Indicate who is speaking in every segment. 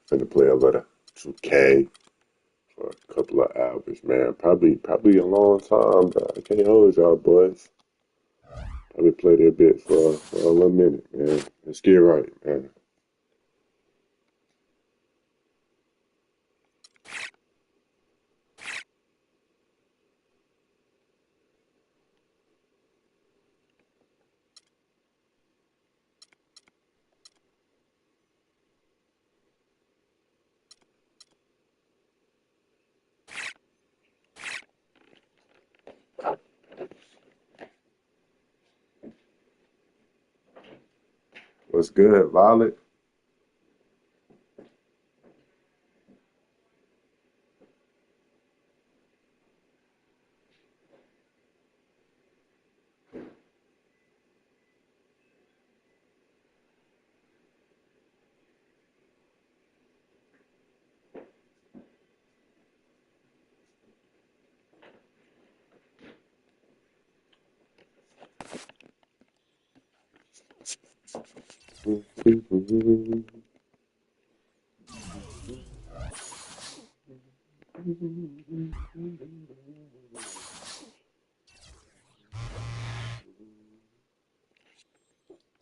Speaker 1: Finna play a little 2K for a couple of hours, man. Probably a long time, but I can't hold y'all boys. Probably played it a bit for a little minute, man. Let's get right, man. What's good, Violet?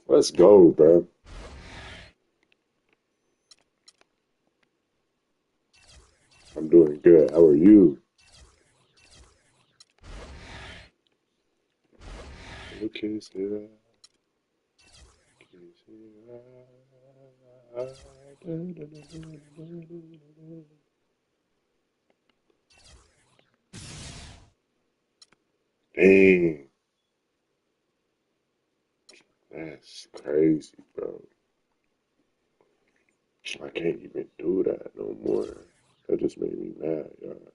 Speaker 1: Let's go, bro. I'm doing good. How are you? Okay, see Dang, that's crazy, bro. I can't even do that no more. That just made me mad, y'all.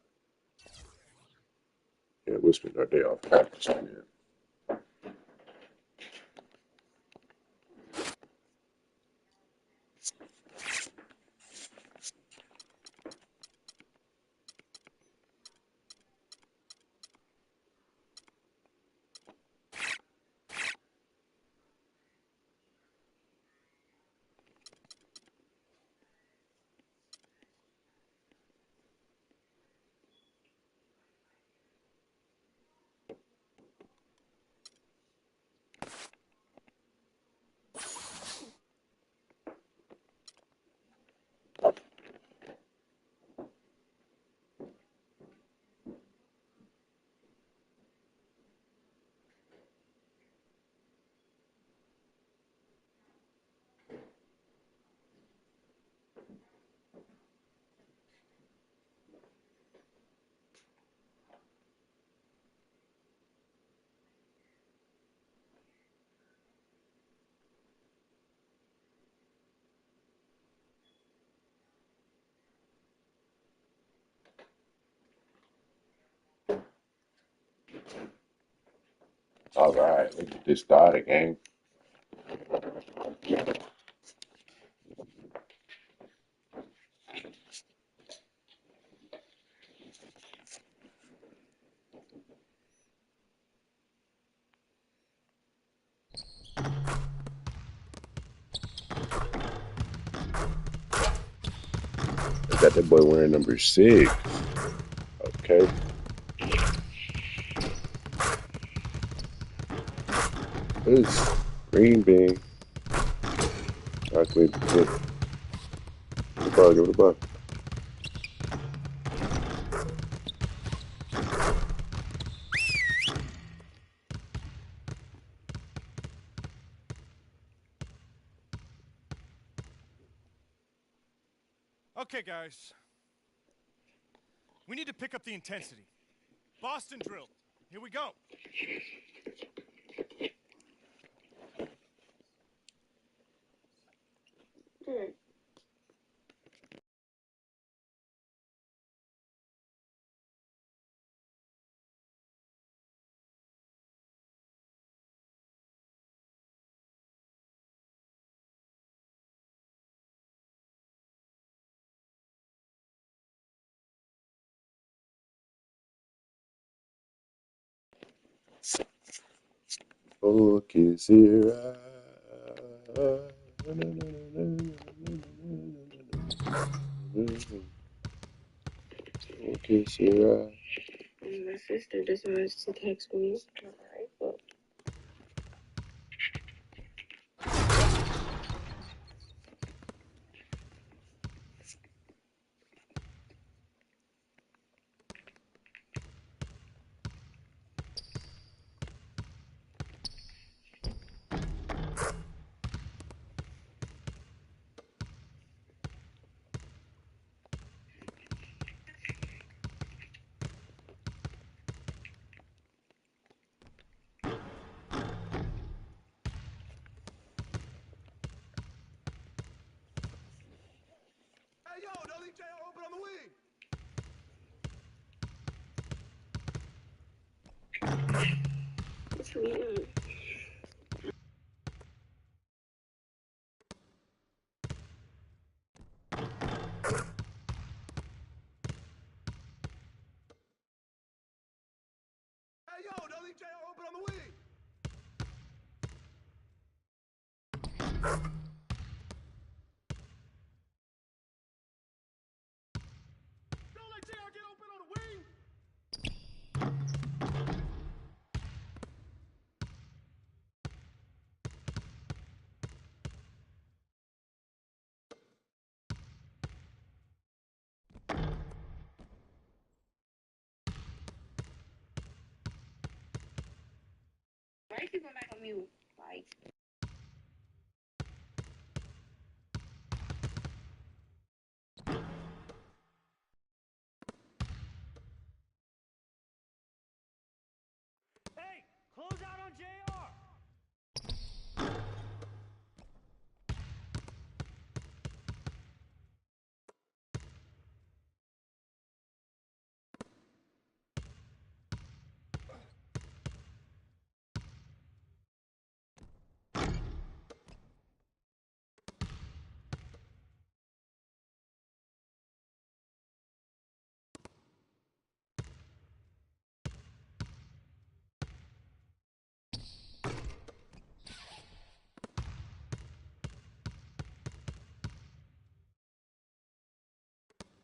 Speaker 1: Yeah, we'll spend our day off practice, man. All right, let's get this started, gang. I got that boy wearing number 6. Okay. This green bean. Chocolate chip. Give it a ball, give it a ball.
Speaker 2: Okay, guys. We need to pick up the intensity. Boston drill. Here we go.
Speaker 1: Oh, kiss it right. Mhm. Okay, Sierra.
Speaker 3: My sister decides to text me. Alright, but
Speaker 2: Hey, yo, don't leave JR open on the wing!
Speaker 3: it's me.
Speaker 2: Hey, yo, don't leave JR open on the wing! Don't let JR get open on the wing!
Speaker 3: Why you keep going back on mute? Like,
Speaker 2: Hey, close out on JR!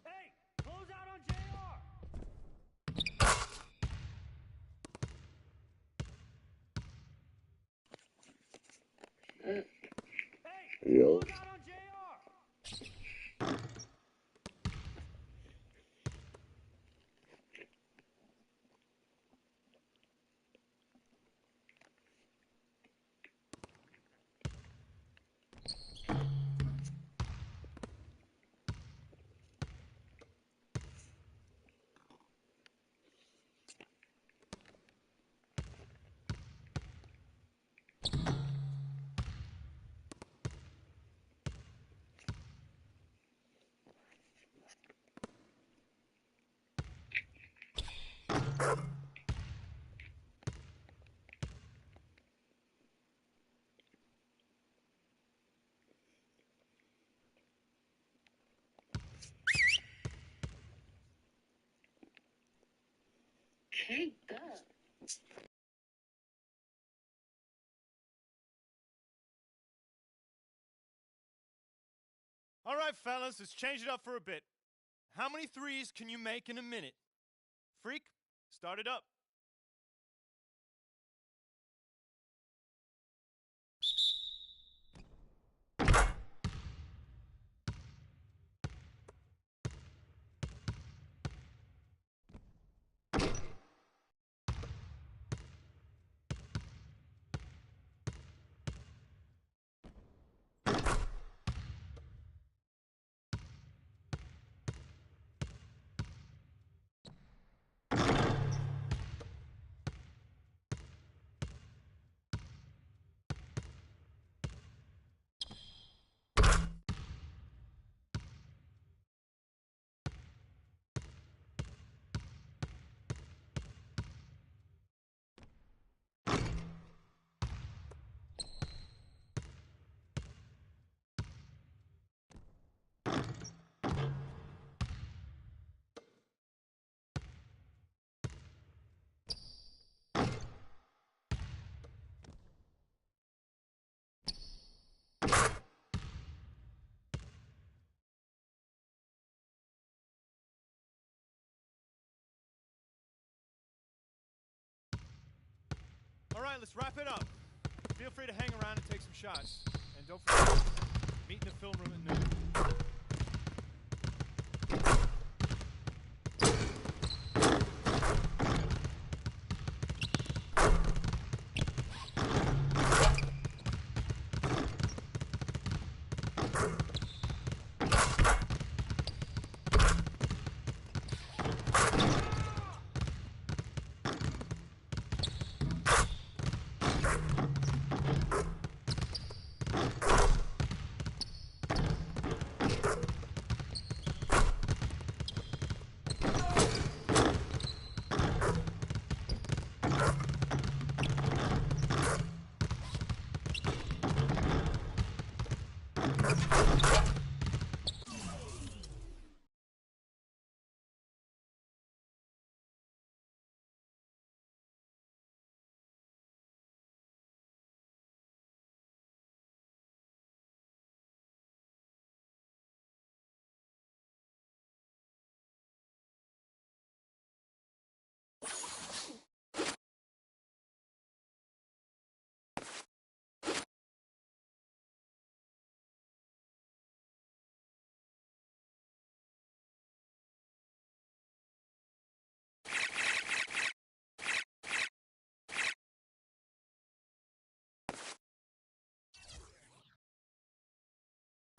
Speaker 2: Hey, close out on JR!
Speaker 3: uh,
Speaker 2: Hey,
Speaker 1: Yo.
Speaker 2: close out on JR!
Speaker 3: caked up.
Speaker 2: All right, fellas, let's change it up for a bit. How many threes can you make in a minute? Freak, start it up. right, let's wrap it up. Feel free to hang around and take some shots. And don't forget, meet in the film room at noon.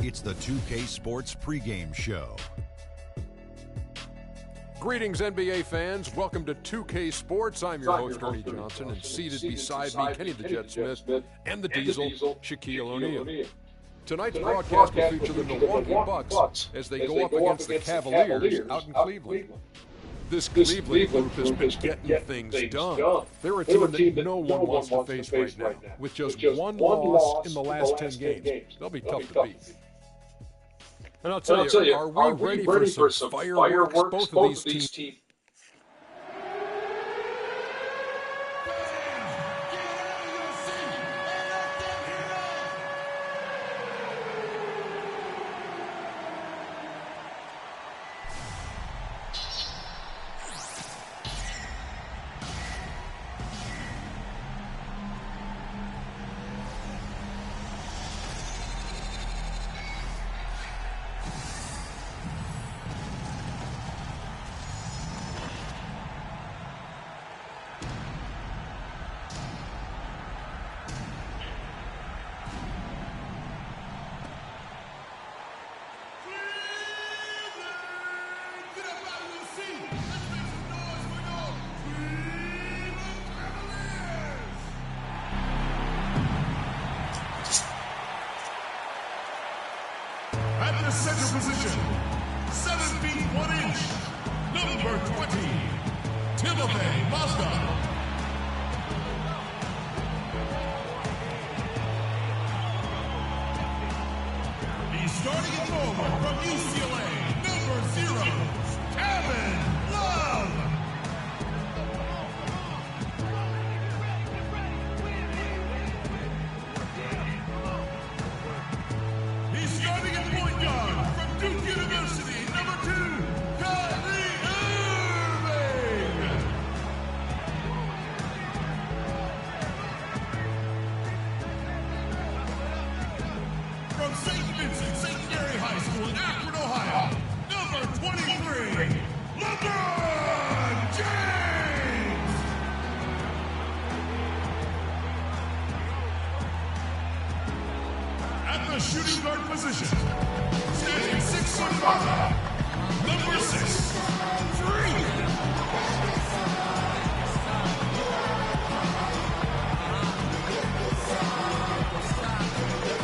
Speaker 4: It's the 2K Sports pregame show.
Speaker 5: Greetings, NBA fans. Welcome to 2K Sports. I'm your host, Ernie Johnson, and seated beside me, Kenny the Jet Smith, and the Diesel, Shaquille O'Neal. Tonight's broadcast will feature the Milwaukee Bucks as they go up against the Cavaliers out in Cleveland. This Cleveland group has been getting things done. They're a team that no one wants to face right now, with just one loss in the last 10 games. They'll be tough to beat. And I'll tell you, are we ready for some fireworks? Both of these teams.
Speaker 6: At the center position, 7 feet 1 inch, number 20, Timothy Mazda. He's starting at forward from UCLA, number 0, Kevin Love. He's starting at point guard from Duke University, number 2, Kyrie Irving. From St. Vincent St. Mary High School in Akron, Ohio, number 23, LeBron James. At the shooting guard position, standing 6'5", number 6, Free.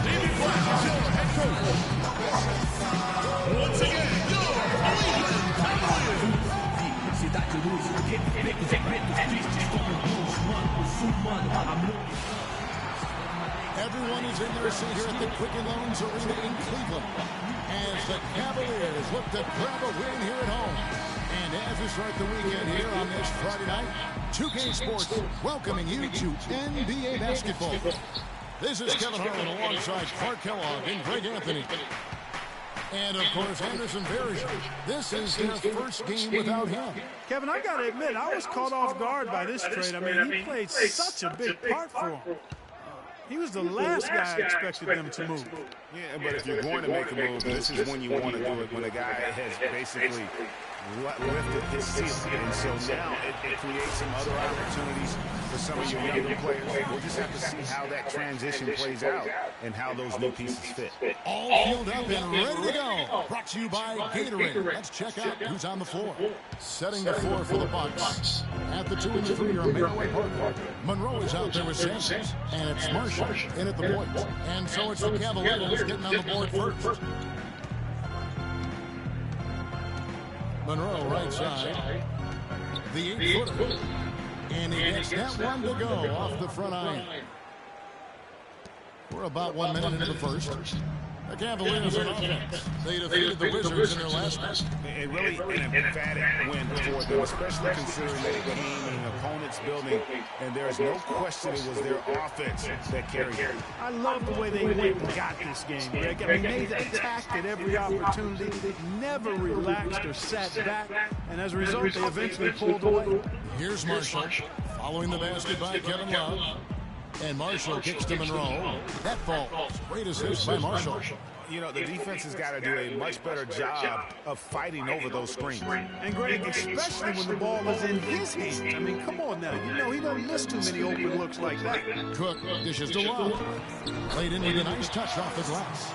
Speaker 6: David Black is your head coach. Once again, your Cleveland Cavaliers.
Speaker 7: Everyone is in their seat here at the Quicken Loans Arena in Cleveland as the Cavaliers look to grab a win here at home. And as we start the weekend here on this Friday night, 2K Sports welcoming you to NBA basketball. This is Kevin Harlan alongside Clark Kellogg and Greg Anthony. And, of course, Anderson Varejao. This is their first game without him.
Speaker 8: Kevin, I got to admit, I was caught off guard by this trade. I mean, he played such a big part for him. He was the last guy I expected them to move.
Speaker 9: Yeah, but if you're going to make a move, this is when you want to do it, when a guy has basically lifted his ceiling. And so now it creates some other opportunities for some of your younger players. We'll just have to see how that transition plays out and how those new pieces fit.
Speaker 7: All filled up and ready to go. Brought to you by Gatorade. Let's check out who's on the floor. Setting the floor for the Bucks. At the 2 and the 3 are Mayo Parker. Monroe is out there with Sanders. And it's Marshall in at the point. And so it's the Cavaliers getting on the board first. Monroe right side. The 8-footer. And he gets that one to go off the front iron. We're about 1 minute into the first. The Cavaliers on offense. They defeated the Wizards in their last match.
Speaker 9: It really an emphatic win for them, especially considering they came in an opponent's building, and there is no question it was their offense that carried it.
Speaker 8: I love the way they went and got this game, Greg. I mean, they attacked at every opportunity, never relaxed or sat back, and as a result, they eventually pulled away.
Speaker 7: Here's Marshall, following the basket by Kevin Love. And Marshall kicks to Monroe. That falls. Great assist by Marshall.
Speaker 9: You know, the defense has got to do a much better job of fighting over those screens.
Speaker 8: And, Greg, especially when the ball is in his hands. I mean, come on now. You know, he doesn't miss too many open looks like that.
Speaker 7: Cook dishes to Love. Played in with a nice touch off the glass.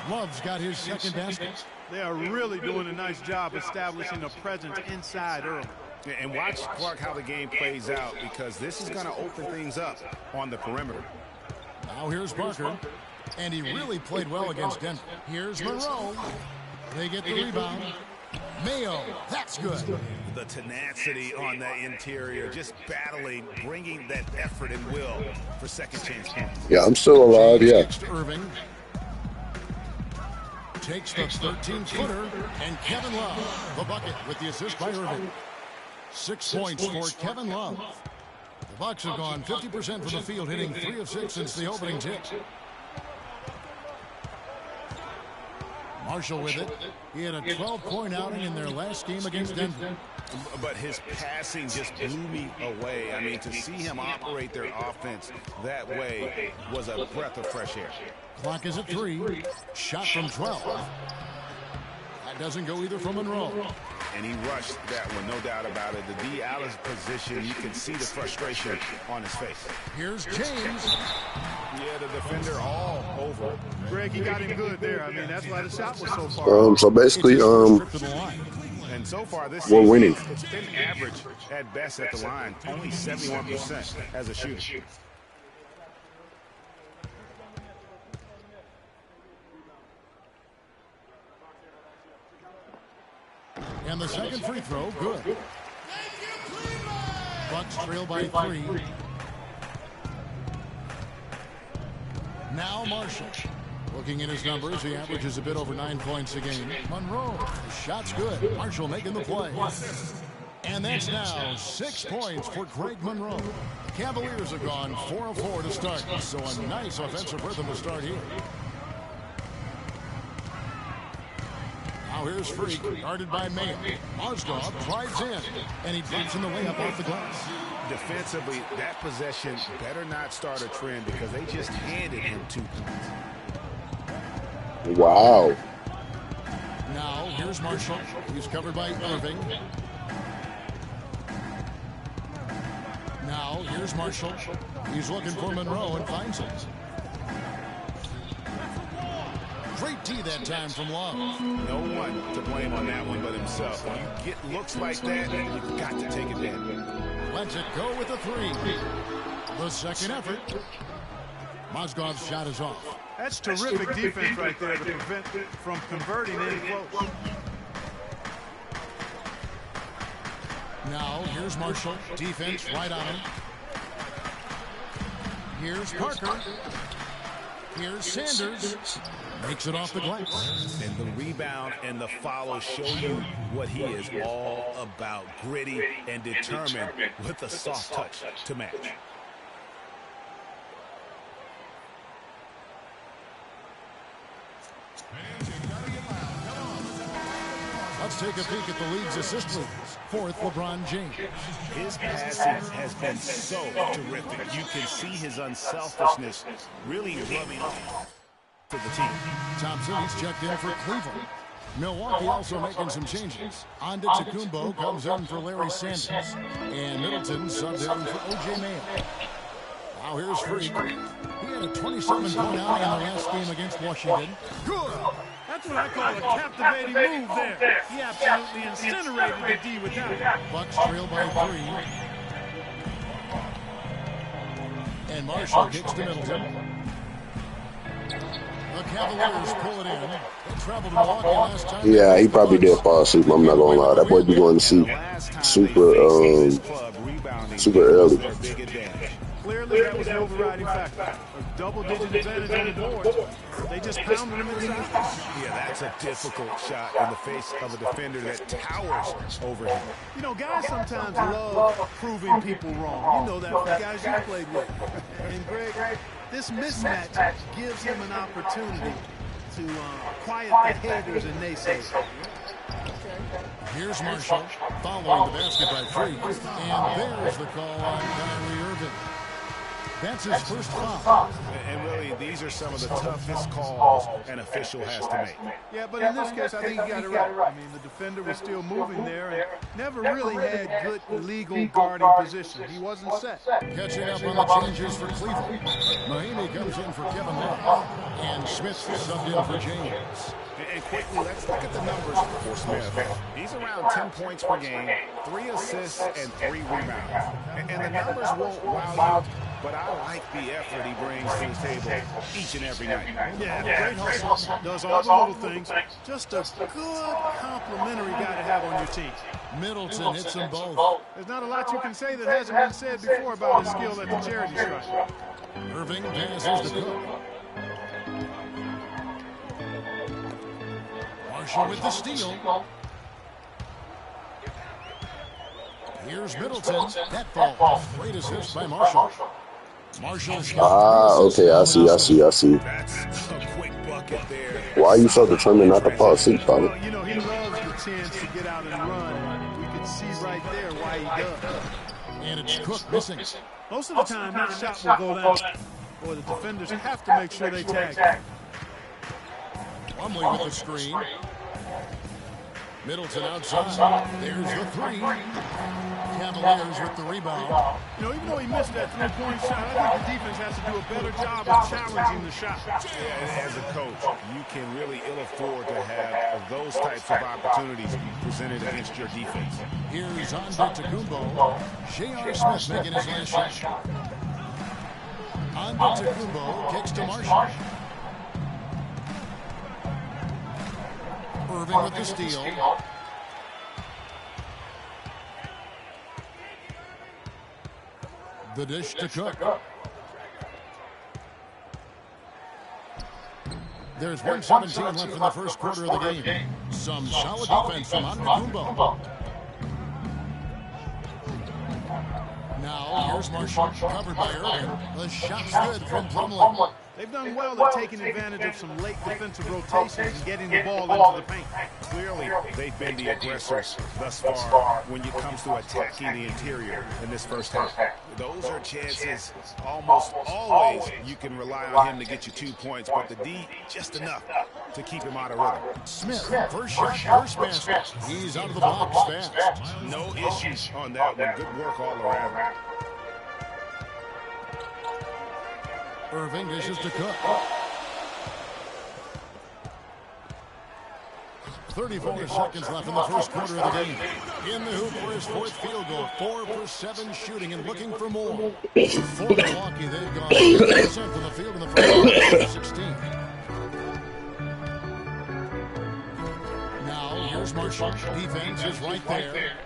Speaker 7: Love's got his second basket.
Speaker 8: They are really doing a nice job establishing a presence inside early.
Speaker 9: And watch, Clark, how the game plays out, because this is going to open things up on the perimeter.
Speaker 7: Now here's Parker. And he really played well against Denver. Here's Monroe. They get the rebound. Mayo, that's good.
Speaker 9: The tenacity on the interior, just battling, bringing that effort and will for second chance points.
Speaker 1: Yeah, I'm still alive, yeah.
Speaker 7: Irving takes the 13-footer, and Kevin Love, the bucket with the assist by Irving. 6 points for Kevin Love. The Bucks have gone 50% from the field, hitting 3 of 6 since the opening tip. Marshall with it. He had a 12-point outing in their last game against Denver.
Speaker 9: But his passing just blew me away. I mean, to see him operate their offense that way was a breath of fresh air.
Speaker 7: Clock is at 3. Shot from 12. That doesn't go either from Monroe.
Speaker 9: And he rushed that one, no doubt about it. The D. Allen's position, you can see the frustration on his face.
Speaker 7: Here's James.
Speaker 9: Yeah, the defender all over.
Speaker 8: Greg, he got him good there. I mean, that's why the shot was so far.
Speaker 1: So basically,
Speaker 9: and so far this
Speaker 1: we're
Speaker 9: season,
Speaker 1: winning.
Speaker 9: It's been average at best at the line, only 71% as a shooter.
Speaker 7: And the second free throw, good. Bucks trail by 3. Now Marshall. Looking at his numbers, he averages a bit over 9 points a game. Monroe, shot's good. Marshall making the play. And that's now 6 points for Greg Monroe. Cavaliers have gone 4 of 4 to start, so a nice offensive rhythm to start here. Now here's Freak, guarded by Mayo. Mozgov drives in, and he drops in the layup off the glass.
Speaker 9: Defensively, that possession better not start a trend because they just handed him 2 points.
Speaker 1: Wow.
Speaker 7: Now here's Marshall. He's covered by Irving. Now here's Marshall. He's looking for Monroe and finds it. Great D that time from Love.
Speaker 9: No one to blame on that one but himself. When you get looks like that, you've got to take advantage.
Speaker 7: Lets it go with the 3. The second effort. Mozgov's shot is off.
Speaker 8: That's terrific defense right there to prevent from converting in close.
Speaker 7: Now here's Marshall. Defense right on him. Here's Parker. Here's Sanders. Makes it off the glass.
Speaker 9: And the rebound and the follow show you what he is all about. Gritty and determined with a soft touch to match.
Speaker 7: Let's take a peek at the league's assist leaders. Fourth, LeBron James.
Speaker 9: His passing has been so terrific. You can see his unselfishness really rubbing off to the team.
Speaker 7: Thompson, he's checked in for Cleveland. Milwaukee also making some changes. Antetokounmpo comes in for Larry Sanders. And Middleton subbed in for O.J. Mayo. Now here's Freak. He had a 27-point outing in the last game against Washington.
Speaker 8: Good. That's what I call a captivating move there. He absolutely incinerated the D with that.
Speaker 7: Bucks trail by 3. And Marshall kicks to Middleton. The Cavaliers pull it in. They traveled to Milwaukee last time.
Speaker 1: Yeah, he probably did fall asleep. I'm not gonna lie. That boy be going to sleep super early.
Speaker 8: Clearly, that was an overriding factor. A double-digit advantage on the board. They just pounded him inside.
Speaker 9: Yeah, that's a difficult shot in the face of a defender that towers over him.
Speaker 8: You know, guys sometimes love proving people wrong. You know that from guys you played with. And, Greg, this mismatch gives him an opportunity to quiet the haters and naysayers.
Speaker 7: Here's Marshall following the basket by Freak. And there's the call on Kyrie Irving. That's his first foul.
Speaker 9: And really, these are some of the toughest calls an official has to make.
Speaker 8: Yeah, but in this case, I think he got it right. I mean, the defender was still moving there and never really had good legal guarding position. He wasn't set.
Speaker 7: Catching up on the changes for Cleveland. Mahimi comes in for Kevin Love. And Smith subbed in for James.
Speaker 9: And quickly, let's look at the numbers for Smith. He's around 10 points per game, 3 assists, and 3 rebounds. And the numbers won't wow you, but I like the effort he brings to the table each and every night.
Speaker 8: Yeah, great hustle. Does all the little things. Just a good complimentary guy to have on your team.
Speaker 7: Middleton hits them both.
Speaker 8: There's not a lot you can say that hasn't been said before about his skill at the charity stripe.
Speaker 7: Irving passes to Cook. Marshall with the steal. Here's Middleton. That falls. Great assist by Marshall. Marshall's
Speaker 1: okay, I see.
Speaker 9: That's a quick bucket there.
Speaker 1: Why are you so determined not to fall asleep, Father?
Speaker 8: Well, you know, he loves the chance to get out and run. We can see right there why he does.
Speaker 7: And it's Cook missing.
Speaker 8: Most of the time, that shot will go down. Boy, the defenders have to make sure they tag.
Speaker 7: Plumlee with the screen. Middleton outside. There's the 3. Cavaliers with the rebound.
Speaker 8: You know, even though he missed that three-point shot, I think the defense has to do a better job of challenging the shot.
Speaker 9: Yeah, as a coach, you can really ill afford to have those types of opportunities presented against your defense.
Speaker 7: Here's Antetokounmpo. J.R. Smith making his last shot. Antetokounmpo kicks to Marshall. Irving with the steal. The dish to Cook. There's 1:17 left in the first quarter of the game. Some solid defense from Antetokounmpo. Now here's Marshall, covered by Irving. The shot's good from Plumlee.
Speaker 8: They've done well at taking advantage of some late defensive rotations and getting the ball into the paint.
Speaker 9: Clearly, they've been the aggressors thus far when it comes to attacking the interior in this first half. Those are chances almost always you can rely on him to get you 2 points, but the D, just enough to keep him out of rhythm.
Speaker 7: Smith, first shot, first basket. He's out of the box fast.
Speaker 9: No issues on that one. Good work all around.
Speaker 7: Irving dishes to Cook. 34 seconds left in the first quarter of the game. In the hoop for his 4th field goal. 4 for 7 shooting and looking for more. For Milwaukee, they've gone 50% from the field in the first quarter, 16. Now here's Marshall. Defense is right there.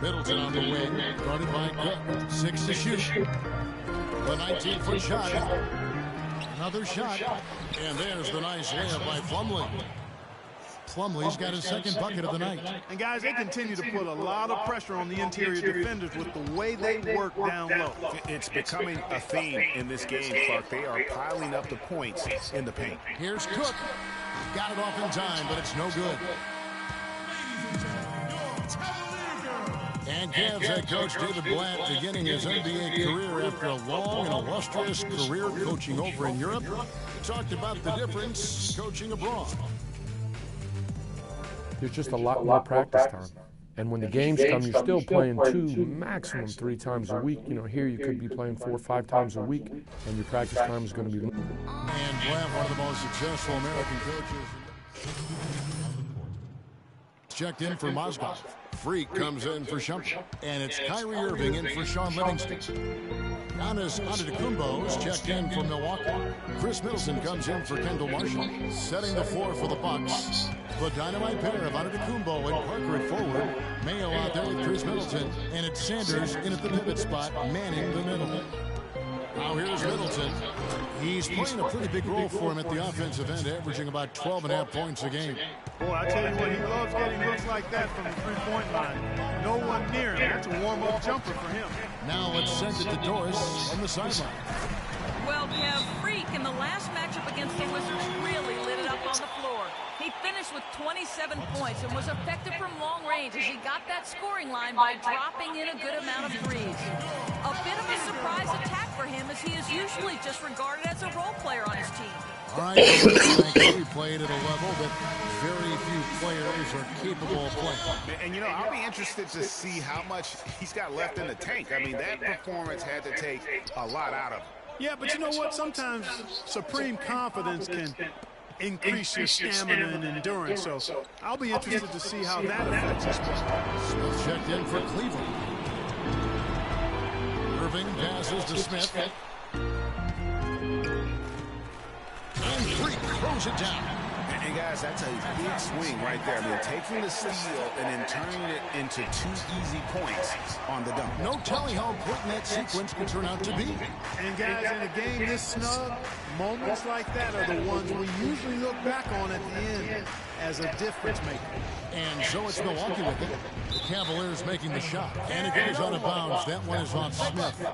Speaker 7: Middleton on the wing, guarded by Cook. 6 to shoot. The 19-foot shot. Another shot. And there's the nice layup by Plumlee. Plumlee's got his second bucket of the night.
Speaker 8: And guys, they continue to put a lot of pressure on the interior defenders with the way they work down low.
Speaker 9: It's becoming a theme in this game, Clark. They are piling up the points in the paint.
Speaker 7: Here's Cook. Got it off in time, but it's no good. And Cavs head coach David Blatt beginning his NBA career after a long and illustrious career coaching over in Europe. He talked about the difference coaching abroad.
Speaker 5: There's just a lot more practice time. And when the games come, you're still playing 2, maximum 3 times a week. You know, here you could be playing 4 or 5 times a week, and your practice time is going to be.
Speaker 7: And Blatt, one of the most successful American coaches. Checked in for Mozgov. Freak comes in for Shumpert. And it's Kyrie Irving in for Sean Livingston. Giannis Antetokounmpo is checked in for Milwaukee. Chris Middleton comes in for Kendall Marshall. Setting the floor for the Bucks. The dynamite pair of Antetokounmpo and Parker at forward. Mayo out there with Chris Middleton. And it's Sanders in at the pivot spot, manning the middle. Now here's Middleton. He's playing a pretty big role for him at the offensive end, averaging about 12.5 points a game.
Speaker 8: Boy, I tell you what, he loves getting looks like that from the three-point line. No one near him. That's a warm-up jumper for him.
Speaker 7: Now let's send it to Doris on the sideline.
Speaker 10: Well, Kev, Freak in the last matchup against the Wizards really lit it up on the floor. He finished with 27 points and was effective from long range as he got that scoring line by dropping in a good amount of threes. A bit of a surprise attack for him as he is usually just regarded as a role player on his team.
Speaker 7: All right, he played at a level that very few players are capable of playing.
Speaker 9: And, you know, I'll be interested to see how much he's got left in the tank. I mean, that performance had to take a lot out of him.
Speaker 8: Yeah, but you know what? Sometimes supreme confidence can increase your stamina and endurance. So I'll be interested to see how that affects his play.
Speaker 7: Smith checked in for Cleveland. Irving passes to Smith. And Freak throws it down.
Speaker 9: And guys, that's a big swing right there. I mean, taking the steal and then turning it into 2 easy points on the dunk.
Speaker 7: No telling how important that sequence could turn out to be.
Speaker 8: And guys, in a game this snug, moments like that are the ones we usually look back on at the end as a difference maker.
Speaker 7: And so it's Milwaukee with it. The Cavaliers making the shot. And it goes out of bounds. That one is on Smith.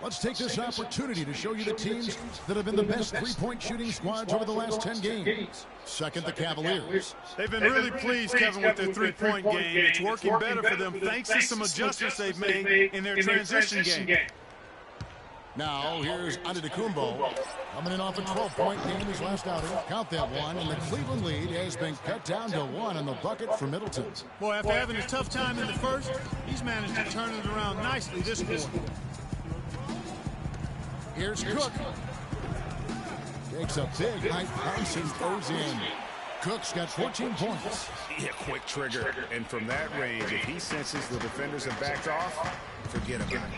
Speaker 7: Let's take this opportunity to show you the teams that have been the best three-point shooting squads over the last 10 games. Second, the Cavaliers.
Speaker 8: They've been really pleased, Kevin, with their three-point game. It's working better for them thanks to some adjustments they've made in their transition game.
Speaker 7: Now, here's Antetokounmpo coming in off a 12-point game his last outing. Count that one, and the Cleveland lead has been cut down to 1 in the bucket for Middleton.
Speaker 8: Boy, after having a tough time in the first, he's managed to turn it around nicely this quarter.
Speaker 7: Here's Cook. Takes a big high bounce and goes in. Cook's got 14 points.
Speaker 9: Yeah, quick trigger. And from that range, if he senses the defenders have backed off, forget about it.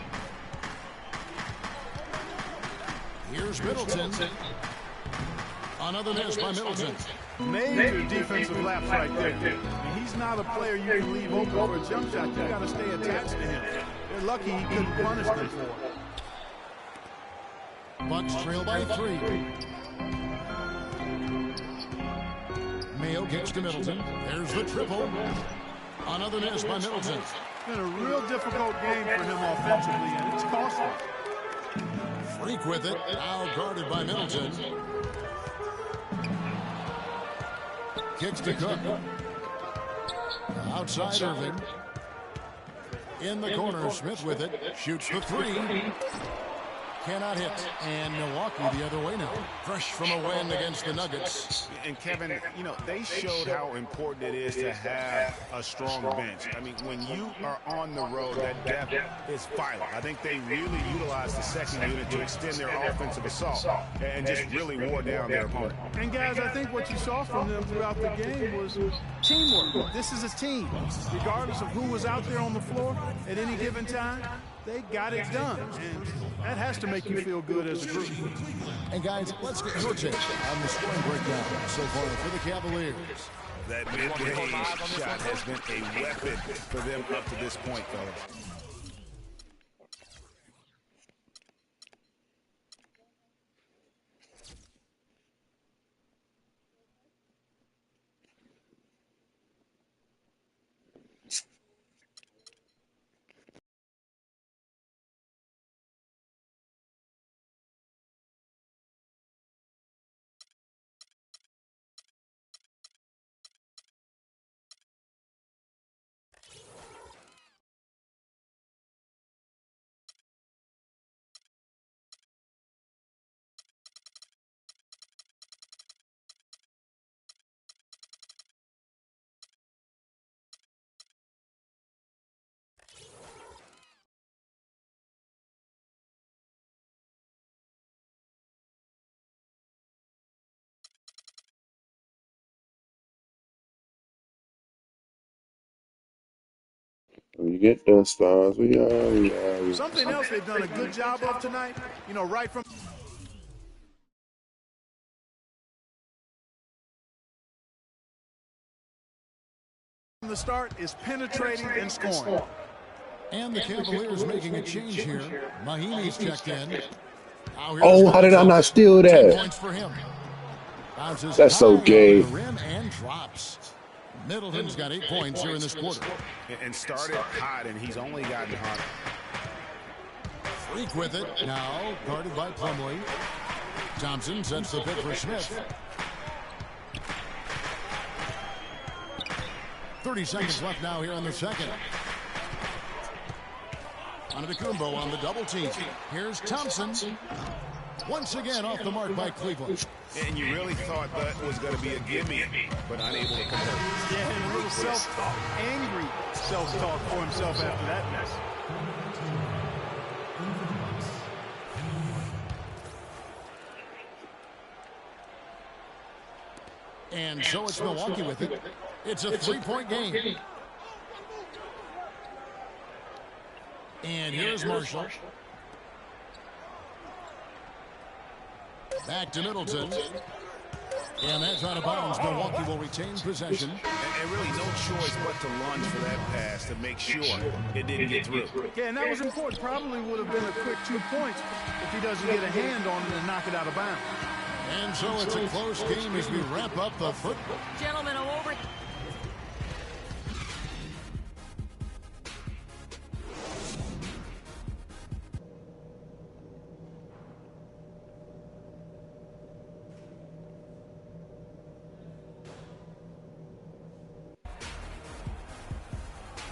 Speaker 7: Here's Middleton. Another miss by Middleton.
Speaker 8: Major defensive lapse right there. And he's not a player you can leave open for a jump shot. You got to stay attached to him. They're lucky he couldn't punish them for it.
Speaker 7: Bucks trail by 3. Mayo gets to Middleton. There's the triple. Another miss by Middleton.
Speaker 8: It's been a real difficult game for him offensively, and it's costly.
Speaker 7: Freak with it. Now guarded by Middleton. Kicks to Cook. Outside Irving. In the corner, Smith with it. Shoots the 3. Cannot hit. And Milwaukee the other way now. Fresh from a win against the Nuggets.
Speaker 9: And Kevin, you know, they showed how important it is to have a strong bench. I mean, when you are on the road, that depth is vital. I think they really utilized the second unit to extend their offensive assault and just really wore down their opponent.
Speaker 8: And guys, I think what you saw from them throughout the game was teamwork. This is a team. Regardless of who was out there on the floor at any given time, they got it done. And that has to make you feel good as a group.
Speaker 7: And guys, let's get your take on the scoring breakdown so far for the Cavaliers.
Speaker 9: That mid-range shot has been a weapon for them up to this point, fellas.
Speaker 1: You get them stars. We are.
Speaker 8: Something else they've done a good job of tonight, you know, right from the start, is penetrating and scoring.
Speaker 7: And the Cavaliers making a change here. Mahinmi's checked in.
Speaker 1: Oh, how did I not steal
Speaker 7: 10
Speaker 1: that?
Speaker 7: points for him. Bounces
Speaker 1: That's so
Speaker 7: high
Speaker 1: gay.
Speaker 7: over the rim and drops. Middleton's got 8 points here in this quarter.
Speaker 9: And started hot, and he's only gotten hot.
Speaker 7: Freak with it. Now guarded by Plumlee. Thompson sets the pick for Smith. 30 seconds left now here in the second. Antetokounmpo on the double team. Here's Thompson. Once again off the mark by Cleveland.
Speaker 9: And you really thought that was going to be a gimme, but unable to convert.
Speaker 8: Yeah, and a little self-talk, angry self-talk for himself after that mess.
Speaker 7: And so it's Milwaukee with it. It's a 3-point game. And here's Marshall. Back to Middleton. And that's out of bounds. Milwaukee will retain possession.
Speaker 9: And really no choice but to lunge for that pass to make sure it didn't get through.
Speaker 8: Yeah, and that was important. Probably would have been a quick 2 points if he doesn't get a hand on it and knock it out of bounds.
Speaker 7: And so it's a close game as we wrap up the football.
Speaker 10: Gentlemen, over.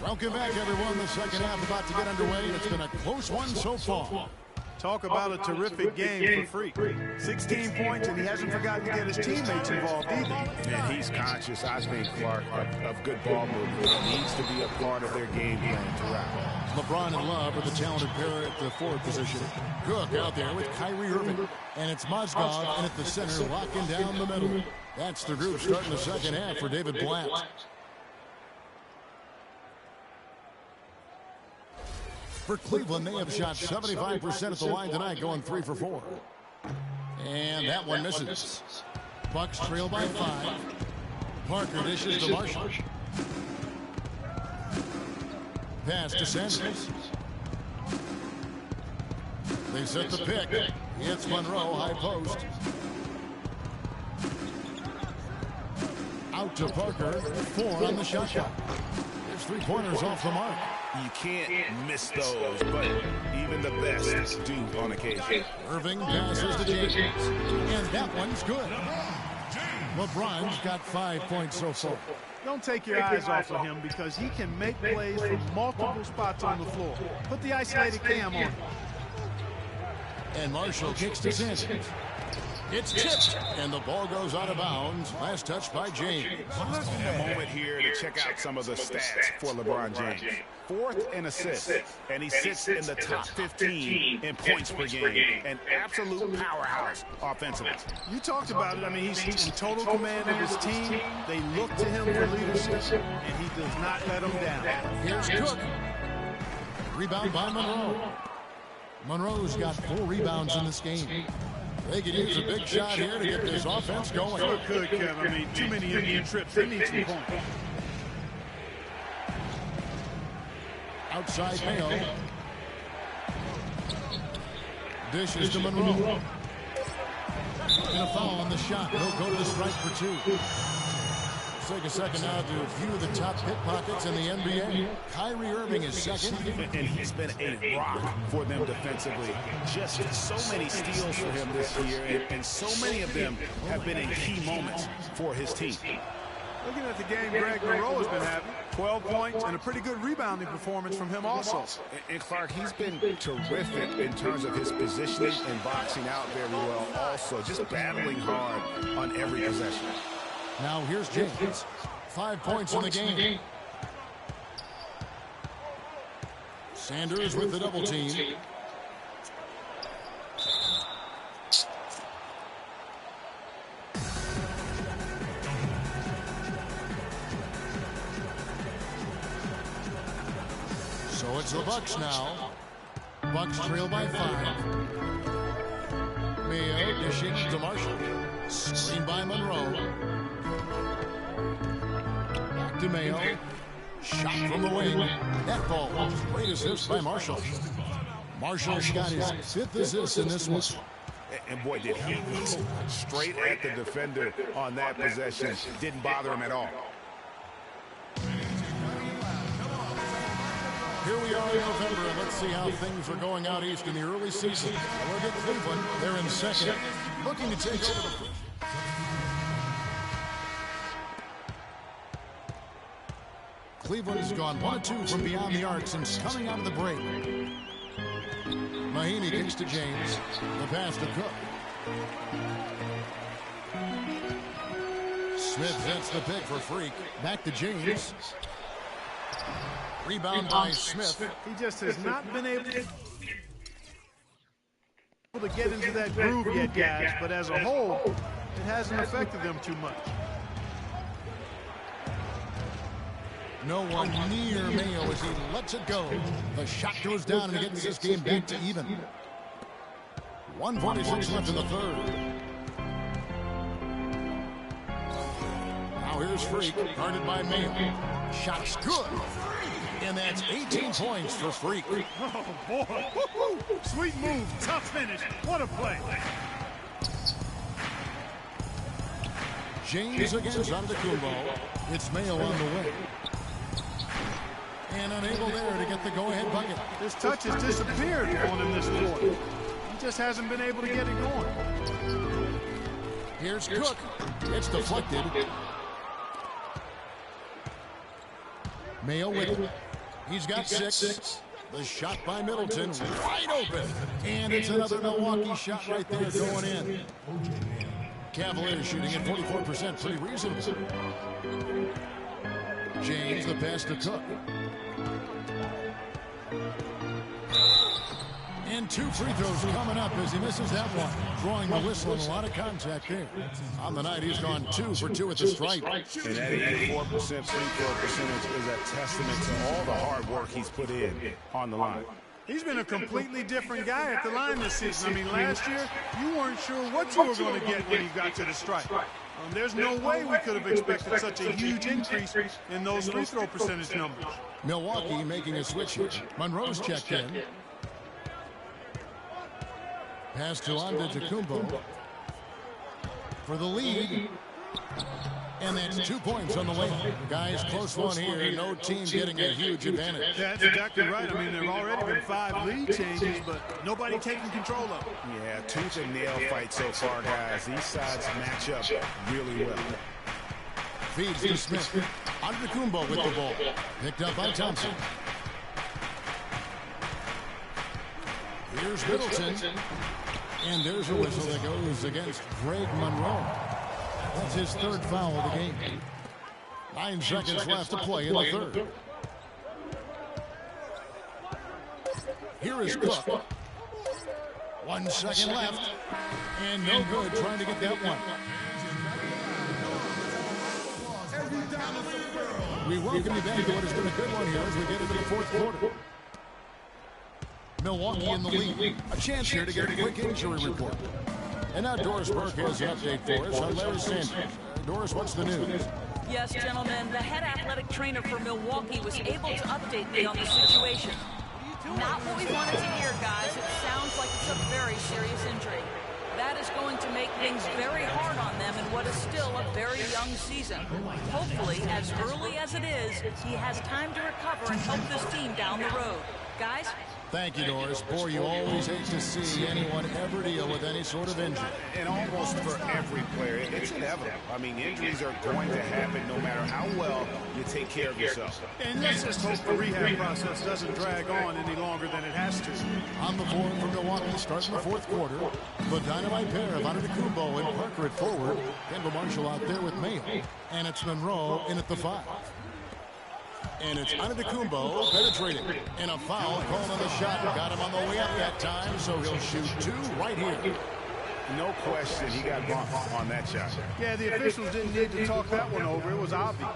Speaker 7: Welcome back, everyone. The second half about to get underway. It's been a close one so far.
Speaker 8: Talk about a terrific game for Freak. 16 points, and he hasn't forgotten to get his teammates involved either.
Speaker 9: And he's conscious, I think, Clark, of good ball movement. He needs to be a part of their game plan throughout.
Speaker 7: LeBron and Love with the talented pair at the forward position. Cook out there with Kyrie Irving. And it's Mozgov in at the center, locking down the middle. That's the group starting the second half for David Blatt. For Cleveland, they have shot 75% at the line tonight, going 3 for 4. And that one misses. Bucks trail by 5. Parker dishes to Marshall. Pass to Sanders. They set the pick. It's Monroe, high post. Out to Parker. 4 on the shot clock. There's 3-pointers off the mark.
Speaker 9: You can't miss those, but even the best do on occasion.
Speaker 7: Irving passes to James. And that one's good. LeBron's got 5 points so far.
Speaker 8: Don't take your eyes off of him because he can make plays from multiple spots on the floor. Put the isolated cam on.
Speaker 7: And Marshall kicks to Sanders. It's tipped, and the ball goes out of bounds. Last touch by James.
Speaker 9: A moment here to check out some of the stats for LeBron James. 4th in assists, and he sits in the top 15 in points per game. An absolute powerhouse offensively.
Speaker 8: You talked about it. I mean, he's in total command of his team. They look to him for leadership, and he does not let them down.
Speaker 7: Here's Cook. Rebound by Monroe. Monroe's got 4 rebounds in this game. They could use a big shot here to get this offense going.
Speaker 8: Sure could, Kevin. I mean, too many Indian trips. They need some points.
Speaker 7: Outside Mayo. Dishes to Monroe. And a foul on the shot. He'll go to the strike for 2. Let's take a second now to view the top pickpockets in the NBA. Kyrie Irving is second.
Speaker 9: And he's been a rock for them defensively. Just so many steals for him this year, and so many of them have been in key moments for his team.
Speaker 8: Looking at the game Greg Monroe has been having, 12 points and a pretty good rebounding performance from him also.
Speaker 9: And Clark, he's been terrific in terms of his positioning and boxing out very well also. Just battling hard on every possession.
Speaker 7: Now here's James. 5 points in the game. Sanders with the double team. So it's the Bucks now. Bucks trail by 5. Mayo dishing to Marshall. Screen by Monroe. Back to Mayo. Shot from the wing. That ball. Great assist by Marshall. Marshall's got his 5th assist in this one.
Speaker 9: And boy, did he look straight at the defender on that possession. Didn't bother him at all.
Speaker 7: Here we are in November, and let's see how things are going out east in the early season. Look at Cleveland. They're in second, looking to take over the... Cleveland's gone 1-2 from beyond the arc since coming out of the break. Mahinmi kicks to James. The pass to Cook. Smith sets the pick for Freak. Back to James. Rebound by Smith.
Speaker 8: He just has not been able to get into that groove yet, guys. But as a whole, it hasn't affected them too much.
Speaker 7: No one near Mayo as he lets it go. The shot goes down and he gets this game back to even. 1:46 left in the third. Now here's Freak, guarded by Mayo. Shot's good. And that's 18 points for Freak.
Speaker 8: Oh, boy. Woo-hoo. Sweet move. Tough finish. What a play.
Speaker 7: James against Antetokounmpo. It's Mayo on the way. And unable there to get the go-ahead bucket.
Speaker 8: His touch has disappeared on him this quarter. He just hasn't been able to get it going.
Speaker 7: Here's Cook. It's deflected. Mayo with it. He's got 6. The shot by Middleton, wide open. And it's another Milwaukee shot right there going in. Cavaliers shooting at 44%, pretty reasonable. James, the pass to Cook. And 2 free throws coming up as he misses that one. Drawing the whistle and a lot of contact there. On the night, he's gone 2 for 2 at the stripe.
Speaker 9: And that 84% free throw percentage is a testament to all the hard work he's put in on the line.
Speaker 8: He's been a completely different guy at the line this season. I mean, last year, you weren't sure what you were going to get when he got to the stripe. There's no way we could have expected such a huge increase in those free throw percentage numbers.
Speaker 7: Milwaukee making a switch here. Monroe's checked in. Pass to Antetokounmpo for the lead. And that's 2 points on the way. Guys, close one here. No team getting a huge advantage.
Speaker 8: That's exactly right. I mean, there have already been 5 lead changes, but nobody taking control of it.
Speaker 9: Yeah, tooth and nail fight so far, guys. These sides match up really well.
Speaker 7: Feeds to Smith. Antetokounmpo with the ball. Picked up by Thompson. Here's Middleton. And there's a whistle that goes against Greg Monroe. That's his 3rd foul of the game. 9 seconds left to play in the 3rd. Here is Cook. 1 second left. And no good trying to get that one. We welcome you back to what has been a good one here as we get into the 4th quarter. Milwaukee in the lead. A chance here to get a quick injury report. And now Doris Burke has an update for us on Larry Sanders. Doris, what's the news?
Speaker 10: Yes, gentlemen, the head athletic trainer for Milwaukee was able to update me on the situation. Not what we wanted to hear, guys. It sounds like it's a very serious injury. That is going to make things very hard on them in what is still a very young season. Hopefully, as early as it is, he has time to recover and help this team down the road. Guys?
Speaker 7: Thank you, Doris. Boy, you always hate to see anyone ever deal with any sort of injury.
Speaker 9: And almost for every player, it's inevitable. I mean, injuries are going to happen no matter how well you take care of yourself.
Speaker 8: And let's just hope the rehab process doesn't drag on any longer than it has to.
Speaker 7: On the board for Milwaukee, starting the 4th quarter. The dynamite pair of Antetokounmpo and Parker at forward. Kendall Marshall out there with Mayo. And it's Monroe in at the 5. And it's Antetokounmpo penetrating. And a foul called on the shot. Got him on the way up that time, so he'll shoot 2 right here.
Speaker 9: No question, he got bumped on that shot.
Speaker 8: Yeah, the officials didn't need to talk that one over. It was obvious.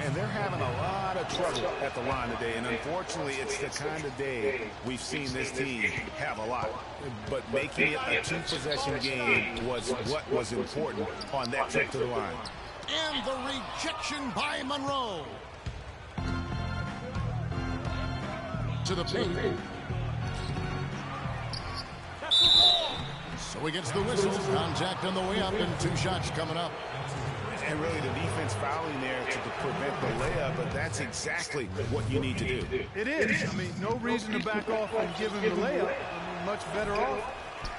Speaker 9: And they're having a lot of trouble at the line today, and unfortunately, it's the kind of day we've seen this team have a lot. But making it a two-possession game was what was important on that trip to the line.
Speaker 7: And the rejection by Monroe. To the paint. So he gets the whistle. Contact on the way up and 2 shots coming up.
Speaker 9: And really the defense fouling there to prevent the layup, but that's exactly what you need to do.
Speaker 8: It is. I mean, no reason to back off and give him the layup. I mean, much better off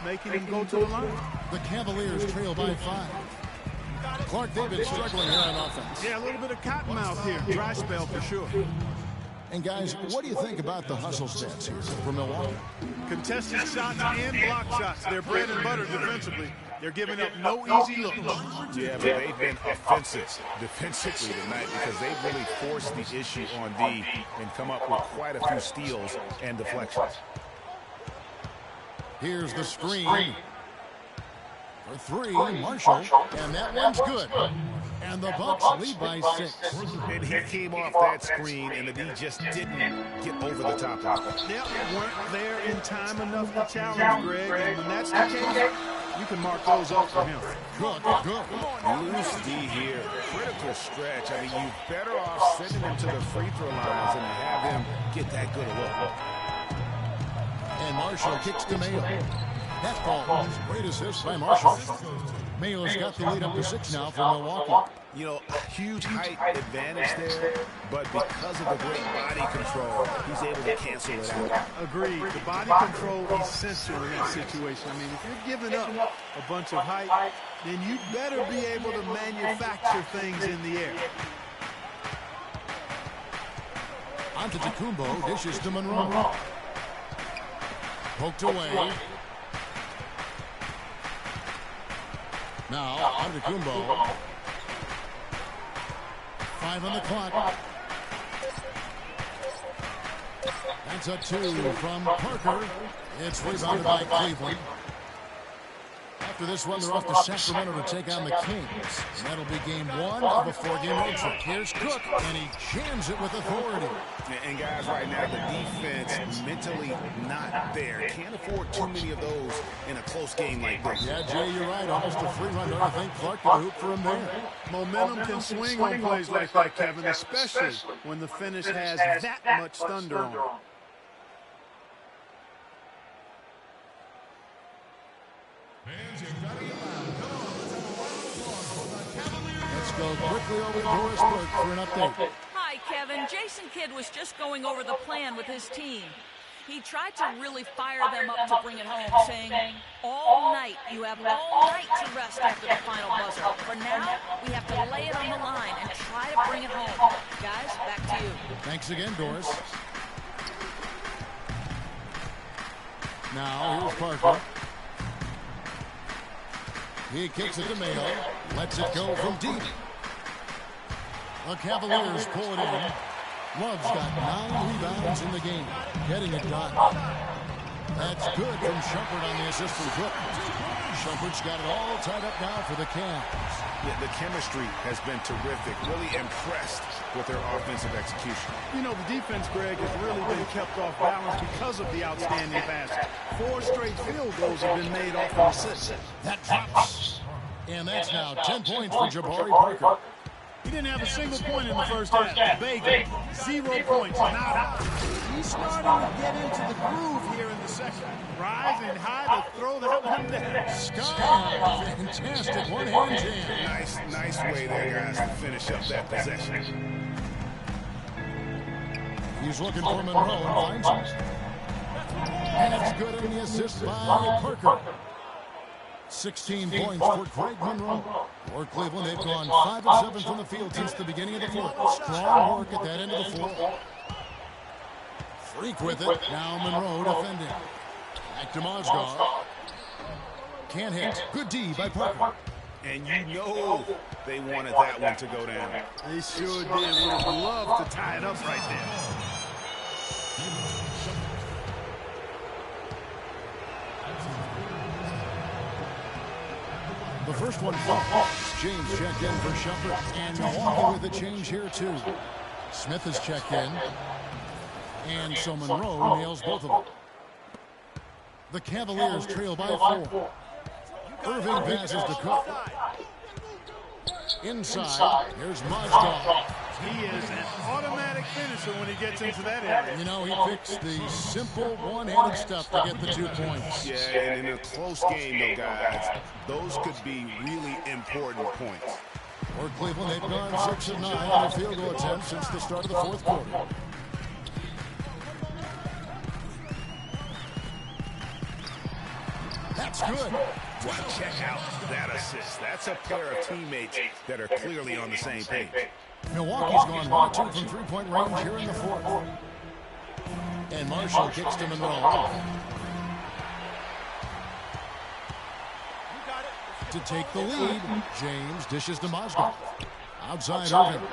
Speaker 8: making him go to the line.
Speaker 7: The Cavaliers trail by 5. Clark, they've been struggling here on offense.
Speaker 8: Yeah, a little bit of cottonmouth here. Dry spell for sure.
Speaker 7: And guys, what do you think about the hustle stats here for Milwaukee?
Speaker 8: Contested shots and block shots. They're bread and butter defensively. They're giving up no easy looks.
Speaker 9: Yeah, but they've been offensive defensively tonight because they've really forced the issue on D and come up with quite a few steals and deflections.
Speaker 7: Here's the screen. For 3, Marshall, and that one's good. And the Bucks lead by 6.
Speaker 9: And he came off that screen, and the D just didn't get over the top of it.
Speaker 8: Yep, weren't there in time enough to challenge Greg, and when that's the case, you can mark those up for him.
Speaker 7: Good.
Speaker 9: Loose D here, critical stretch. I mean, you're better off sending him to the free throw lines than to have him get that good a look.
Speaker 7: And Marshall kicks to Mayo. That falls. Great assist by Marshall. Mayo's got the lead up to 6 now for Milwaukee.
Speaker 9: You know, huge height advantage there, but because of the great body control, he's able to cancel it out.
Speaker 8: Agreed. The body control is essential in that situation. I mean, if you're giving up a bunch of height, then you better be able to manufacture things in the air.
Speaker 7: Antetokounmpo dishes to Monroe. Poked away. Now, Antetokounmpo. 5 on the clock. That's a 2 from Parker. It's rebounded by Cleveland. After this one, they're off to Sacramento to take on the Kings. And that'll be game 1 of a 4-game road trip. Here's Cook, and he jams it with authority.
Speaker 9: And guys, right now, the defense mentally not there. Can't afford too many of those in a close game like this.
Speaker 7: Yeah, Jay, you're right. Almost a free run. I think Clark got a hoop for him there.
Speaker 8: Momentum can swing on plays like that, Kevin, especially when the finish has that much thunder on it.
Speaker 7: Let's go quickly over to Doris Burke for an update.
Speaker 10: Hi, Kevin. Jason Kidd was just going over the plan with his team. He tried to really fire them up to bring it home, saying, all night, you have all night to rest after the final buzzer. For now, we have to lay it on the line and try to bring it home. Guys, back to you.
Speaker 7: Thanks again, Doris. Now, here's Parker. He kicks it to Mayo. Lets it go from deep. The Cavaliers pull it in. Love's got 9 rebounds in the game. Getting it done. That's good from Shumpert on the assist from Cook. Shumpert's got it all tied up now for the Cavs.
Speaker 9: Yeah, the chemistry has been terrific. Really impressed with their offensive execution.
Speaker 8: You know, the defense, Greg, has really been kept off balance because of the outstanding passing. 4 straight field goals have been made off of assists.
Speaker 7: That drops. And that's now 10 points for Jabari Parker.
Speaker 8: He didn't have a single point in the first half. Bagel, 0 points, nada. He's starting to get into the groove here in the second. Rising high to throw that one down.
Speaker 7: Sky, fantastic one-hand jam.
Speaker 9: Nice way there, guys, to finish up that possession.
Speaker 7: He's looking for Monroe and finds him. And it's good in the assist by Parker. 16 points for Greg Monroe. For Cleveland, they've gone 5 of 7 from the field since the beginning of the fourth. Strong work at that end of the floor. Freak with it. Now Monroe defending. Back to Mozgov. Can't hit. Good D by Parker.
Speaker 9: And you know they wanted that one to go down.
Speaker 8: They sure did. Would have loved to tie it up right there.
Speaker 7: first one falls. James checked in for Shumpert, and Milwaukee with a change here too. Smith is checked in, and so Monroe nails both of them. The Cavaliers trail by 4. Irving passes to Cook. Inside, here's Mozgov.
Speaker 8: He is an automatic finisher when he gets into that area.
Speaker 7: You know, he picks the simple one-handed stuff to get the 2 points.
Speaker 9: Yeah, and in a close game, though, guys, those could be really important points.
Speaker 7: For Cleveland, they've gone 6 of 9 on their field goal attempts since the start of the fourth quarter. That's good.
Speaker 9: Well, check out that assist. That's a pair of teammates that are clearly on the same page.
Speaker 7: Milwaukee's gone 1 2 from three-point range here in the fourth. And Marshall kicks to Monroe. To take the lead, James dishes to Mozgov. Outside Irving.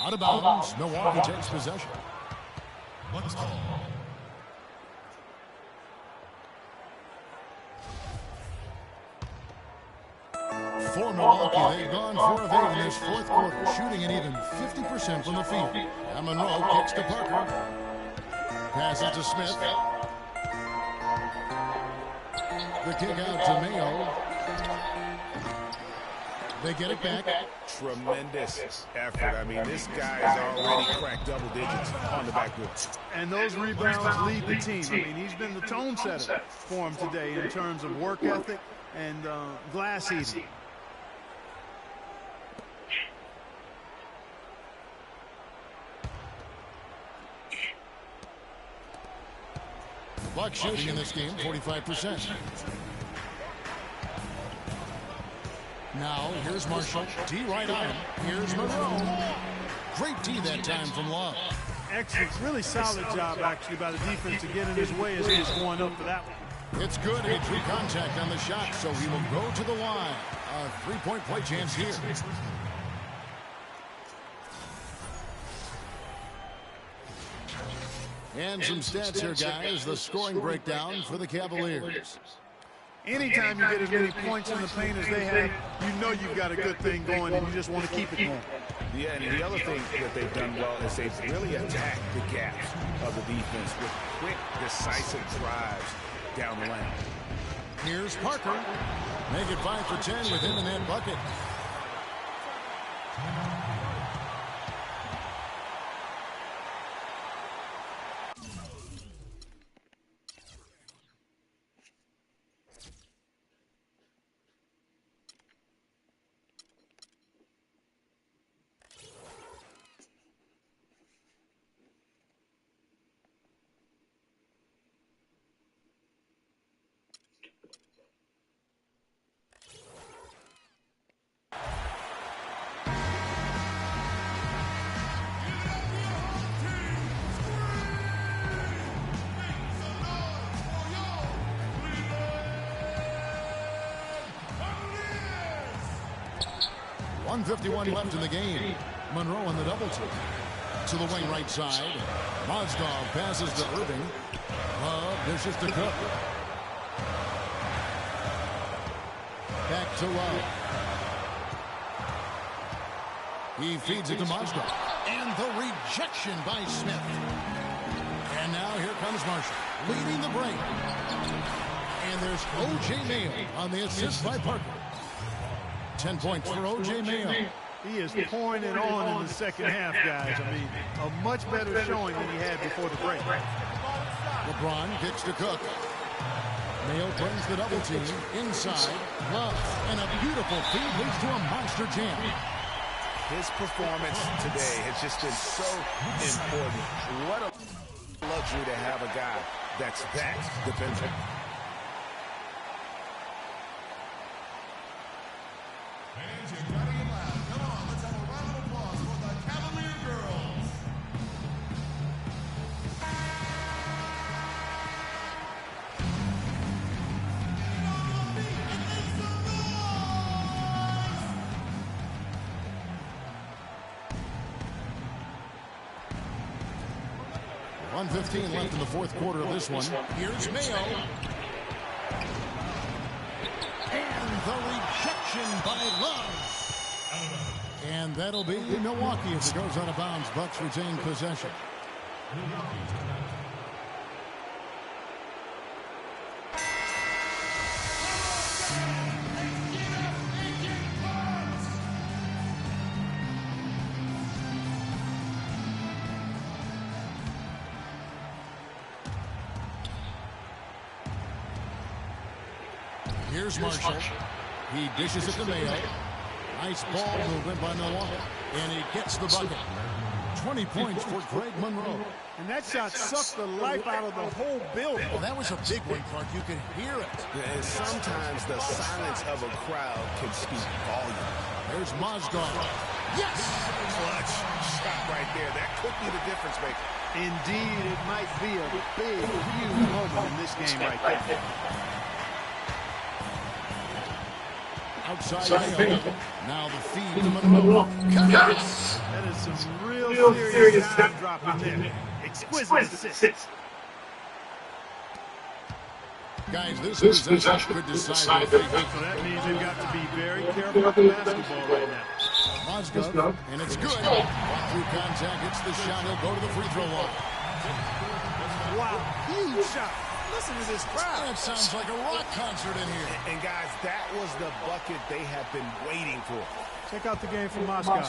Speaker 7: Out of bounds, Milwaukee takes possession. For Milwaukee, they've gone 4 of 8 in this fourth quarter, shooting at even 50% from the field. And Monroe kicks to Parker. Passes to Smith. The kick out to Mayo. They get it back.
Speaker 9: Tremendous effort. I mean, this guy's already cracked double digits on the backboard.
Speaker 8: And those rebounds lead the team. I mean, he's been the tone setter for him today in terms of work ethic and glass eating.
Speaker 7: Bucks shooting in this game, 45%. Now, here's Marshall. D right on him. Here's Monroe. Great D that time from Love.
Speaker 8: Excellent. Really solid job, actually, by the defense to get in his way as he was going up for that one.
Speaker 7: It's good. He drew contact on the shot, so he will go to the line. A three-point play chance here. And some stats here, guys. The scoring breakdown for the Cavaliers.
Speaker 8: Anytime you get as many points in the paint as they have, you know you've got a good thing going, and you just want to keep it going.
Speaker 9: Yeah, and the other thing that they've done well is they've really attacked the gaps of the defense with quick, decisive drives down the lane.
Speaker 7: Here's Parker. Make it 5 for 10 with him in that bucket. .151 left in the game. Monroe on the double team. To the wing right side. Mozgov passes to Irving. Love dishes to Cook. Back to Love. He feeds it to Mozgov. And the rejection by Smith. And now here comes Marshall, leading the break. And there's O.J. Mayo on the assist by Parker. 10 points for O.J. Mayo.
Speaker 8: He is pouring it on in the second half, guys. I mean, a much better showing than he had before the break.
Speaker 7: LeBron kicks to Cook. Mayo brings the double team inside. Love, and a beautiful feed leads to a monster jam.
Speaker 9: His performance today has just been so important. What a luxury to have a guy that's that dependable.
Speaker 6: Fans, you're ready and loud. Come on, let's have a round of applause for the Cavalier girls. .115
Speaker 7: left in the fourth quarter of this one. Here's Mayo. by Love. And that'll be Milwaukee as it goes out of bounds. Bucks retain possession. Here's Marshall. He dishes it to Mayo. Nice ball movement by Milwaukee. And he gets the bucket. 20 points for Greg Monroe.
Speaker 8: And that shot sucked the life out of the whole building.
Speaker 7: Well, that was a big one, Clark. You could hear it.
Speaker 9: And sometimes the silence of a crowd can speak volume.
Speaker 7: There's Mozgov. Yes!
Speaker 9: Clutch shot right there. That could be the difference maker.
Speaker 8: Indeed, it might be a big, huge moment in this game right there.
Speaker 7: Outside Mayo. Now the feed to Monroe. Yes!
Speaker 8: That is some real serious time dropping there. Exquisite assist.
Speaker 7: Guys, this possession could decide the fate.
Speaker 8: So that means they've got to be very careful with the basketball right now.
Speaker 7: Mozgov, and it's good. Walk through contact, hits the shot. He'll go to the free throw line.
Speaker 8: Wow, huge shot. Listen to this crowd.
Speaker 7: That sounds like a rock concert in here.
Speaker 9: And guys, that was the bucket they have been waiting for.
Speaker 8: Check out the game from Moscow.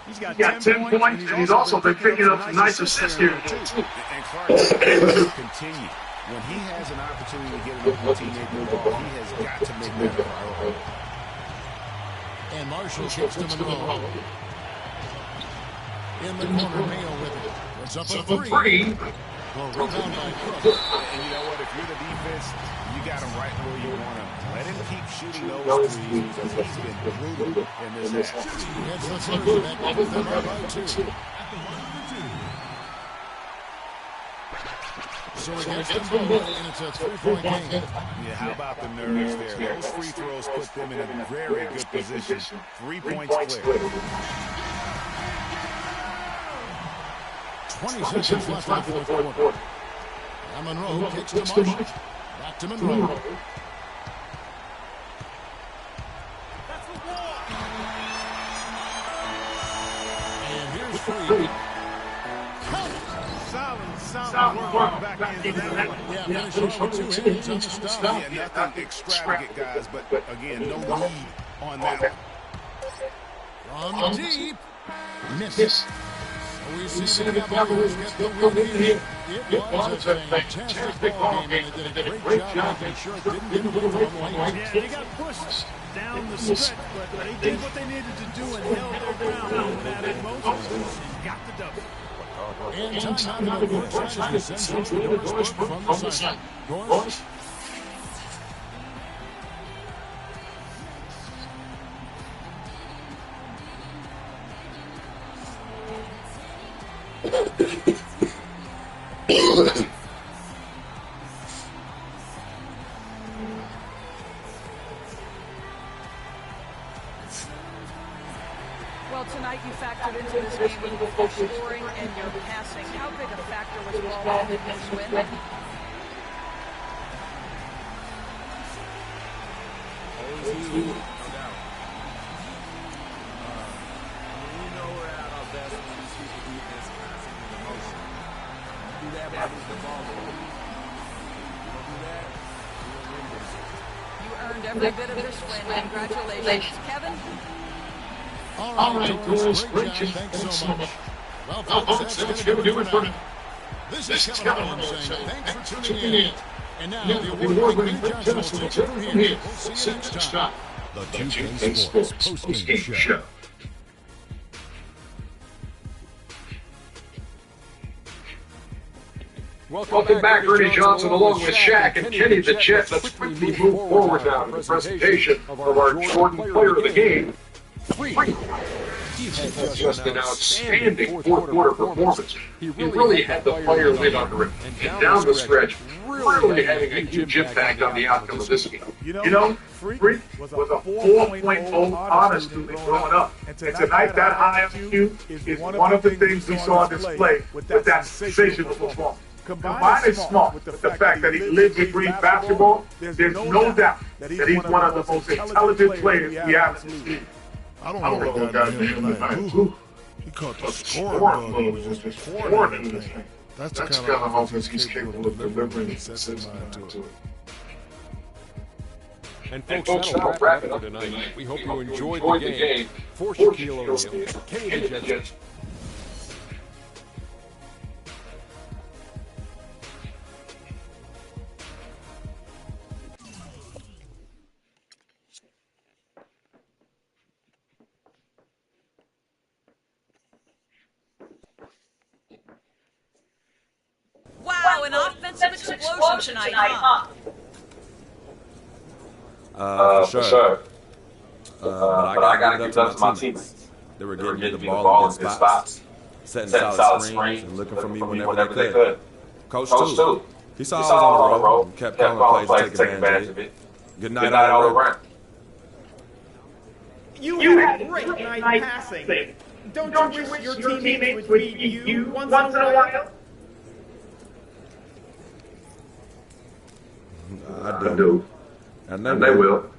Speaker 8: He's got
Speaker 11: 10 points, and he's also been picking up some nice assists here.
Speaker 9: And Clark will continue. When he has an opportunity to get an open teammate the ball, he has got to make that a priority.
Speaker 7: And Marshall kicks to Monroe. In the corner, Mayo with it. It's up a three. Well, rebound by Cook.
Speaker 9: And you know what? If you're the defense, you got him right where you want him. Let him keep shooting those threes because he's been brutal in this half.
Speaker 7: He heads the third back with them by two. So he gets them both, and it's a three-point game.
Speaker 9: Yeah, how about the nerves there? Those free throws put them in a very good position. 3 points clear.
Speaker 7: 20 seconds left in the fourth quarter. Now Monroe kicks to Marshall. Back to Monroe. And here's Free.
Speaker 8: Solid work back into that one.
Speaker 7: Yeah, finishing with two hands on the stop.
Speaker 9: Yeah, nothing extravagant, guys, but again, no lead on that
Speaker 7: From
Speaker 9: one.
Speaker 7: deep. Miss. We see the Cavaliers get the win here. It was a fantastic ball game, and they did a great job making sure it didn't get away from them late.
Speaker 8: Yeah, they got pushed down the stretch, but they did what they needed to do and held their ground when added Moses and got the double.
Speaker 7: And timeout in the court side as we send Doris Burke from the side. Doris.
Speaker 10: Well, tonight you factored into this game with your scoring and your passing. How big a factor was ball in this win?
Speaker 12: Always huge, no doubt. We know we're at our best when we see the defense constantly in motion. You do that by moving the ball forward. You don't do that, you won't win this.
Speaker 10: You earned every bit of this win. Congratulations. Kevin?
Speaker 7: All right, Doris, great job. Thanks so much. Well, folks, that's going to do it for now. This is Kevin Holland saying thanks for tuning in. And now the award-winning Billy Johnson will take it from here. We'll see you next time.
Speaker 4: The 2K Sports postgame show.
Speaker 13: Welcome back, Ernie Johnson, along with Shaq and Kenny the Jet. Let's quickly move forward now to the presentation of our Jordan Player of the Game. He had just an outstanding fourth-quarter performance. He really had the player lid under him. And down the stretch, really having a huge impact on the outcome of this game. You know, Freak was a 4.0 honest student growing up. And tonight, that high IQ is one of the things we saw on display with that sensational performance.
Speaker 11: Combine is smart with the fact that he lives and breathes basketball. There's no doubt that he's one of the most intelligent players we have in this league.
Speaker 6: I don't know what got into him tonight. He caught the scoring bug and was just pouring in this thing. That's the kind of offense he's capable of delivering and sets his mind to it.
Speaker 5: And folks, that'll wrap it up for tonight. We hope you enjoyed the game. For Shaquille O'Neal, Kenny the Jet.
Speaker 10: Wow, an offensive explosion tonight, huh?
Speaker 14: For sure. But I gotta give it up to my teammates. They were getting me the ball in good spots, setting solid screens, and looking for me whenever they could. Coach too. He saw I was on the road and kept calling plays to take advantage of it. Good night all around.
Speaker 15: You had a great night passing. Don't you wish your teammates would beat you once in a while?
Speaker 14: I do. And they will.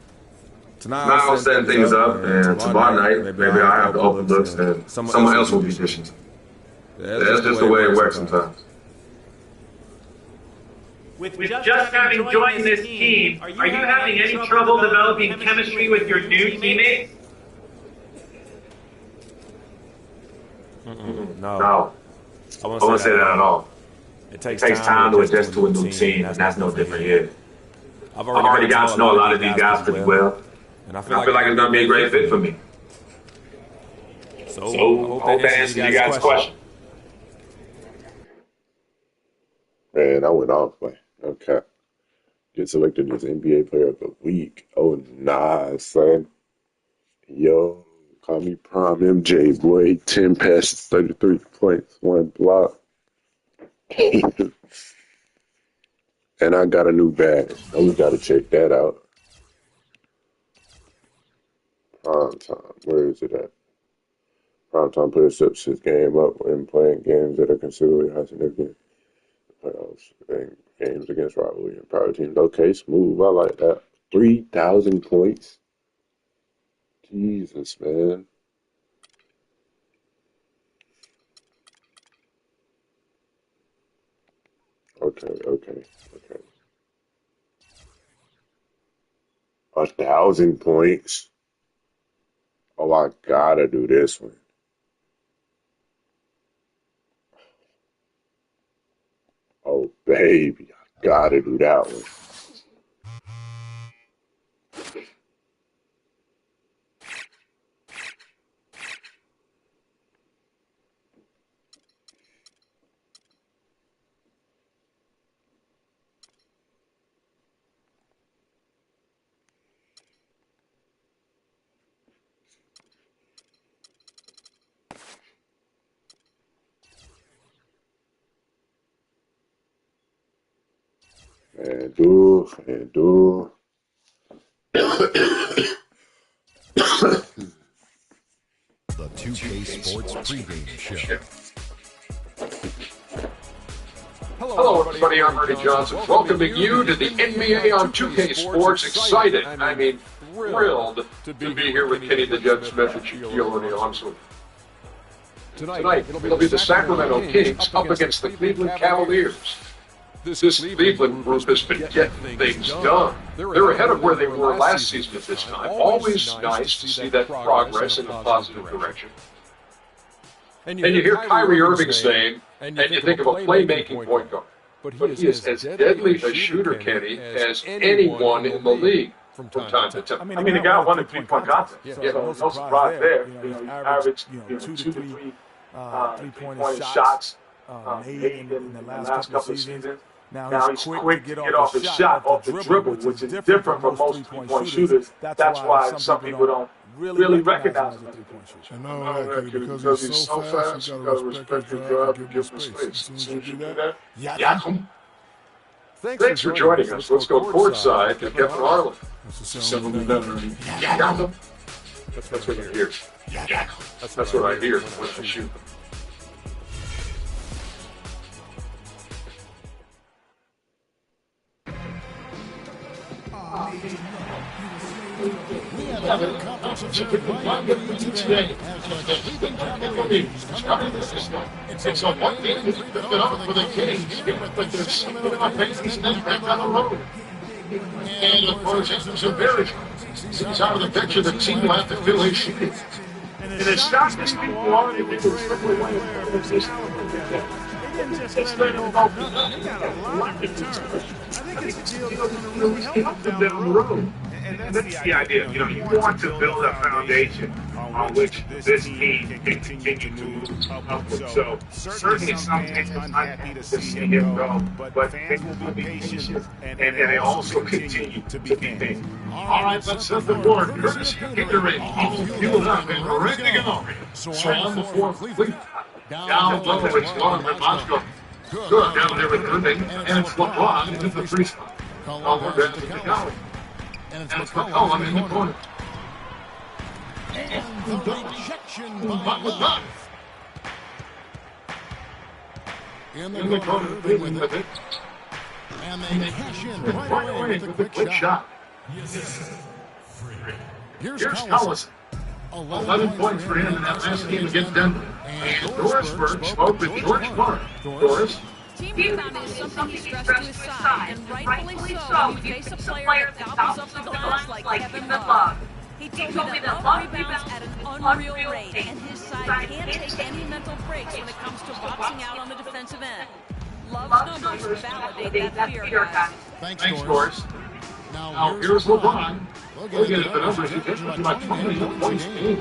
Speaker 14: Tonight I'll set things up, and tomorrow night, maybe I have the open looks, and someone else will be dishing. That's just the way it works sometimes.
Speaker 15: With just having joined this team, are you having any trouble developing chemistry with your new teammates?
Speaker 14: No. I won't say that at all. It takes time to adjust to a new team, and that's no different here. I've already gotten to know a lot of these guys pretty well, and I feel like it's going to be a great fit for me. So I hope that answers you guys' question.
Speaker 1: Man, I went off, man. Okay. Get selected as NBA Player of the Week. Oh, nah, son. Yo, call me Prime MJ, boy. 10 passes, 33 points, 1 block. And I got a new badge. Oh, we got to check that out. Prime time. Where is it at? Prime time player steps his game up when playing games that are considerably high significant playoffs and games against rivalry and power teams. Okay, smooth. I like that. 3,000 points. Jesus, man. Okay. 1,000 points. Oh, I gotta do this one. Oh, baby, I gotta do that one. And do.
Speaker 4: The 2K Sports pregame show.
Speaker 13: Hello, everybody. I'm Ernie Johnson. Welcoming you to the NBA on 2K Sports. Excited, I mean, thrilled to be here with Kenny the Jet Smith and Shaquille O'Neal. I'm so Tonight, it'll be the Sacramento Kings up against the Cleveland Cavaliers. This Cleveland group has been getting things done. They're ahead of where they were last season at this time. Always nice to see that progress in a positive direction. And you hear Kyrie Irving saying, and you think of a playmaking point guard. But he is as deadly a shooter, Kenny, as anyone in the league from time to time.
Speaker 11: I mean, the guy won the 3-point contest. Yeah, no surprise there. He averaged 2 to 3 3-point shots, 8 in the last couple of seasons. Now he's quick to get off the shot, off the dribble, which is different from most 3-point shooters. That's why some people don't really recognize him.
Speaker 6: I know that, because he's so fast, you got to respect the drive and give him space. As soon as you do that,
Speaker 13: yeah. Thanks for joining us. Let's go courtside to Kevin Harlan.
Speaker 6: That's the sound of that.
Speaker 13: Yeah. That's what you hear. Yeah. That's what I hear when I shoot them.
Speaker 7: Cavalier Conference Affair right for you today as the Cleveland Cavaliers come into this one. It's a one-game win for the Kings here with the Sacramento Kings back on the road.
Speaker 13: And of course, it's a very he's out of the picture. The team will have to fill his shoes.
Speaker 15: And as shocked as people are, they were simply winning players this caliber.
Speaker 8: They didn't just let it go for nothing. They got a lot in return. I think it's a deal that's going to really help them down the road.
Speaker 15: And that's the idea. You know, you want to build a foundation on which this team can continue to move upward. So certainly some fans are unhappy to see him go, but fans will be patient, and they also continue to be fans.
Speaker 13: All right, let's set the board. Curtis Gatorade, all fueled up and ready to go. So on the fourth, Cleveland. Down low, it's Norman Moscow. Good, down there with Irving, and it's LeBron into the free spot. Over down to Collins. And it's McCollum in the corner.
Speaker 7: And the rejection by
Speaker 13: Love.
Speaker 7: In the corner, Cleveland with it. And they cash in right away with a quick shot. Here's Collins.
Speaker 13: 11 points for him in that last game against Denver. And Dorisburg spoke with George Clark. Doris.
Speaker 10: Team rebounding is something he stressed to his side, and rightfully so when you face a player that gobbles up the glass like Kevin Love. He told me that Love rebounds at an unreal rate, and his side can't take any mental breaks when it comes to boxing out on the defensive end. Love's numbers validate that fear, guys.
Speaker 13: Thanks, Doris. Now here's LeBron. We'll get at the numbers. He just was about 20 points a game.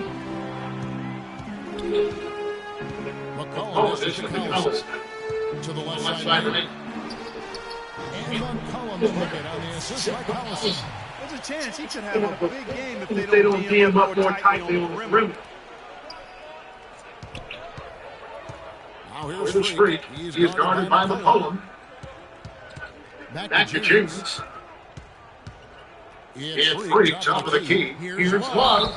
Speaker 13: McCollum is Collins.
Speaker 7: To the left side of it. And McCollum to look at on the assist by Collins.
Speaker 8: There's a chance he could have a big game if
Speaker 15: they don't tee him up more tightly on the rim.
Speaker 7: Now
Speaker 13: here's Freak. He's guarded by McCollum. Back to James. It's Freak, top of the key. Here's Love.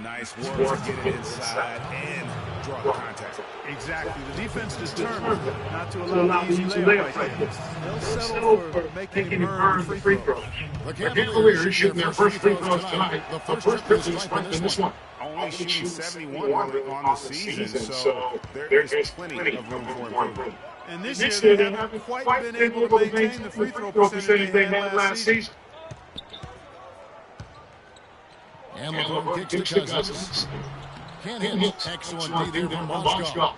Speaker 9: Nice work to get it inside and draw contact.
Speaker 8: Exactly. The defense is determined not to allow the easy layup right there. They'll settle for making him earn the free throw.
Speaker 13: The Cavaliers shooting their first free throws tonight. The first pitching strike in this one.
Speaker 9: Only shooting 71 on the season, so there is plenty of room for improvement.
Speaker 8: And this year they haven't quite been able to maintain the free throw percentage they had last season.
Speaker 7: And LeBron kicks to Cousins. Can't hit. Excellent D there from Moscow.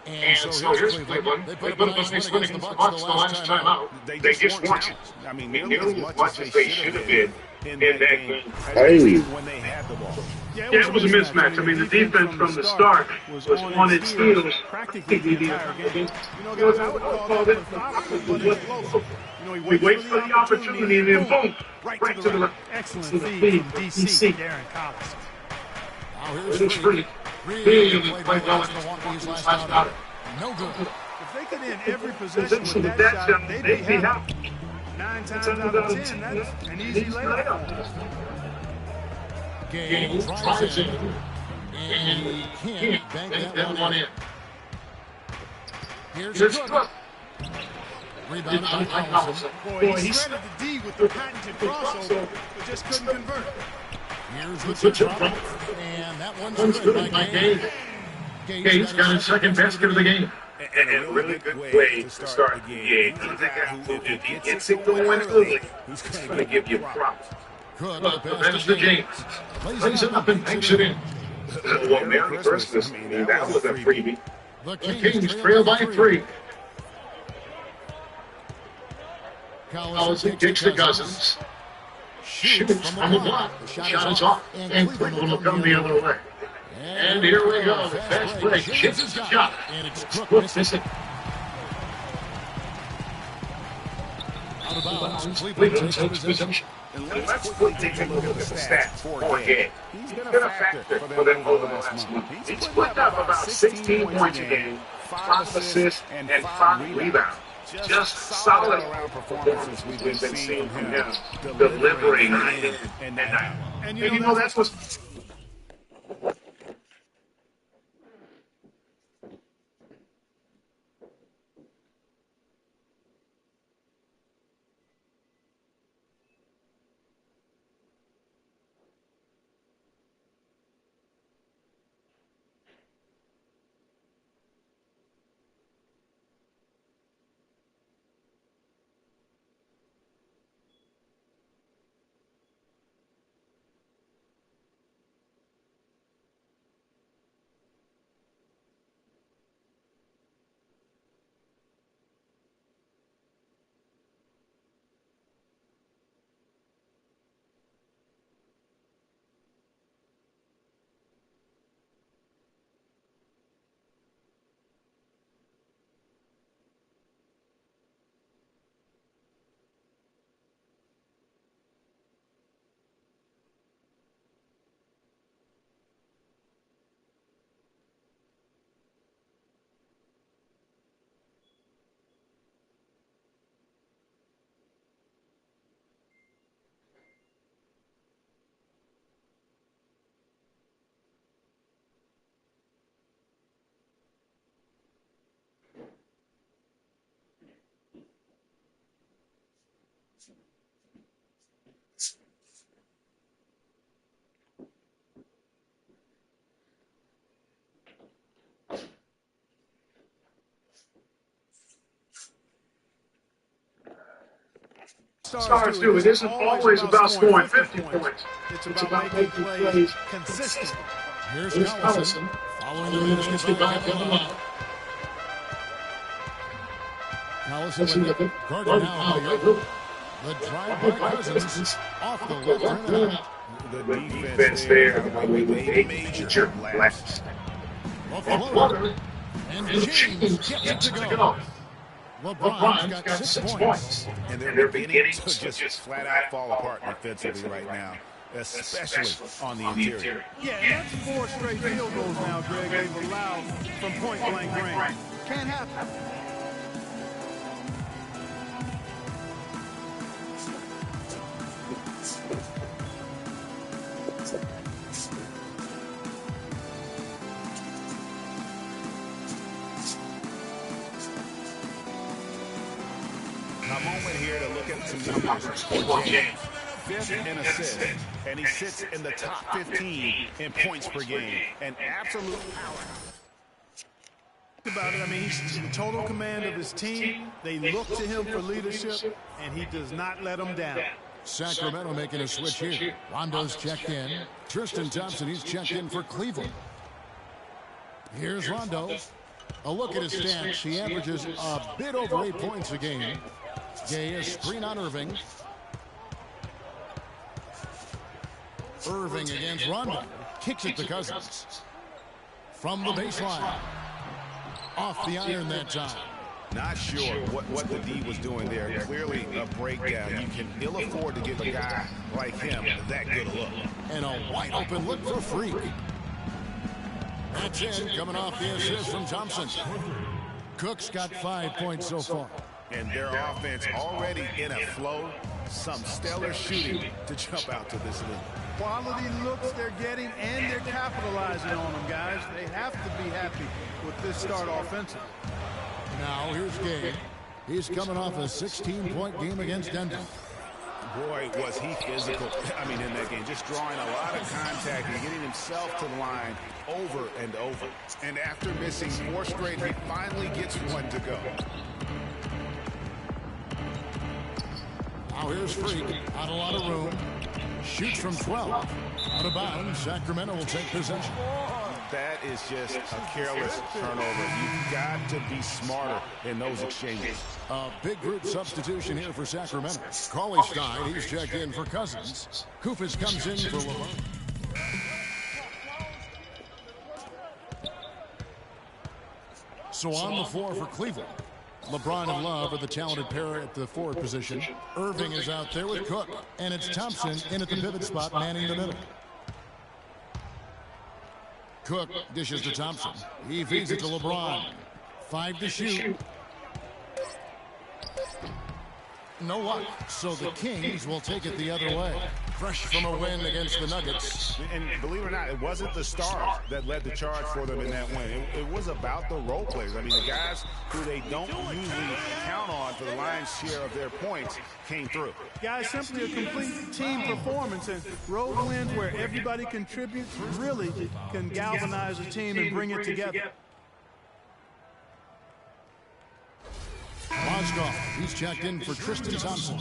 Speaker 13: And so here's Cleveland. They put up a nice win against the Bucks the last time out. They just weren't.
Speaker 9: I mean,
Speaker 15: nearly as much as they should have been in that game.
Speaker 1: Hey.
Speaker 9: When they had the ball.
Speaker 15: Yeah, it was a mismatch. I mean, the defense from the start was on its heels
Speaker 8: practically the entire game. You know, guys, I would call that methodical, but explosive. You know,
Speaker 15: he waits for the opportunity and then boom, right to the
Speaker 8: excellent feed from DC, Darren Collins.
Speaker 13: Now here's Freak. Really played well in his last out.
Speaker 7: No good.
Speaker 8: If they could end every possession with that shot, they'd be happy. 9 times out of 10, that's an easy layup.
Speaker 7: Game tries it, and he can't bank that one in. Here's Cook. Rebounded by Collison.
Speaker 8: Boy, he shredded the D with the patented crossover, but just couldn't convert.
Speaker 7: Here's the drop, and that one's good by Gage.
Speaker 13: Gage got his second basket of the game.
Speaker 15: And a really good way to start the game. If he gets it going early, he's going to give you props.
Speaker 7: Good.
Speaker 13: The pass to James. Plays it up and banks it in.
Speaker 15: Well, Merry Christmas. That was a freebie.
Speaker 13: The Kings trail by 3. Collison kicks to Cousins. Shoots from the block. Shot is off. And Cleveland will come the other way. And here we go. The fast break. Chips his shot.
Speaker 7: And it's
Speaker 13: Cook missing.
Speaker 7: Out of bounds.
Speaker 13: Cleveland takes possession.
Speaker 15: And let's take a look at the stats for a game. He's been a factor for them over the last month. He's put up about 16 points a game, 5 assists, and 5 rebounds. Just solid performances we've been seeing from him, delivering night in and night out. And you know that's what's
Speaker 13: Stars do. It isn't always about scoring 50 points. It's about making plays consistent.
Speaker 7: Here's Collison following the leadership by Kevin Love. Collison with it. Gardner now by Irving. The drive by Cousins off the left rim.
Speaker 13: The defense there with a major lapse.
Speaker 7: A floater. And James gets it to go. LeBron's got 6 points.
Speaker 9: And they're beginning to just flat out fall apart defensively right now, especially on the interior.
Speaker 8: Yeah, that's 4 straight field goals now, Greg, they've allowed from point-blank range. Can't happen.
Speaker 9: A moment here to look at some numbers for James. 5th in assists, and he sits in the top 15 in points per game. An absolute power.
Speaker 8: About it, I mean, he's in total command of his team. They look to him for leadership, and he does not let them down.
Speaker 7: Sacramento making a switch here. Rondo's checked in. Tristan Thompson, he's checked in for Cleveland. Here's Rondo. A look at his stats. He averages a bit over 8 points a game. Gay, a screen on Irving. Irving against Rondo. Kicks it to Cousins. From the baseline. Off the iron that time.
Speaker 9: Not sure what the D was doing there. Clearly a breakdown. You can ill afford to give a guy like him that good a look.
Speaker 7: And a wide open look for Freak. That's it, coming off the assist from Thompson. Cook's got 5 points so far.
Speaker 9: And their offense already in a flow. Some stellar shooting to jump out to this league.
Speaker 8: Quality looks they're getting, and they're capitalizing on them, guys. They have to be happy with this start offensively.
Speaker 7: Now here's Gay. He's coming off a 16-point game against Denver.
Speaker 9: Boy, was he physical. I mean, in that game, just drawing a lot of contact and getting himself to the line over and over. And after missing 4 straight, he finally gets one to go.
Speaker 7: Now here's Freak. Not a lot of room. Shoots from 12. Out of bounds. Sacramento will take possession.
Speaker 9: That is just a careless turnover. You've got to be smarter in those exchanges.
Speaker 7: A big group substitution here for Sacramento. Cauley Stein, he's checked in for Cousins. Koufis comes in for LeBron. So on the floor for Cleveland. LeBron and Love are the talented pair at the forward position. Irving is out there with Cook. And it's Thompson in at the pivot spot, manning the middle. Cook dishes to Thompson. He feeds it to LeBron. 5 to shoot. No luck. So the Kings will take it the other way. Fresh from a win against the Nuggets.
Speaker 9: And believe it or not, it wasn't the stars that led the charge for them in that win. It was about the role players. I mean, the guys who they don't usually count on for the lion's share of their points came through.
Speaker 8: Guys, simply a complete team performance, and road wins where everybody contributes really can galvanize a team and bring it together.
Speaker 7: Mozgov, he's checked in for Tristan Thompson.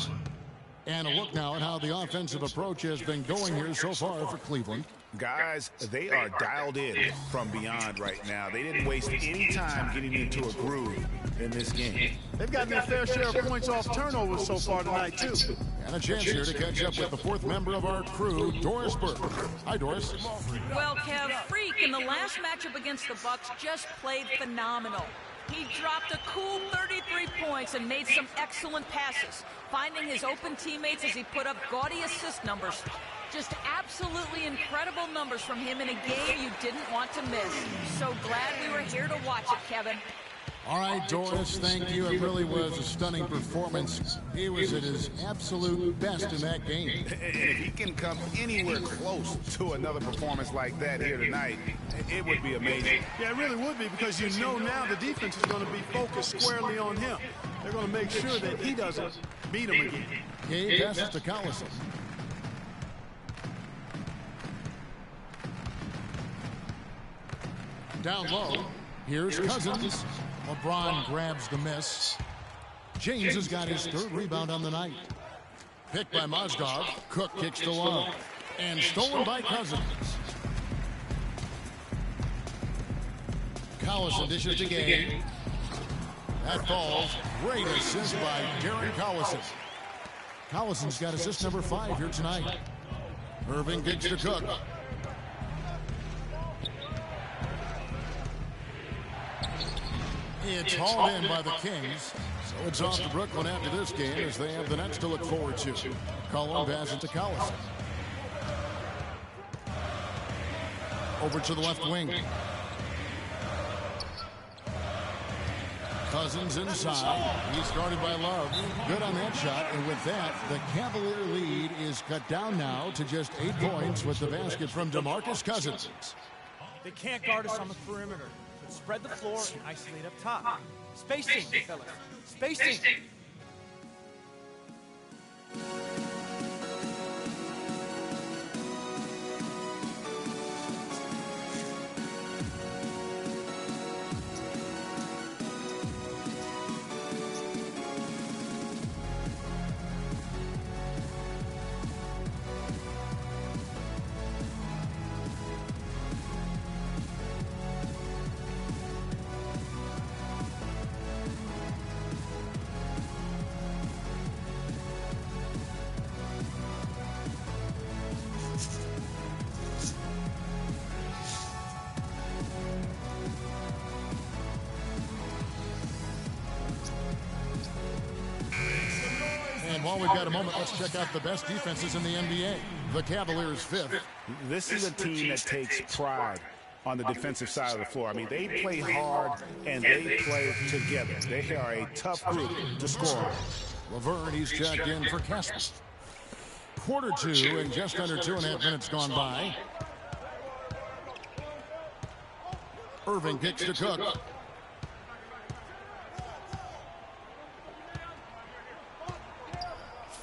Speaker 7: And a look now at how the offensive approach has been going here so far for Cleveland.
Speaker 9: Guys, they are dialed in from beyond right now. They didn't waste any time getting into a groove in this game.
Speaker 8: They've gotten their fair share of points off turnovers so far tonight, too.
Speaker 7: And a chance here to catch up with the 4th member of our crew, Doris Burke. Hi, Doris.
Speaker 10: Well, Kev, Freak in the last matchup against the Bucks just played phenomenal. He dropped a cool 33 points and made some excellent passes, finding his open teammates as he put up gaudy assist numbers. Just absolutely incredible numbers from him in a game you didn't want to miss. So glad we were here to watch it, Kevin.
Speaker 7: All right, Doris, thank you. It really was a stunning performance. He was at his absolute best in that game.
Speaker 9: And if he can come anywhere close to another performance like that here tonight, it would be amazing.
Speaker 8: Yeah, it really would be, because you know now the defense is going to be focused squarely on him. They're going to make sure that he doesn't beat him again.
Speaker 7: Gabe passes to Collison. Down low. Here's Cousins. LeBron grabs the miss. James has got his third rebound on the night. Picked by Mozgov. Cook kicks to Love. And stolen by Cousins. Collison dishes to Gabe. That falls. Great assist by Darren Collison. Collison's got assist number 5 here tonight. Irving kicks to Cook. It's hauled in by the Kings. So it's off to Brooklyn after this game as they have the Nets to look forward to. Cullen passes to Collison. Over to the left wing. Cousins inside. He's guarded by Love. Good on that shot. And with that, the Cavalier lead is cut down now to just 8 points with the basket from DeMarcus Cousins.
Speaker 16: They can't guard us on the perimeter. But spread the floor and isolate up top. Spacing, fellas. Spacing.
Speaker 7: While we've got a moment, let's check out the best defenses in the NBA. The Cavaliers 5th.
Speaker 9: This is a team that takes pride on the defensive side of the floor. I mean, they play hard and they play together. They are a tough group to score on.
Speaker 7: Laverne, he's checked in for Casper. Quarter 2 and just under 2.5 minutes gone by. Irving kicks to Cook.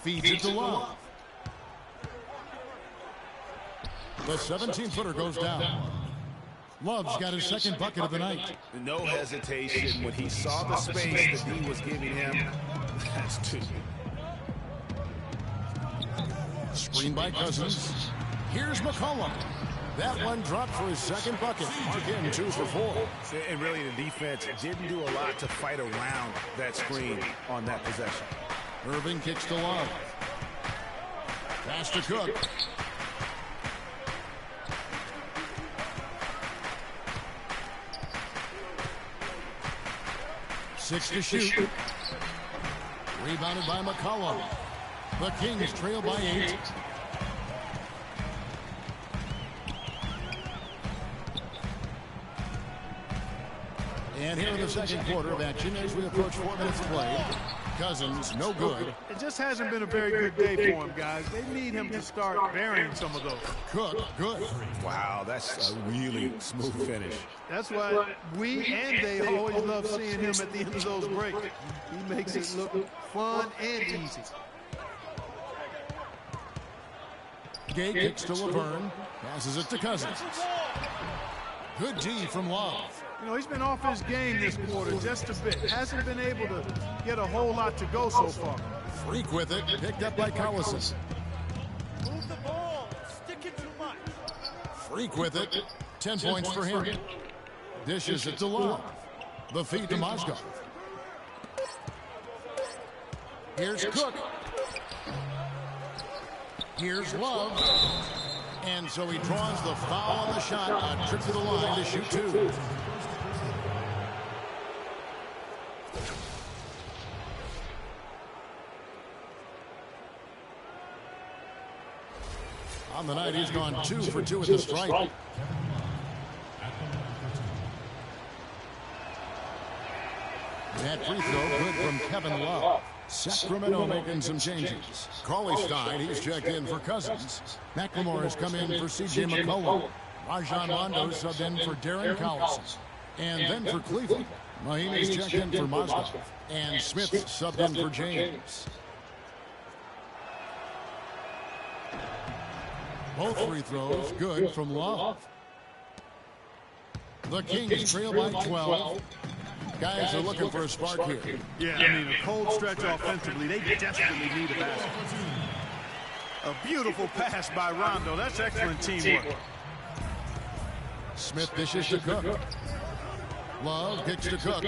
Speaker 7: Feeds it to Love. The 17-footer goes down. Love's got his second bucket of the night.
Speaker 9: No hesitation when he saw the space that he was giving him. That's 2.
Speaker 7: Screen by Cousins. Here's McCollum. That one dropped for his second bucket. Again, 2 for 4.
Speaker 9: And really, the defense didn't do a lot to fight around that screen on that possession.
Speaker 7: Irving kicks to Love. Pass to Cook. Six to shoot. Rebounded by McCollum. The Kings trail by 8. And here in the second quarter of action as we approach 4 minutes play. Cousins, no good.
Speaker 8: It just hasn't been a very good day for him, guys. They need him to start burying some of those.
Speaker 7: Cook, good.
Speaker 9: Wow, that's a really smooth finish.
Speaker 8: That's why we and they always love seeing him at the end of those breaks. He makes it look fun and easy.
Speaker 7: Gay kicks to Laverne. Passes it to Cousins. Good D from Love.
Speaker 8: You know, he's been off his game this quarter just a bit. Hasn't been able to get a whole lot to go so far.
Speaker 7: Freak with it. Picked up by Collison.
Speaker 16: Move the ball. Stick it too much.
Speaker 7: Freak with it. 10 points for him. Dishes it to Love. The feed to Mozgov. Here's Cook. Here's Love. And so he draws the foul on the shot. A trip to the line to shoot 2. On the night, he's gone 2 for 2 at the strike. That free throw good from Kevin Love. Sacramento making some changes. Cauley Stein, he's checked in for Cousins. McLemore has come in for C.J. McCollum. Rajon Rondo subbed in for Darren Collison. And then for Cleveland, Mahinmi's checked in for Mozgov. And Smith subbed in for James. Both free throws good from Love. The Kings trail by 12. Guys are looking for a spark here.
Speaker 8: Yeah, I mean, a cold stretch offensively. They desperately need a basket. A beautiful pass by Rondo. That's excellent teamwork.
Speaker 7: Smith dishes to Cook. Love kicks to Cook.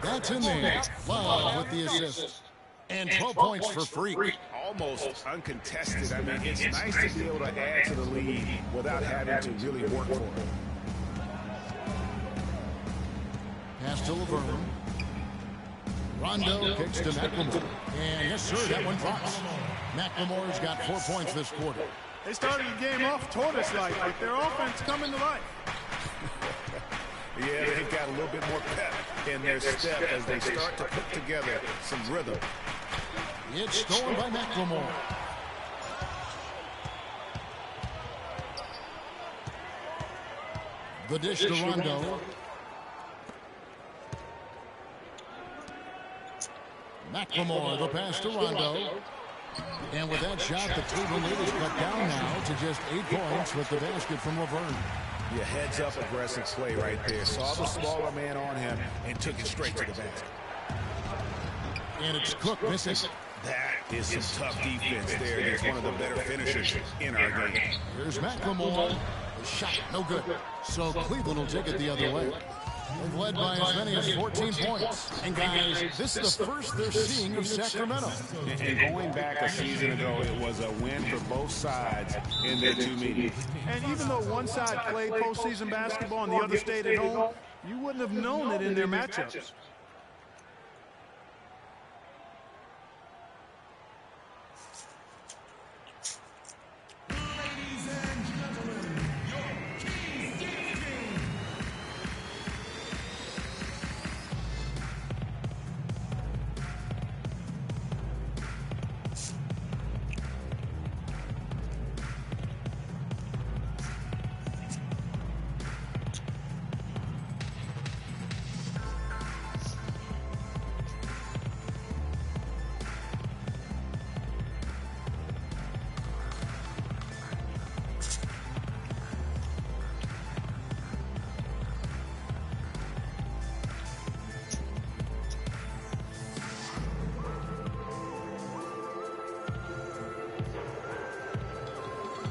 Speaker 7: That's in there. Love with the assist. And 12 points for Freak.
Speaker 9: Almost uncontested. I mean, it's nice to be able to add to the lead without having to really work for it.
Speaker 7: Pass to Laverne. Rondo kicks to McLemore. And yes, sir, that one drops. McLemore's got 4 points this quarter.
Speaker 8: They started the game off tortoise-like, but their offense coming to life.
Speaker 9: Yeah, they've got a little bit more pep in their step as they start to put together some rhythm.
Speaker 7: It's stolen by McLemore. The dish to Rondo. McLemore, the pass to Rondo. And with that shot, the total lead is cut down now to just 8 points with the basket from Laverne.
Speaker 9: Yeah, heads up aggressive play right there. Saw the smaller man on him and took it straight to the basket.
Speaker 7: And it's Cook missing.
Speaker 9: That is some tough defense there against one of the better finishers in our game.
Speaker 7: Here's McLemore. The shot, no good. So Cleveland will take it the other way. They've led by as many as 14 points. And guys, this is the first they're seeing of Sacramento.
Speaker 9: And going back a season ago, it was a win for both sides in their two meetings.
Speaker 8: And even though one side played postseason basketball and the other stayed at home, you wouldn't have known it in their matchups.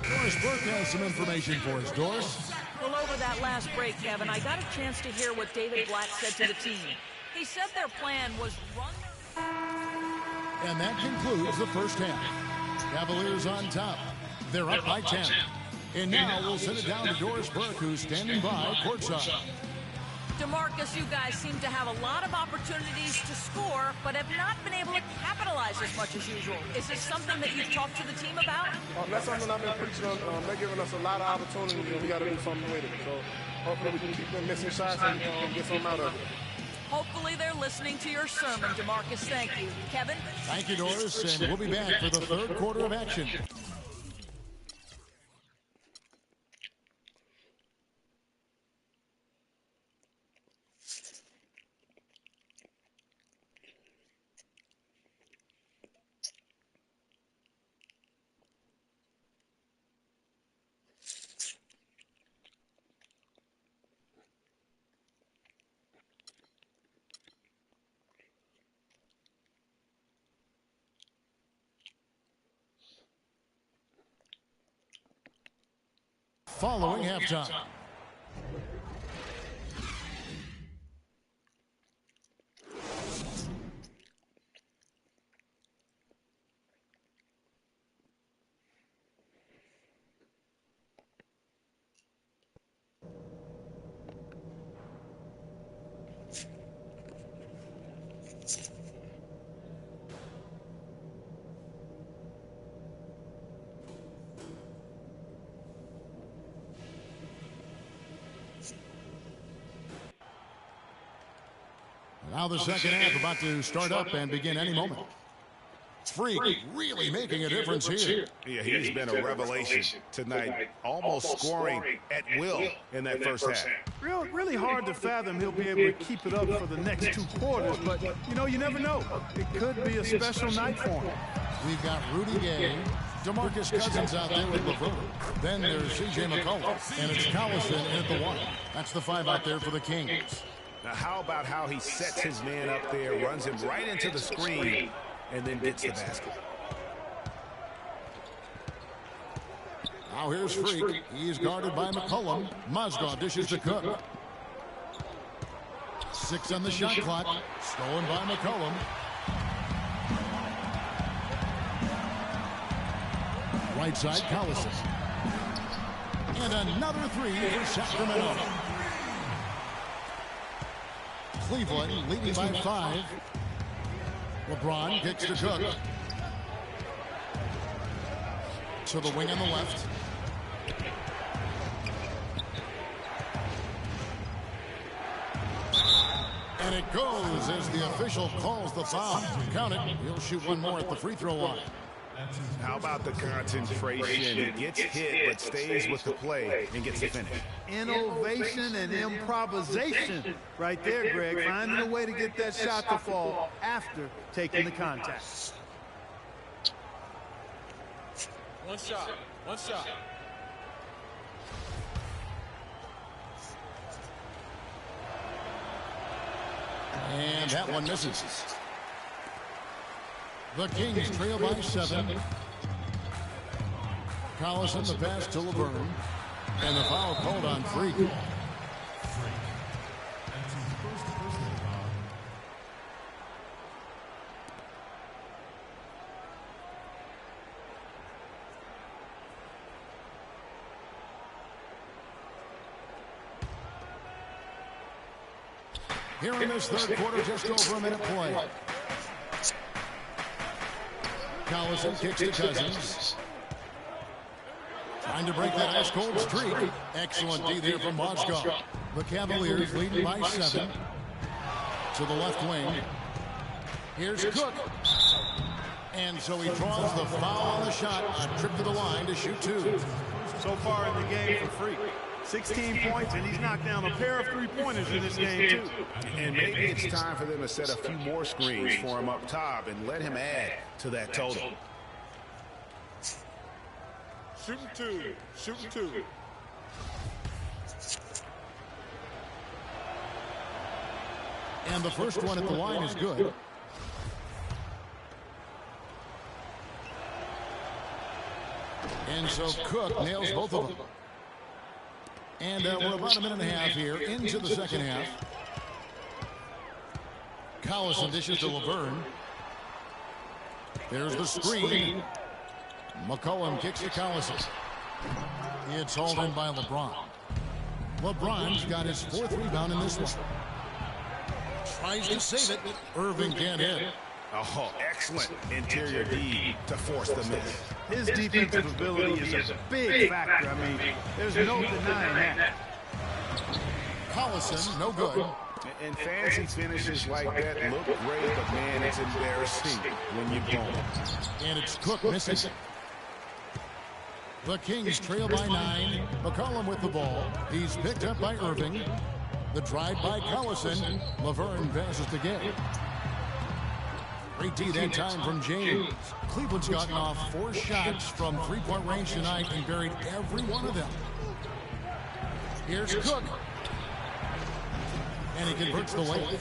Speaker 7: Doris Burke has some information for us. Doris?
Speaker 10: Well, over that last break, Kevin, I got a chance to hear what David Black said to the team. He said their plan was run their...
Speaker 7: And that concludes the first half. Cavaliers on top. They're up by 10. And now we'll send it down to Doris Burke, who's standing by courtside.
Speaker 10: DeMarcus, you guys seem to have a lot of opportunities to score, but have not been able to capitalize as much as usual. Is this something that you've talked to the team about?
Speaker 17: That's something I've been preaching on. They're giving us a lot of opportunities, and we got to do something with it. So hopefully we can keep them missing shots and get something out of it.
Speaker 10: Hopefully they're listening to your sermon, DeMarcus. Thank you. Kevin?
Speaker 7: Thank you, Doris, and we'll be back for the third quarter of action. Following halftime. Now the second half about to start up and begin any moment. Freak really making a difference here.
Speaker 9: Yeah, he's been a revelation tonight, almost scoring at will in that first half.
Speaker 8: Really hard to fathom he'll be able to keep it up for the next 2 quarters, but, you know, you never know. It could be a special night for him.
Speaker 7: We've got Rudy Gay, DeMarcus Cousins out there with Laverne. Then there's C.J. McCollum, and it's Collison in at the 1. That's the 5 out there for the Kings.
Speaker 9: Now, how about how he sets his man up there, runs him right into the screen, and then gets the basket.
Speaker 7: Now here's Freak. He's guarded by McCollum. Mozgov dishes to Cook. 6 on the shot clock. Stolen by McCollum. Right side, Collison. And another 3 for Sacramento. Cleveland leading by 5. LeBron kicks to Cook. To the wing on the left. And it goes as the official calls the foul. Count it. He'll shoot one more at the free throw line.
Speaker 9: How about the concentration? He gets hit, but stays with the play and gets the finish.
Speaker 8: Innovation and improvisation right there, Greg. Finding a way to get that shot to fall after taking the contact.
Speaker 16: One shot. One shot.
Speaker 7: And that one misses. The Kings trail by 7. Collison the pass to Laverne. And the foul called on Freak. Here in this third quarter, just over a minute play. Collison kicks to Cousins. Trying to break that ice-cold streak. Excellent D there from Mozgov. The Cavaliers leading by 7. To the left wing. Here's Cook. And so he draws the foul on the shot. A trip to the line to shoot 2.
Speaker 8: So far in the game for Freak. 16 points, and he's knocked down a pair of three-pointers in this game, too.
Speaker 9: And maybe it's time for them to set a few more screens for him up top and let him add to that total.
Speaker 17: Shooting 2. Shooting 2.
Speaker 7: And the first one at the line is good. And so Cook nails both of them. And we're about a minute and a half here into the second half. Collison dishes to Laverne. There's the screen. McCollum kicks to Collison. It's hauled in by LeBron. LeBron's got his 4th rebound in this one. Tries to save it. Irving can't hit.
Speaker 9: Oh, excellent interior D to force the miss.
Speaker 8: His defensive ability is a big factor. I mean, there's no denying that.
Speaker 7: Collison, no good.
Speaker 9: And fancy finishes like that look great, but man, it's embarrassing when you don't.
Speaker 7: And it's Cook missing. The Kings trail by 9. McCollum with the ball. He's picked up by Irving. The drive by Collison. Laverne passes to Gay. Great D that time from James. Cleveland's gotten off 4 shots from three-point range tonight and buried every one of them. Here's Cook. And he converts the layup.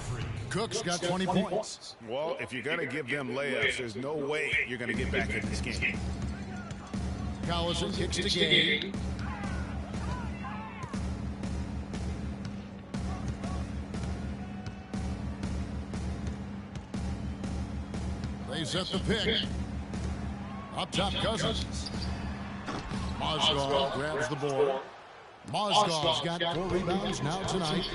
Speaker 7: Cook's got 20 points.
Speaker 9: Well, if you're going to give them layups, there's no way you're going to get back in this game.
Speaker 7: Collison kicks to Gay. They set the pick. Up top, Cousins. Mozgov grabs the board. Mozgov's got 4 rebounds now tonight.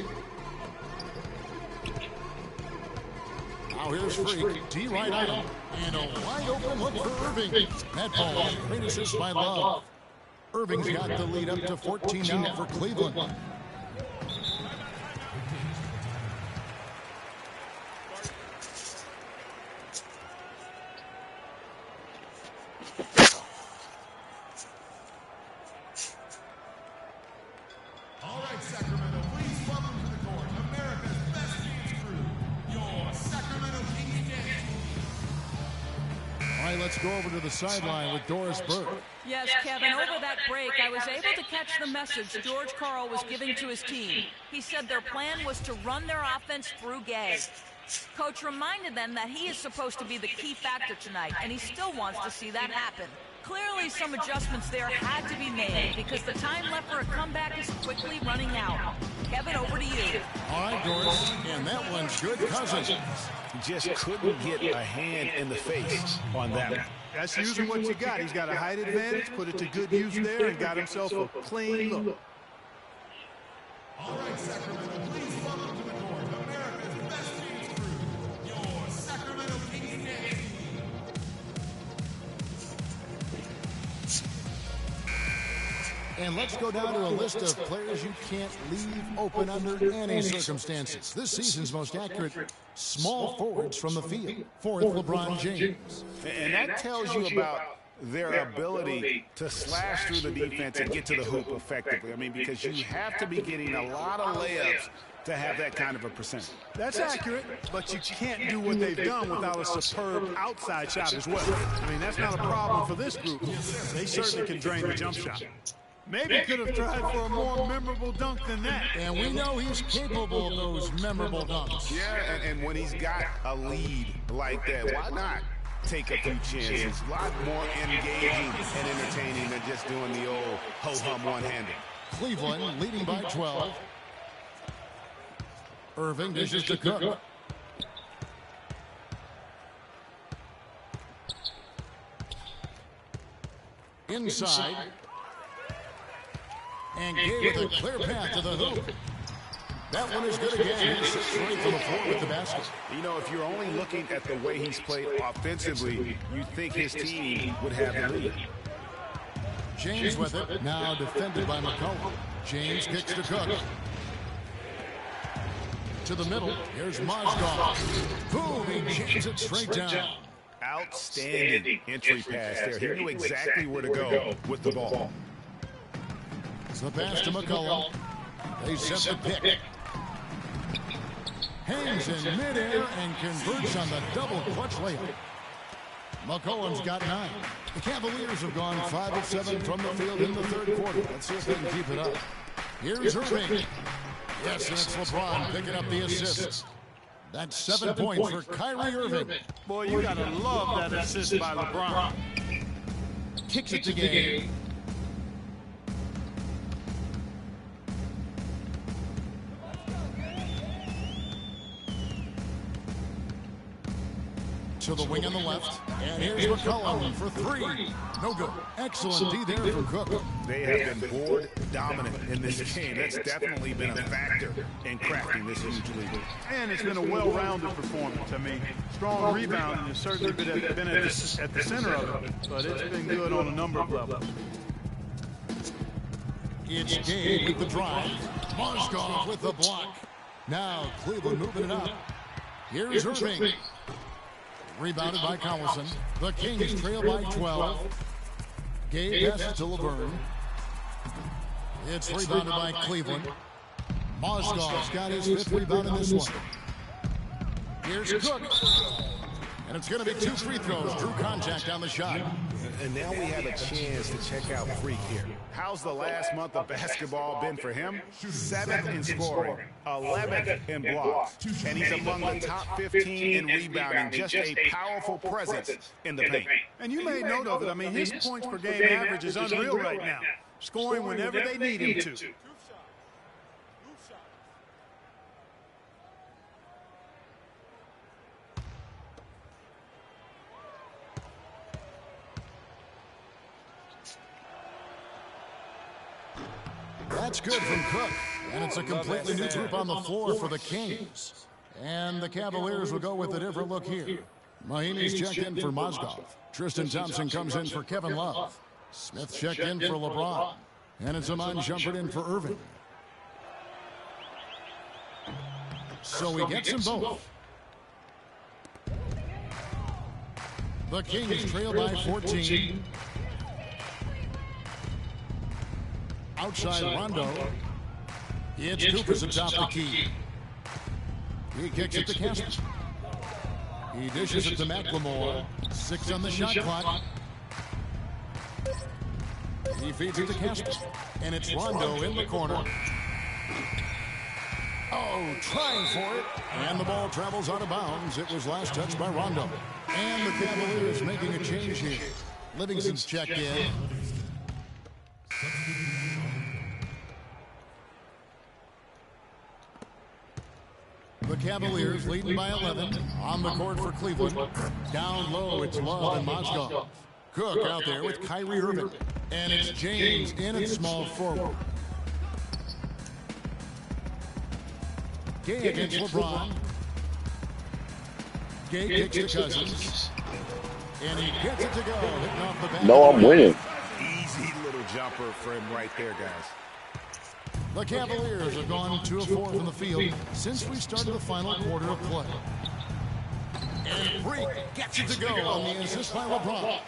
Speaker 7: Now here's Freak. D right on him. And a wide open look for Irving. That ball, great assist by Love. Irving's got the lead up to 14 now for Cleveland. right, let's go over to the sideline with Doris Burke.
Speaker 10: Yes, Kevin, over that break, I was able to catch the message George Karl was giving to his team. He said their plan was to run their offense through Gay. Coach reminded them that he is supposed to be the key factor tonight, and he still wants to see that happen. Clearly, some adjustments there had to be made because the time left for a comeback is quickly running out. Kevin, over to you.
Speaker 7: All right, Doris, and that one's good. Cousins
Speaker 9: just couldn't get a hand in the face on that one.
Speaker 8: That's using what you got. He's got a height advantage, put it to good use there, and got himself a clean look.
Speaker 7: All right, Sacramento, please welcome to the court America's best teams crew, your Sacramento Kings dance team. And let's go down to a list of players you can't leave open under any circumstances. This season's most accurate small forwards from the field. Fourth, LeBron James.
Speaker 9: And that tells you about their ability to slash through the defense and get to the hoop effectively. I mean, because you have to be getting a lot of layups to have that kind of a percentage.
Speaker 8: That's accurate, but you can't do what they've done without a superb outside shot as well. I mean, that's not a problem for this group. They certainly can drain the jump shot. Maybe could have tried for a more memorable dunk than that.
Speaker 7: And we know he's capable of those memorable dunks.
Speaker 9: Yeah, and when he's got a lead like that, why not take a few chances? A lot more engaging and entertaining than just doing the old ho-hum one-handed.
Speaker 7: Cleveland leading by 12. Irving dishes to Cook. Inside. And Gay with a clear path to the hoop. That one is good again. He sits right from the floor with the basket.
Speaker 9: You know, if you're only looking at the way he's played offensively, you'd think his team would have the lead.
Speaker 7: James with it. Now defended by McCollum. James kicks to Cook. To the middle. Here's Mozgov. Boom, he jams it straight down.
Speaker 9: Outstanding entry pass there. He knew exactly where to go with the ball.
Speaker 7: The pass to McCollum. They set the pick. Hangs in midair and converts on the double clutch layup. McCollum's got 9. The Cavaliers have gone 5 of 7 from the field in the third quarter. Let's see if they can keep it up. Here's Irving. Yes, and it's LeBron picking up the assist. That's 7 points for Kyrie Irving.
Speaker 8: Boy, you gotta love that assist by LeBron.
Speaker 7: Kicks it to Gay. To the wing on the left. And here's McCollum for 3. No good. Excellent D there from Cook.
Speaker 9: They have been board dominant in this game. That's definitely been a factor in cracking this huge lead.
Speaker 8: And it's been a well-rounded performance. I mean, strong rebounding has certainly been at the center of it, but it's been good on a number of levels.
Speaker 7: It's Gay with the drive. Mozgov with the block. Now Cleveland moving it up. Here's Irving. Rebounded by Collison. The Kings trail by 12. Gay passes to Laverne. It's rebounded by Cleveland. Mozgov's got his 5th rebound in this one. Here's Cook. And it's going to be 2 free throws. Drew contact on the shot.
Speaker 9: And now we have a chance to check out Freak here. How's the last month of basketball been for him? 7th in scoring, 11th in blocks, and he's among the top 15 in rebounding. Just a powerful presence in the paint.
Speaker 8: And you made note of it. I mean, his points per game average is unreal right now. Scoring whenever they need him to.
Speaker 7: That's good from Cook. And it's a completely new group on the floor for the Kings. And the Cavaliers will go with a different look here. Mahinmi's checked in for Mozgov. Tristan Thompson comes in for Kevin Love. Smith checked in for LeBron. And it's Iman Shumpert in for Irving. So he gets them both. The Kings trail by 14. Outside Rondo. It's Cooper's atop the key. He kicks it to Casper. He dishes it to McLemore. 6 on the shot clock. He feeds it to Casper. And it's Rondo in the corner. Oh, trying for it. And the ball travels out of bounds. It was last touched by Rondo. And the Cavaliers making a change here. Livingston's checked in. The Cavaliers leading by 11 on the court for Cleveland. Down low, it's Love and Mozgov. Cook out there with Kyrie Irving. And it's James in at small forward. Gay against LeBron. Gay kicks to Cousins. And he gets it to go. Hitting off the back.
Speaker 1: No, I'm winning.
Speaker 9: Easy little jumper for him right there, guys.
Speaker 7: The Cavaliers have gone 2 of 4 from the field since we started the final quarter of play. And Freak gets it to go on the assist by LeBron.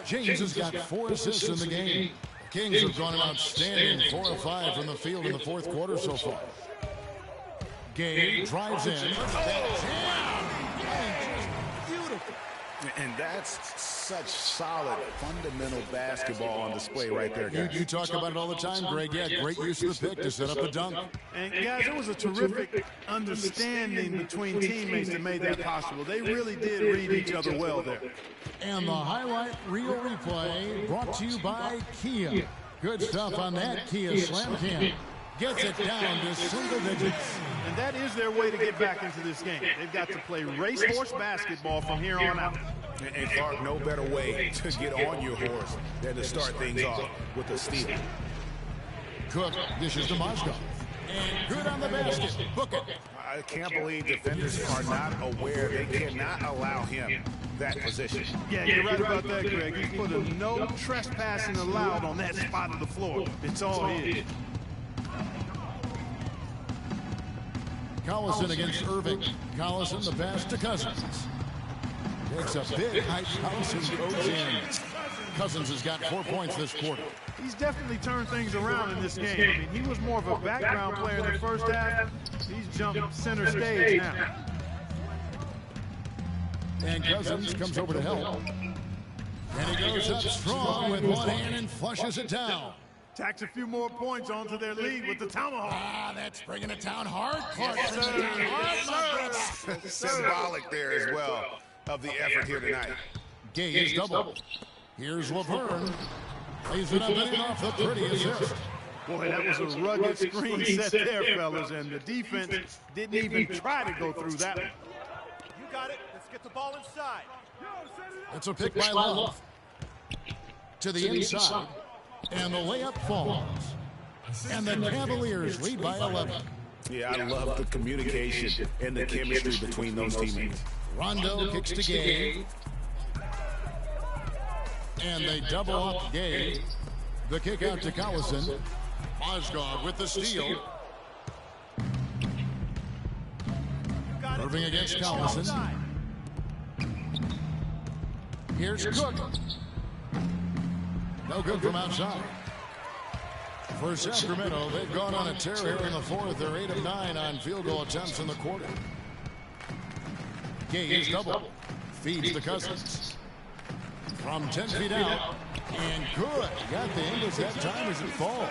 Speaker 7: James has got 4 assists in the game. The Kings have gone an outstanding 4 of 5 from the field in the fourth quarter so far. Gay drives in. Beautiful.
Speaker 9: And that's such solid, fundamental basketball on display right there, guys.
Speaker 7: You talk about it all the time, Greg. Yeah, great use of the pick to set up the dunk.
Speaker 8: And, guys, it was a terrific understanding between teammates that made that possible. They really did read each other well there.
Speaker 7: And the highlight reel replay brought to you by Kia. Good stuff on that Kia Slam Cam. Gets it down to single digits.
Speaker 8: And that is their way to get back into this game. They've got to play racehorse basketball from here on out.
Speaker 9: And Clark, no better way to get on your horse than to start things off with a steal.
Speaker 7: Cook dishes to Mozgov. And good on the basket. Book it.
Speaker 9: I can't believe defenders are not aware. They cannot allow him that position.
Speaker 8: Yeah, you're right about that, Greg. He put a no trespassing allowed on that spot of the floor. It's all his.
Speaker 7: Collison against Irving. Collison the pass to Cousins. Takes a big height. Collison goes in. Cousins has got 4 points this quarter.
Speaker 8: He's definitely turned things around in this game. I mean, he was more of a background player in the first half. He's jumped center stage now.
Speaker 7: And Cousins comes over to help. And he goes up strong with one hand and flushes it down.
Speaker 8: Tacks a few more points onto their lead with the tomahawk.
Speaker 7: Ah, that's bringing it down hard. Clark.
Speaker 8: Yes,
Speaker 9: Symbolic there as well of the effort here tonight.
Speaker 7: Gay is double. Here's Laverne. Lays it up and in off the pretty assist.
Speaker 8: Boy, that was a rugged screen set there, fellas, and the defense didn't even try to go through that one.
Speaker 2: You got it. Let's get the ball inside.
Speaker 7: It's a pick by Love. To the inside. And the layup falls. And the Cavaliers lead by 11.
Speaker 9: Yeah, I love the communication and the chemistry between those teammates.
Speaker 7: Rondo kicks to Gay. And they double up Gay. The kick out to Collison. Mozgov with the steal. Irving against Collison. Here's Cook. No good from outside. For Sacramento, they've gone on a tear here in the fourth. They're 8 of 9 on field goal attempts in the quarter. Gay is double. Feeds the Cousins. From 10 feet out. And good. Got the Ingles that time as it falls.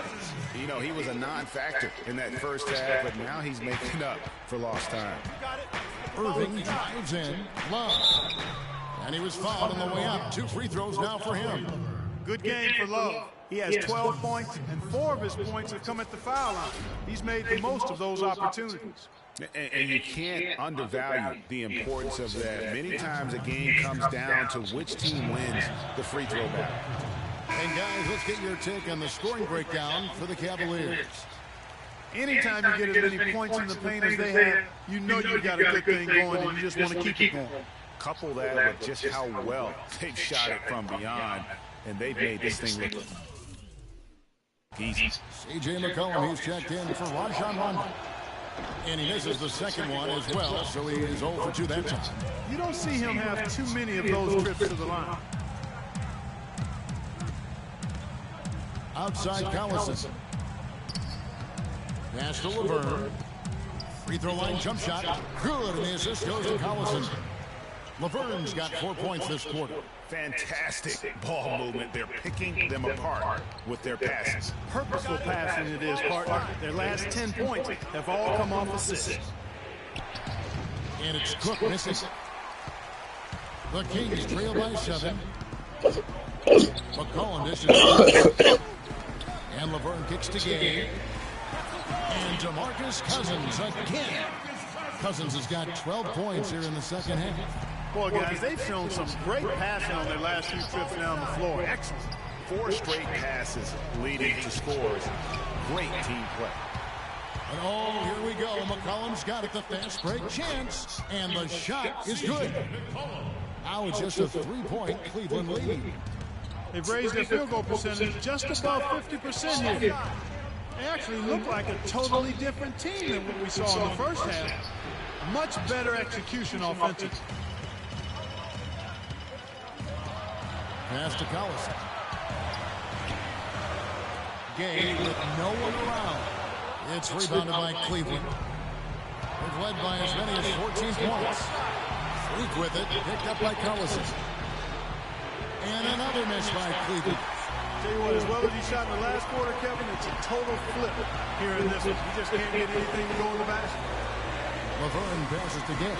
Speaker 9: You know, he was a non-factor in that first half, but now he's making up for lost time.
Speaker 7: Irving drives in. Love. And he was fouled on the way up. 2 free throws now for him.
Speaker 8: Good game for Love. He has 12 points, and 4 of his points have come at the foul line. He's made the most of those opportunities.
Speaker 9: And you can't undervalue the importance of that. Many times a game comes down to which team wins the free throw battle.
Speaker 7: And guys, let's get your take on the scoring breakdown for the Cavaliers.
Speaker 8: Anytime you get as many points in the paint as they have, you know you've got a good thing going, and you just want to keep it going.
Speaker 9: Couple that with just how well they've shot it from beyond, and they've made this thing look easy.
Speaker 7: C.J. McCollum, he's checked in for Rajon Rondo. And he misses the second one as well, so he is 0 for 2 that time.
Speaker 8: You don't see him have too many of those trips to the line.
Speaker 7: Outside Collison. Pass to Laverne. Free throw line jump shot. Good, and the assist goes to Collison. Laverne's got 4 points this quarter.
Speaker 9: Fantastic ball movement. They're picking them apart with their passes.
Speaker 8: Purposeful passing it is, partner. Their last 10 points have all come off assists.
Speaker 7: And it's Cook missing. The Kings trail by 7. McCollum dishes. And Laverne kicks to Gay. And DeMarcus Cousins again. Cousins has got 12 points here in the second half.
Speaker 8: Boy, guys, they've shown some great passing on their last few trips down the floor. Excellent.
Speaker 9: 4 straight passes leading to scores. Great team play.
Speaker 7: And oh, here we go. McCollum's got it, the fast break chance. And the shot is good. Now it's just a 3-point Cleveland lead.
Speaker 8: They've raised their field goal percentage just above 50% here. They actually look like a totally different team than what we saw in the first half. Much better execution offensively.
Speaker 7: Pass to Collison. Gay with no one around. It's rebounded by Cleveland. They've led by as many as 14 points. Freak with it, picked up by Collison. And another miss by Cleveland.
Speaker 8: Tell you what, as well as he shot in the last quarter, Kevin, it's a total flip here in this one. He just can't get anything to go in the basket.
Speaker 7: Laverne passes to Gay.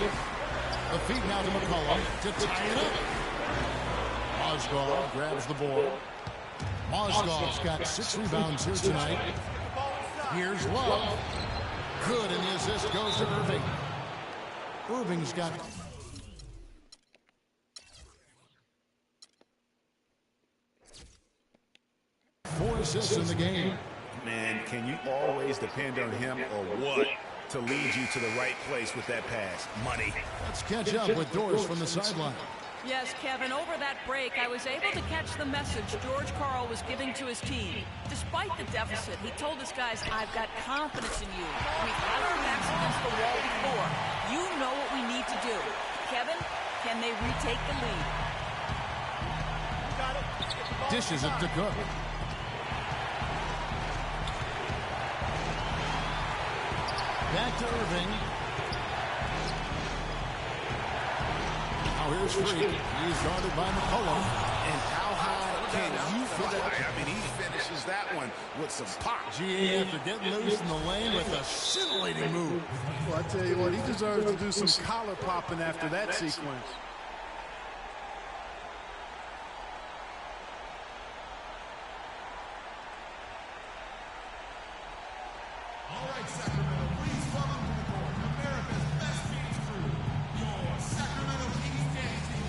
Speaker 7: The feed now to McCollum to tie it up. Mozgov grabs the board. Mozgov's got 6 rebounds here tonight. Here's Love. Good, and the assist goes to Irving. Irving's got 4 assists in the game.
Speaker 9: Man, can you always depend on him or what to lead you to the right place with that pass? Money.
Speaker 7: Let's catch up with Doris from the sideline.
Speaker 10: Yes, Kevin, over that break, I was able to catch the message George Karl was giving to his team. Despite the deficit, he told his guys, I've got confidence in you. We've had our backs against the wall before. You know what we need to do. Kevin, can they retake the lead?
Speaker 7: Dishes it to Cook. Back to Irving. Now here's Freak. He's guarded by McCollum.
Speaker 9: And how high can you fly? I mean, he finishes that one with some pop.
Speaker 7: GA after getting loose in the lane with a scintillating move.
Speaker 8: Well, I tell you what, he deserves to do some collar popping after that sequence.
Speaker 18: All right, Sacramento, please welcome to the court America's best teams crew, your Sacramento Kings game team.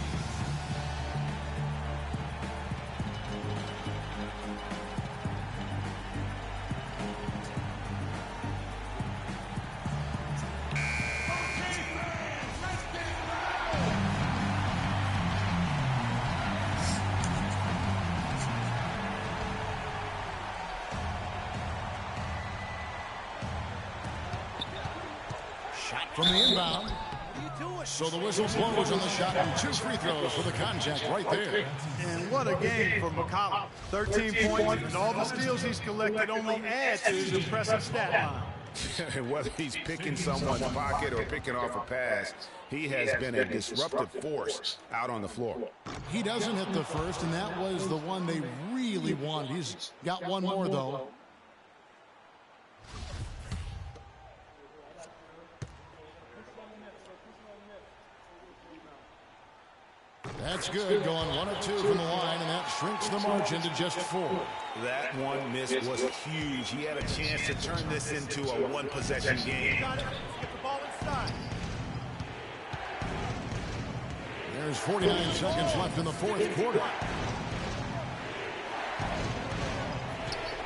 Speaker 7: From the inbound. So the whistle blows on the shot and 2 free throws for the contact right there.
Speaker 8: And what a game for McCollum. 13 points and all the steals he's collected only add to his impressive stat line.
Speaker 9: Whether he's picking someone's pocket or picking off a pass, he has been a disruptive force out on the floor.
Speaker 7: He doesn't hit the first, and that was the one they really wanted. He's got one more, though. That's good, going 1 of 2 from the line, and that shrinks the margin to just 4.
Speaker 9: That one miss was huge. He had a chance to turn this into a one-possession game.
Speaker 7: There's 49 seconds left in the 4th quarter.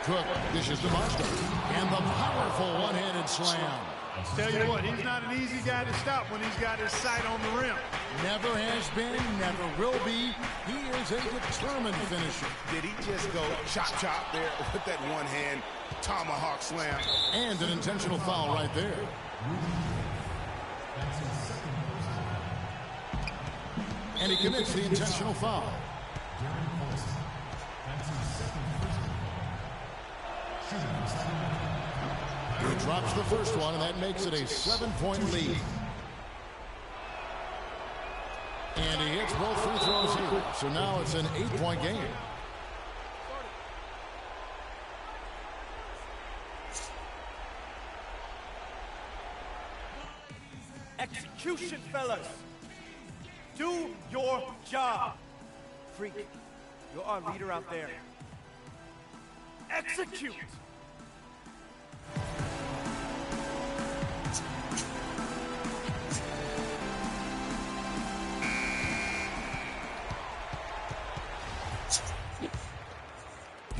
Speaker 7: Cook dishes to Monster, and the powerful one-handed slam.
Speaker 8: Tell you what, he's not an easy guy to stop when he's got his sight on the rim.
Speaker 7: Never has been, never will be. He is a determined finisher.
Speaker 9: Did he just go chop there with that one-hand tomahawk slam?
Speaker 7: And an intentional foul right there. And he commits the intentional foul. He drops the first one, and that makes it a 7-point lead. And he hits both free throws here. So now it's an 8-point game.
Speaker 16: Execution, fellas. Do your job. Freak, you're our leader out there. Execute.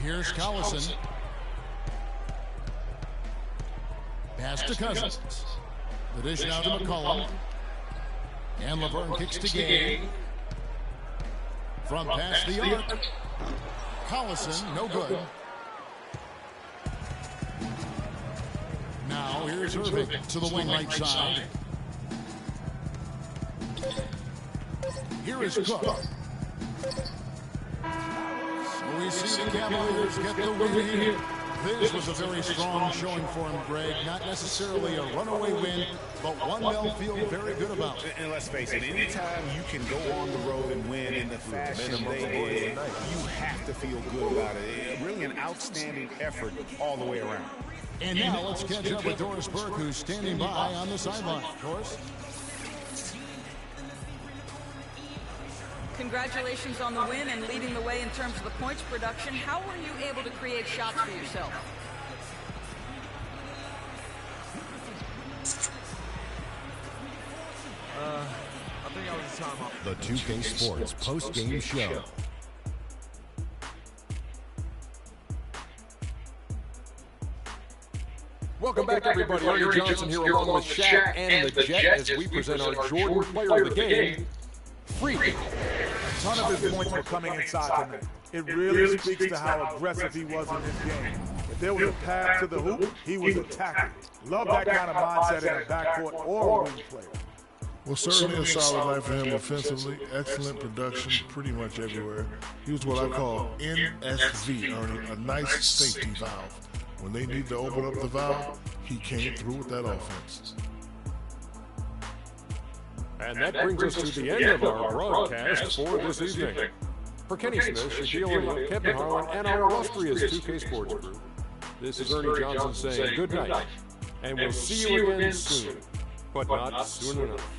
Speaker 7: Here's Collison. Pass to Cousins. The dish now to McCollum. And LeVert kicks to Gay. From past the arc. Collison, no good. Now here's Irving to the wing right side. Here is Cook. So we see the Cavaliers get the win here. This was a very strong showing for him, Greg. Not necessarily a runaway win, but one they'll feel very good about.
Speaker 9: And let's face it, anytime you can go on the road and win in the fashion they did, you have to feel good about it. Really an outstanding effort all the way around.
Speaker 7: And now let's catch up with Doris Burke, who's standing by on the sideline. Doris?
Speaker 10: Congratulations on the win and leading the way in terms of the points production. How were you able to create shots for yourself?
Speaker 12: I think I was a timeout.
Speaker 4: The 2K Sports post-game show.
Speaker 5: Welcome back, everybody. Ernie Johnson here along with Shaq and the Jet as we present our Jordan Player of the Game, Freak.
Speaker 11: A ton of his points were coming inside tonight. It really speaks to how aggressive he was in this game. If there was a path to the hoop, he was attacking. Love that kind of mindset in a backcourt or a wing player.
Speaker 6: Well, certainly a solid night for him offensively. Excellent production pretty much everywhere. He was what I call NSV, Ernie, a nice safety valve. When they need to open up the valve, he came through with that offense.
Speaker 5: And that brings us to the end of our broadcast for this evening. For Kenny Smith, Shaquille O'Neal, Kevin Harlan, and our illustrious 2K Sports Group, this is Ernie Johnson saying good night, and we'll see you again soon, but not soon enough.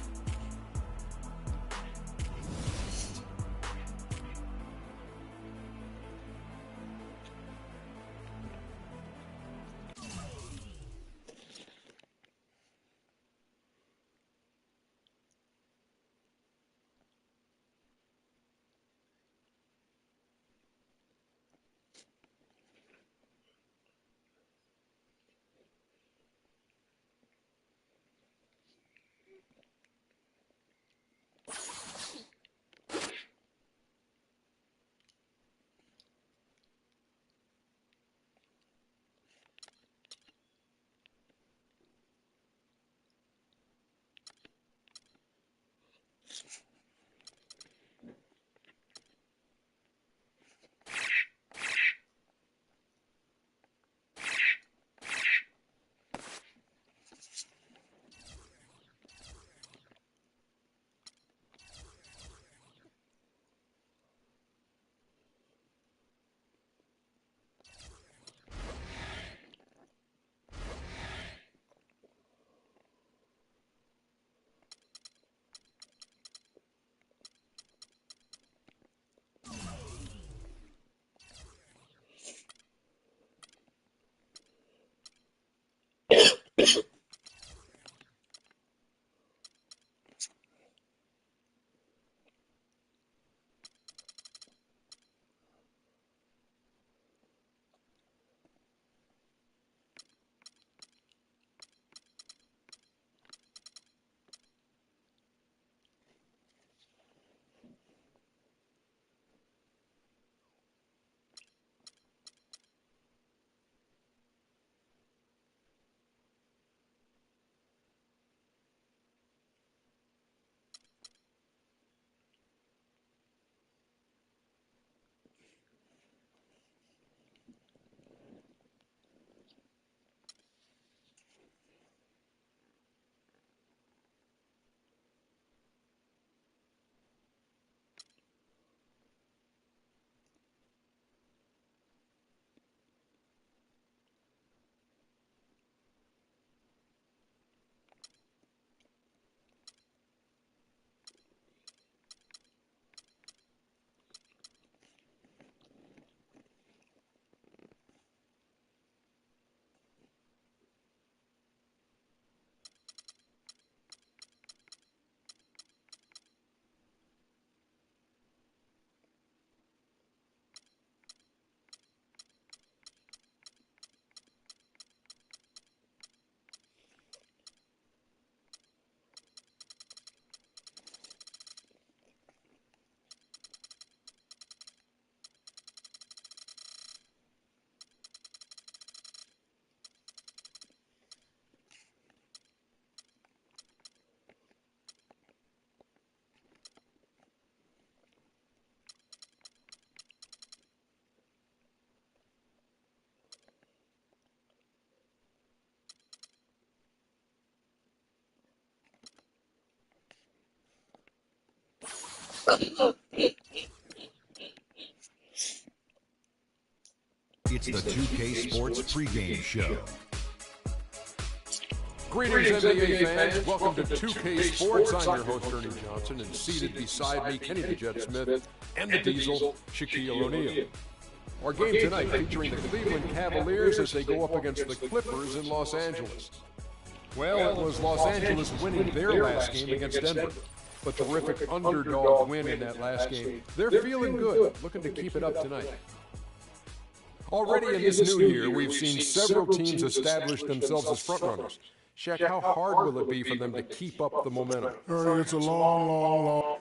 Speaker 4: It's the 2K Sports pregame show.
Speaker 5: Greetings, NBA fans. Welcome to 2K Sports. I'm your host, Ernie Johnson, and seated beside me, Kenny the Jet Smith, and the Diesel, Shaquille O'Neal. Our game tonight featuring the Cleveland Cavaliers as they go up against the Clippers in Los Angeles. Well, it was Los Angeles winning their last game against Denver. A terrific underdog win in that last game. They're feeling good, looking to keep it up tonight. Already in this new year, we've seen several teams establish themselves as frontrunners. Shaq, how hard will it be for them to keep up the momentum?
Speaker 6: It's a long.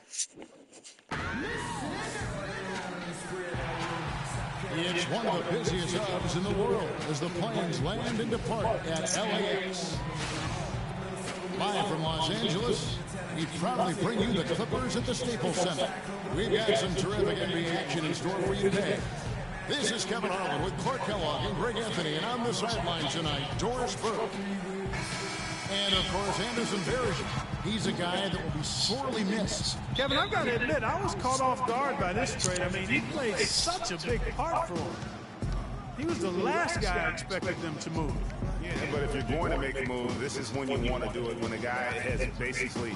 Speaker 7: It's one of the busiest hubs in the world as the planes land and depart at LAX. Live from Los Angeles, we proudly bring you the Clippers at the Staples Center. We've got some terrific NBA action in store for you today. This is Kevin Harlan with Clark Kellogg and Greg Anthony, and on the sideline tonight, Doris Burke. And, of course, Anderson Varejao. He's a guy that will be sorely missed.
Speaker 8: Kevin, I've got to admit, I was caught off guard by this trade. I mean, he played such a big part for him. He was the last guy I expected them to move.
Speaker 9: Yeah, but if you're going to make a move, this is when you want to do it, when a guy has basically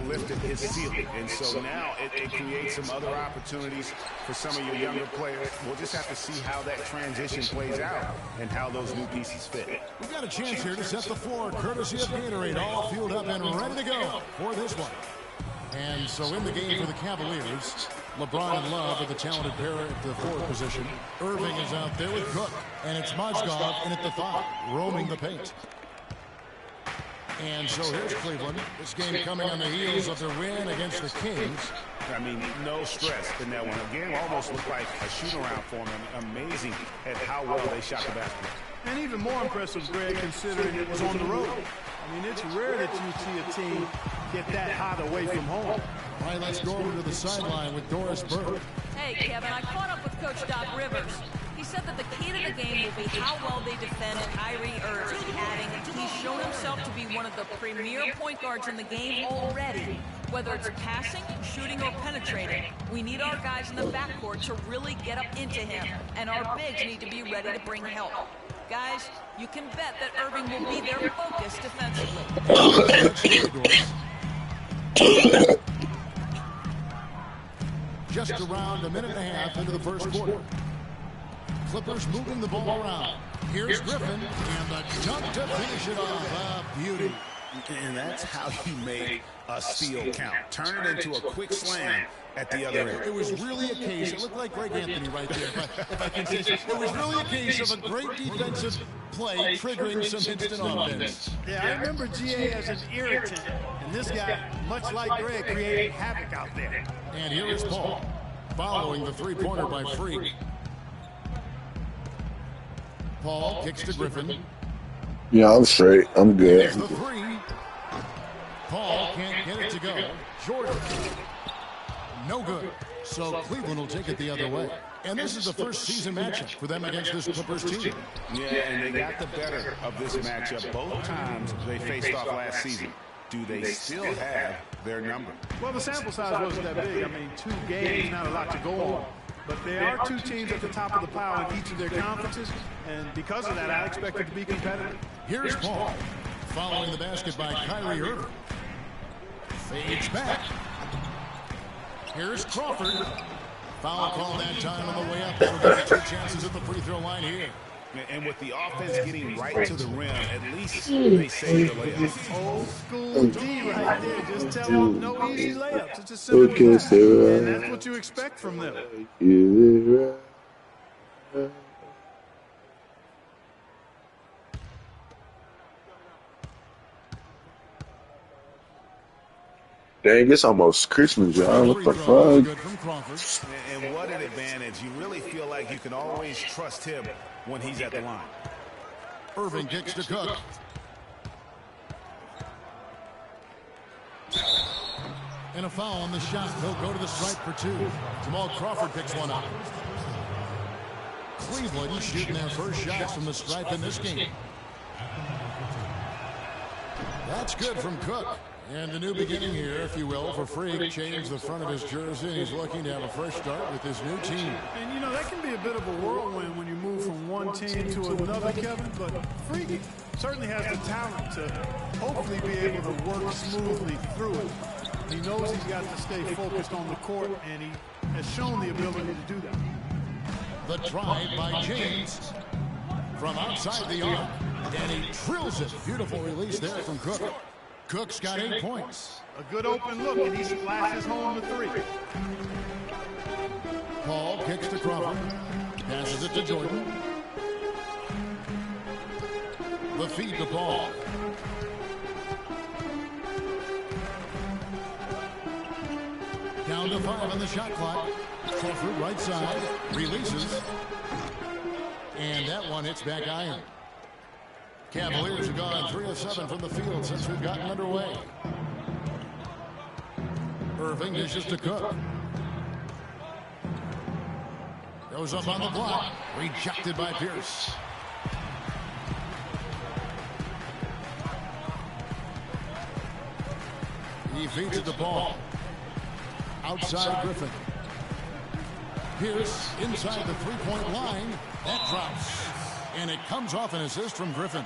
Speaker 9: lifted his ceiling. And so now it creates some other opportunities for some of your younger players. We'll just have to see how that transition plays out and how those new pieces fit.
Speaker 7: We've got a chance here to set the floor, courtesy of Gatorade, all fueled up and ready to go for this one. And so in the game for the Cavaliers, LeBron and Love are the talented pair at the forward position. Irving is out there with Cook, and it's Mozgov in at the 5, roaming the paint. And so here's Cleveland. This game coming on the heels of their win against the Kings.
Speaker 9: I mean, no stress in that one. The game almost looked like a shoot-around for them. Amazing at how well they shot the basketball.
Speaker 8: And even more impressive, Greg, considering it was on the road. I mean, it's rare that you see a team get that hot away from home.
Speaker 7: All right, let's go over to the sideline with Doris Burke.
Speaker 10: Hey, Kevin, I caught up with Coach Doc Rivers. He said that the key to the game will be how well they defend Kyrie Irving, adding he's shown himself to be one of the premier point guards in the game already. Whether it's passing, shooting, or penetrating, we need our guys in the backcourt to really get up into him, and our bigs need to be ready to bring help. Guys, you can bet that Irving will be their focus defensively.
Speaker 7: Just around a minute and a half into the first quarter. Clippers moving the ball around. Here's Griffin, and the dunk to finish it off. Beauty.
Speaker 9: And that's how you make a steal count. Turn it into a quick slam at the other end.
Speaker 7: It was really a case, it looked like Greg Anthony right there, if I can say so. It was really a case of a great defensive play triggering some instant offense.
Speaker 8: Yeah, I remember GA as an irritant, and this guy, much like Greg, created havoc out there.
Speaker 7: And here is Paul, following the three-pointer by Freak. Paul kicks to Griffin.
Speaker 1: Yeah, I'm straight. I'm good.
Speaker 7: There's the 3. Paul can't get it to go. Jordan. No good. So Cleveland will take it the other way. And this is the first season matchup for them against this Clippers team.
Speaker 9: Yeah, and they got the better of this matchup both times they faced off last season. Do they still have their number?
Speaker 8: Well, the sample size wasn't that big. I mean, 2 games, not a lot to go on. But there are 2 teams at the top of the pile in each of their conferences, and because of that, I expect it to be competitive.
Speaker 7: Here's Paul, following the basket by Kyrie Irving. Fades back. Here's Crawford. Foul call that time on the way up. That'll give you 2 chances at the free throw line here.
Speaker 9: And with the offense getting right to the rim, at least they save the layups.
Speaker 8: Old school D right there. Just tell them no easy layups. It's just simple as that. And that's what you expect from them.
Speaker 1: Dang, it's almost Christmas, y'all. What the fuck?
Speaker 9: And what an advantage. You really feel like you can always trust him when he's at the line.
Speaker 7: Irving kicks to Cook. And a foul on the shot. He'll go to the stripe for 2. Jamal Crawford picks one up. Cleveland shooting their first shots from the stripe in this game. That's good from Cook. And the new beginning here, if you will, for Freak. Changed the front of his jersey, and he's looking to have a fresh start with his new team.
Speaker 8: And, you know, that can be a bit of a whirlwind when you move from one team to another, Kevin, but Freak certainly has the talent to hopefully be able to work smoothly through it. He knows he's got to stay focused on the court, and he has shown the ability to do that.
Speaker 7: The drive by James from outside the arc, and he drills it. Beautiful release there from Cook. Cook's got 8 points.
Speaker 8: A good open look, and he splashes home the three.
Speaker 7: Paul kicks to Crawford. Passes it to Jordan. The feed to Paul. Down to 5 on the shot clock. Crawford right side. Releases. And that one hits back iron. Cavaliers have gone 3 of 7 from the field since we've gotten underway. Irving dishes to Cook. Goes up on the block. Rejected by Pierce. He feeds it to Paul. Outside Griffin. Pierce inside the three-point line. That drops. And it comes off an assist from Griffin.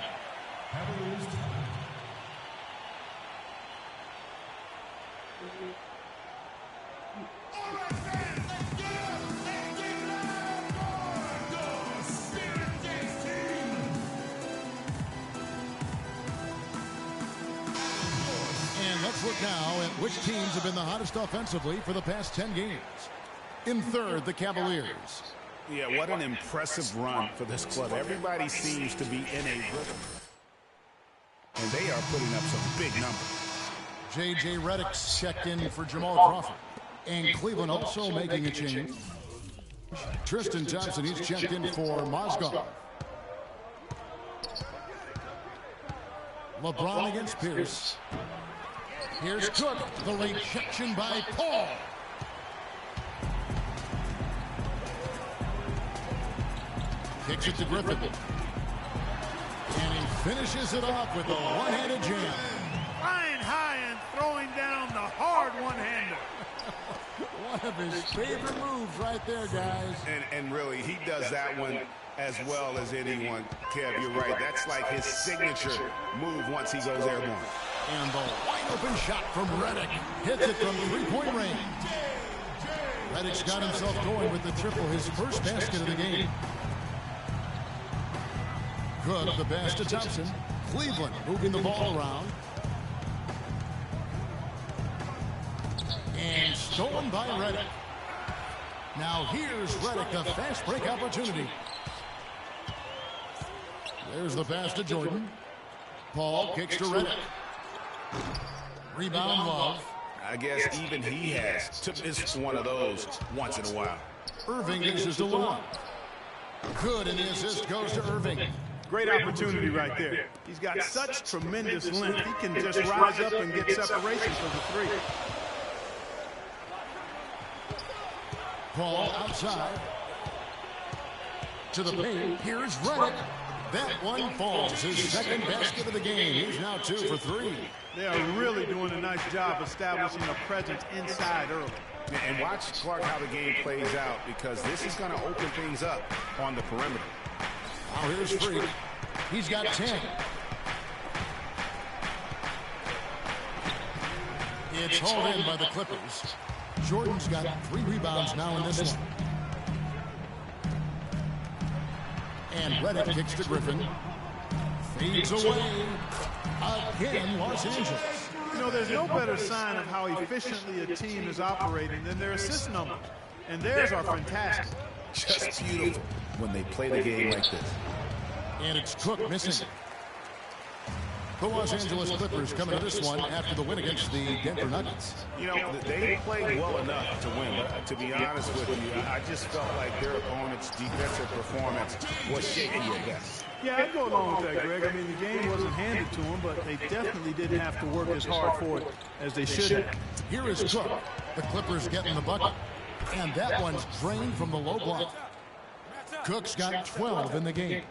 Speaker 7: And let's look now at which teams have been the hottest offensively for the past 10 games. In third, the Cavaliers.
Speaker 9: Yeah, what an impressive run for this club. Everybody seems to be in a rhythm. And they are putting up some big numbers.
Speaker 7: J.J. Redick's checked in for Jamal Crawford. And Cleveland also making a change. Tristan Thompson, he's checked in for Mozgov. LeBron against Pierce. Here's Cook. The rejection by Paul. Kicks it to Griffin. And he finishes it off with a one-handed jam.
Speaker 8: Flying high and throwing down the hard one-hander.
Speaker 7: One of his favorite moves right there, guys.
Speaker 9: And really, he does that one as well as anyone. Kev, you're right. That's like his signature move once he goes airborne.
Speaker 7: And the wide-open shot from Redick. Hits it from three-point range. Redick's got himself going with the triple, his first basket of the game. Cook, the pass to Thompson. Cleveland moving the ball around. And stolen by Redick. Now here's Redick, the fast break opportunity. There's the pass to Jordan. Paul kicks to Redick. Rebound Love.
Speaker 9: I guess even he has to miss one of those once in a while.
Speaker 7: Irving dishes to Love. Good, and the assist goes to Irving.
Speaker 8: Great opportunity right there. He's got such tremendous length. He can just rise up and get separation for the three.
Speaker 7: Paul outside. To the paint. Here's Redick. That one falls. His second basket of the game. He's now 2 for 3.
Speaker 8: They are really doing a nice job establishing a presence inside early.
Speaker 9: And watch, Clark, how the game plays out, because this is going to open things up on the perimeter.
Speaker 7: Now here's Freak. He's got 10. It's hauled in by the Clippers. Jordan's got 3 rebounds now in this one. And Redick kicks to Griffin. Fades away. Again, Los Angeles.
Speaker 8: You know, there's no better sign of how efficiently a team is operating than their assist numbers. And theirs are fantastic.
Speaker 9: Just beautiful when they play the game like this.
Speaker 7: And it's Cook missing. The Los Angeles Clippers coming to this one after the win against the Denver Nuggets.
Speaker 9: You know, they played well enough to win, but to be honest with you, I just felt like their opponent's defensive performance was shaky at best.
Speaker 8: Yeah, I'd go along with that, Greg. I mean, the game wasn't handed to them, but they definitely didn't have to work as hard for it as they should have.
Speaker 7: Here is Cook. The Clippers getting the bucket. And that one's drained from the low block. Cook's got 12 in the game.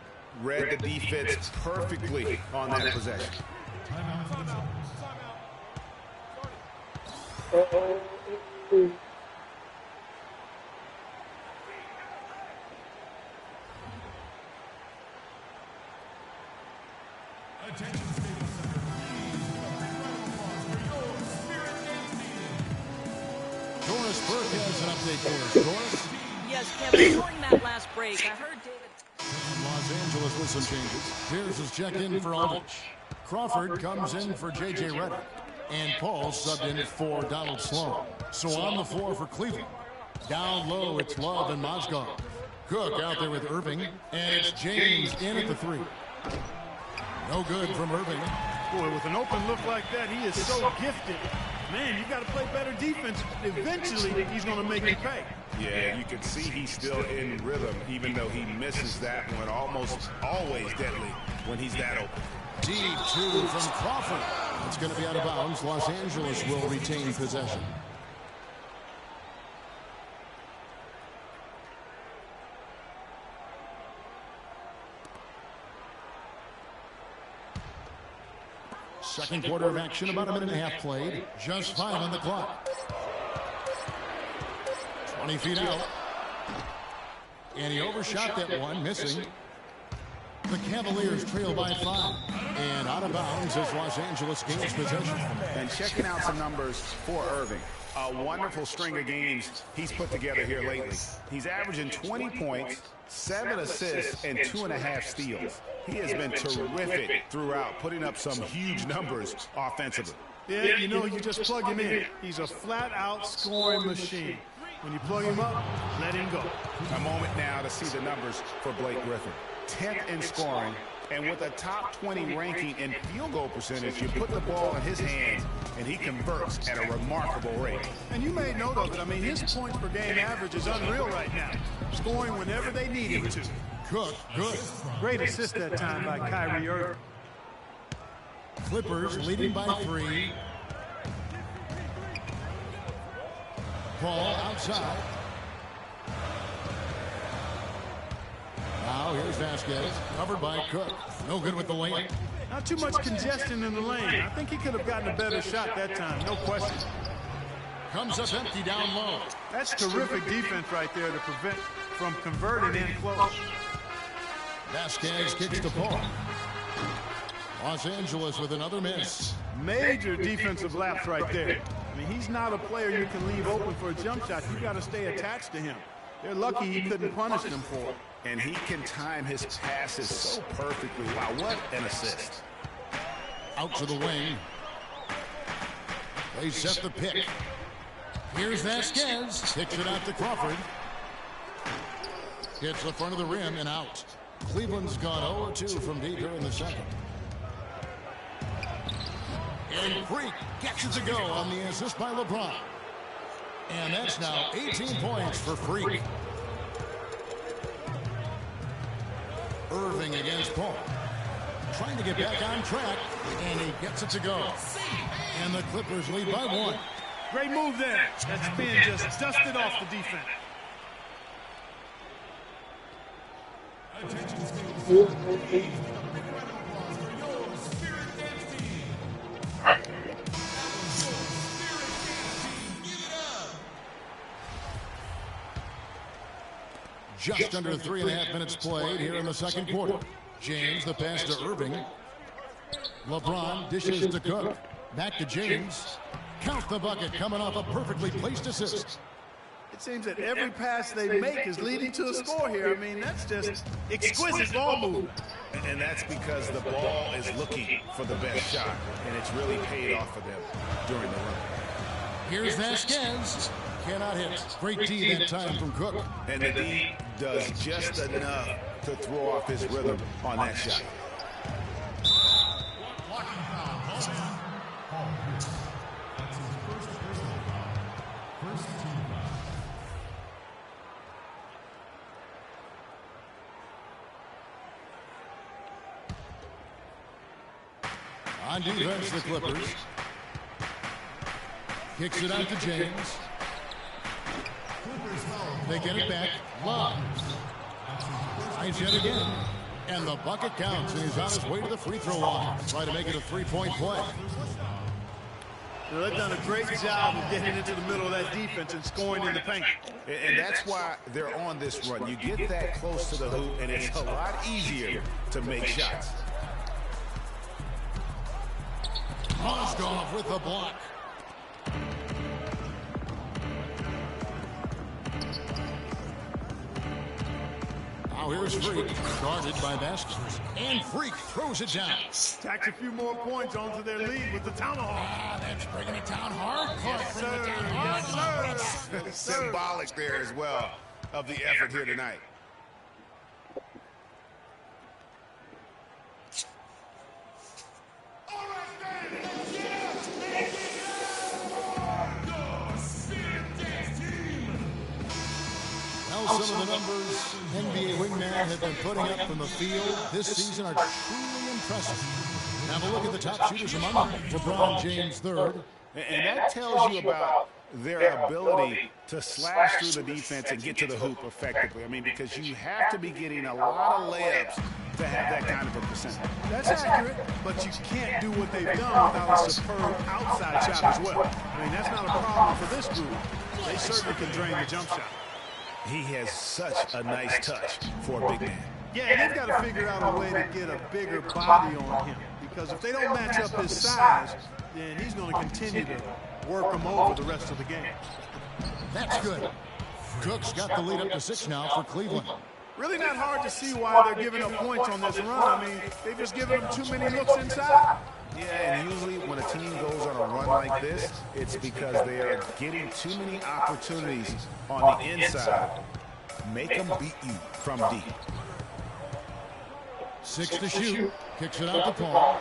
Speaker 9: Read the defense perfectly on that possession.
Speaker 18: Attention, Staples Center. Please welcome a big round of applause for your Spirit Dance Team.
Speaker 7: Doris Burke has an update for us. Doris?
Speaker 10: Yes, Kevin, during that last break, I heard David.
Speaker 7: Los Angeles with some changes. Pierce is checked in for Aldridge. Crawford comes in for J.J. Redick. And Paul subbed in for Donald Sloan. So on the floor for Cleveland. Down low, it's Love and Mozgov. Cook out there with Irving. And it's James in at the three. No good from Irving.
Speaker 8: Boy, with an open look like that, he is so gifted. Man, you got to play better defense. Eventually, he's going to make you pay.
Speaker 9: Yeah, you can see he's still in rhythm, even though he misses that one. Almost always deadly when he's that open.
Speaker 7: Deep two from Crawford. It's going to be out of bounds. Los Angeles will retain possession. Second quarter of action, about a minute and a half played. Just 5 on the clock. 20 feet out. And he overshot that one, missing. The Cavaliers trail by 5. And out of bounds as Los Angeles gains possession.
Speaker 9: And checking out some numbers for Irving. A wonderful string of games he's put together here lately. He's averaging 20 points, 7 assists, and 2.5 steals. He has been terrific throughout, putting up some huge numbers offensively.
Speaker 8: Yeah, you know, you just plug him in. He's a flat-out scoring machine. When you plug him up, let him go.
Speaker 9: A moment now to see the numbers for Blake Griffin. 10th in scoring, and with a top 20 ranking in field goal percentage, you put the ball in his hands, and he converts at a remarkable rate.
Speaker 8: And you made note of it. I mean, his points per game average is unreal right now. Scoring whenever they need him to.
Speaker 7: Cook, good.
Speaker 8: Great assist that time by Kyrie Irving.
Speaker 7: Clippers leading by 3. Ball outside. Now here's Vasquez, covered by Cook. No good with the lane.
Speaker 8: Not too much congestion in the lane. I think he could have gotten a better shot that time, no question.
Speaker 7: Comes up empty down low.
Speaker 8: That's terrific defense right there to prevent from converting in close.
Speaker 7: Vasquez kicks the ball. Los Angeles with another miss.
Speaker 8: Major defensive lapse right there. I mean, he's not a player you can leave open for a jump shot. You got to stay attached to him. They're lucky he couldn't punish them for it.
Speaker 9: And he can time his passes so perfectly. Wow, what an assist.
Speaker 7: Out to the wing. They set the pick. Here's Vasquez. Kicks it out to Crawford. Hits the front of the rim and out. Cleveland's gone 0-2 from deep here in the second. And Freak gets it to go on the assist by LeBron. And that's now 18 points for Freak. Irving against Paul. Trying to get back on track, and he gets it to go. And the Clippers lead by 1.
Speaker 8: Great move there. That spin just dusted off the defense.
Speaker 18: Attention, Staples Center. Please welcome a big round of applause for your Spirit Dance Team. That was your Spirit Dance Team. Give it up.
Speaker 7: Just under 3.5 minutes played here in the second quarter. James, the pass to Irving. LeBron dishes to Cook. Back to James. Count the bucket coming off a perfectly placed assist.
Speaker 8: It seems that every pass they make is leading to a score here. I mean, that's just exquisite ball movement.
Speaker 9: And that's because the ball is looking for the best shot, and it's really paid off for them during the run.
Speaker 7: Here's Vasquez. Cannot hit. Great D that time from Cook.
Speaker 9: And the D does just enough to throw off his rhythm on that shot.
Speaker 18: Blocking foul. Paul Pierce. That's his first personal foul. First team foul.
Speaker 7: On defense, the Clippers. Kicks it out to James. They get it back. Love. Tries yet again. And the bucket counts, and he's on his way to the free throw line. Try to make it a 3-point play.
Speaker 8: You know, they've done a great job of getting into the middle of that defense and scoring in the paint.
Speaker 9: And that's why they're on this run. You get that close to the hoop, and it's a lot easier to make shots.
Speaker 7: Mozgov with the block. Now here's Freak, guarded by Baskets. And Freak throws it down.
Speaker 8: Tacks a few more points onto their lead with the tomahawk.
Speaker 7: That's bringing it down hard.
Speaker 8: Yes, sir. Yes, sir. Yes, sir.
Speaker 9: Symbolic there as well of the effort here tonight.
Speaker 7: Well, some of the numbers NBA wingmen have been putting up from the field this season are truly impressive. Have a look at the top shooters among them. LeBron James third.
Speaker 9: And that tells you about their ability to slash through the defense and get to the hoop effectively. I mean, because you have to be getting a lot of layups to have that kind of a percentage.
Speaker 8: That's accurate, but you can't do what they've done without a superb outside shot as well. I mean, that's not a problem for this group. They certainly can drain the jump shot.
Speaker 9: He has such a nice touch for a big man.
Speaker 8: Yeah, and they've got to figure out a way to get a bigger body on him, because if they don't match up his size, then he's going to continue to work him over the rest of the game.
Speaker 7: That's good. Cook's got the lead up to 6 now for Cleveland.
Speaker 8: Really not hard to see why they're giving up points on this run. I mean, they've just given them too many looks inside.
Speaker 9: Yeah, and usually when a team goes on a run like this, it's because they are getting too many opportunities on the inside. Make them beat you from deep.
Speaker 7: 6 to shoot. Kicks it out to Paul.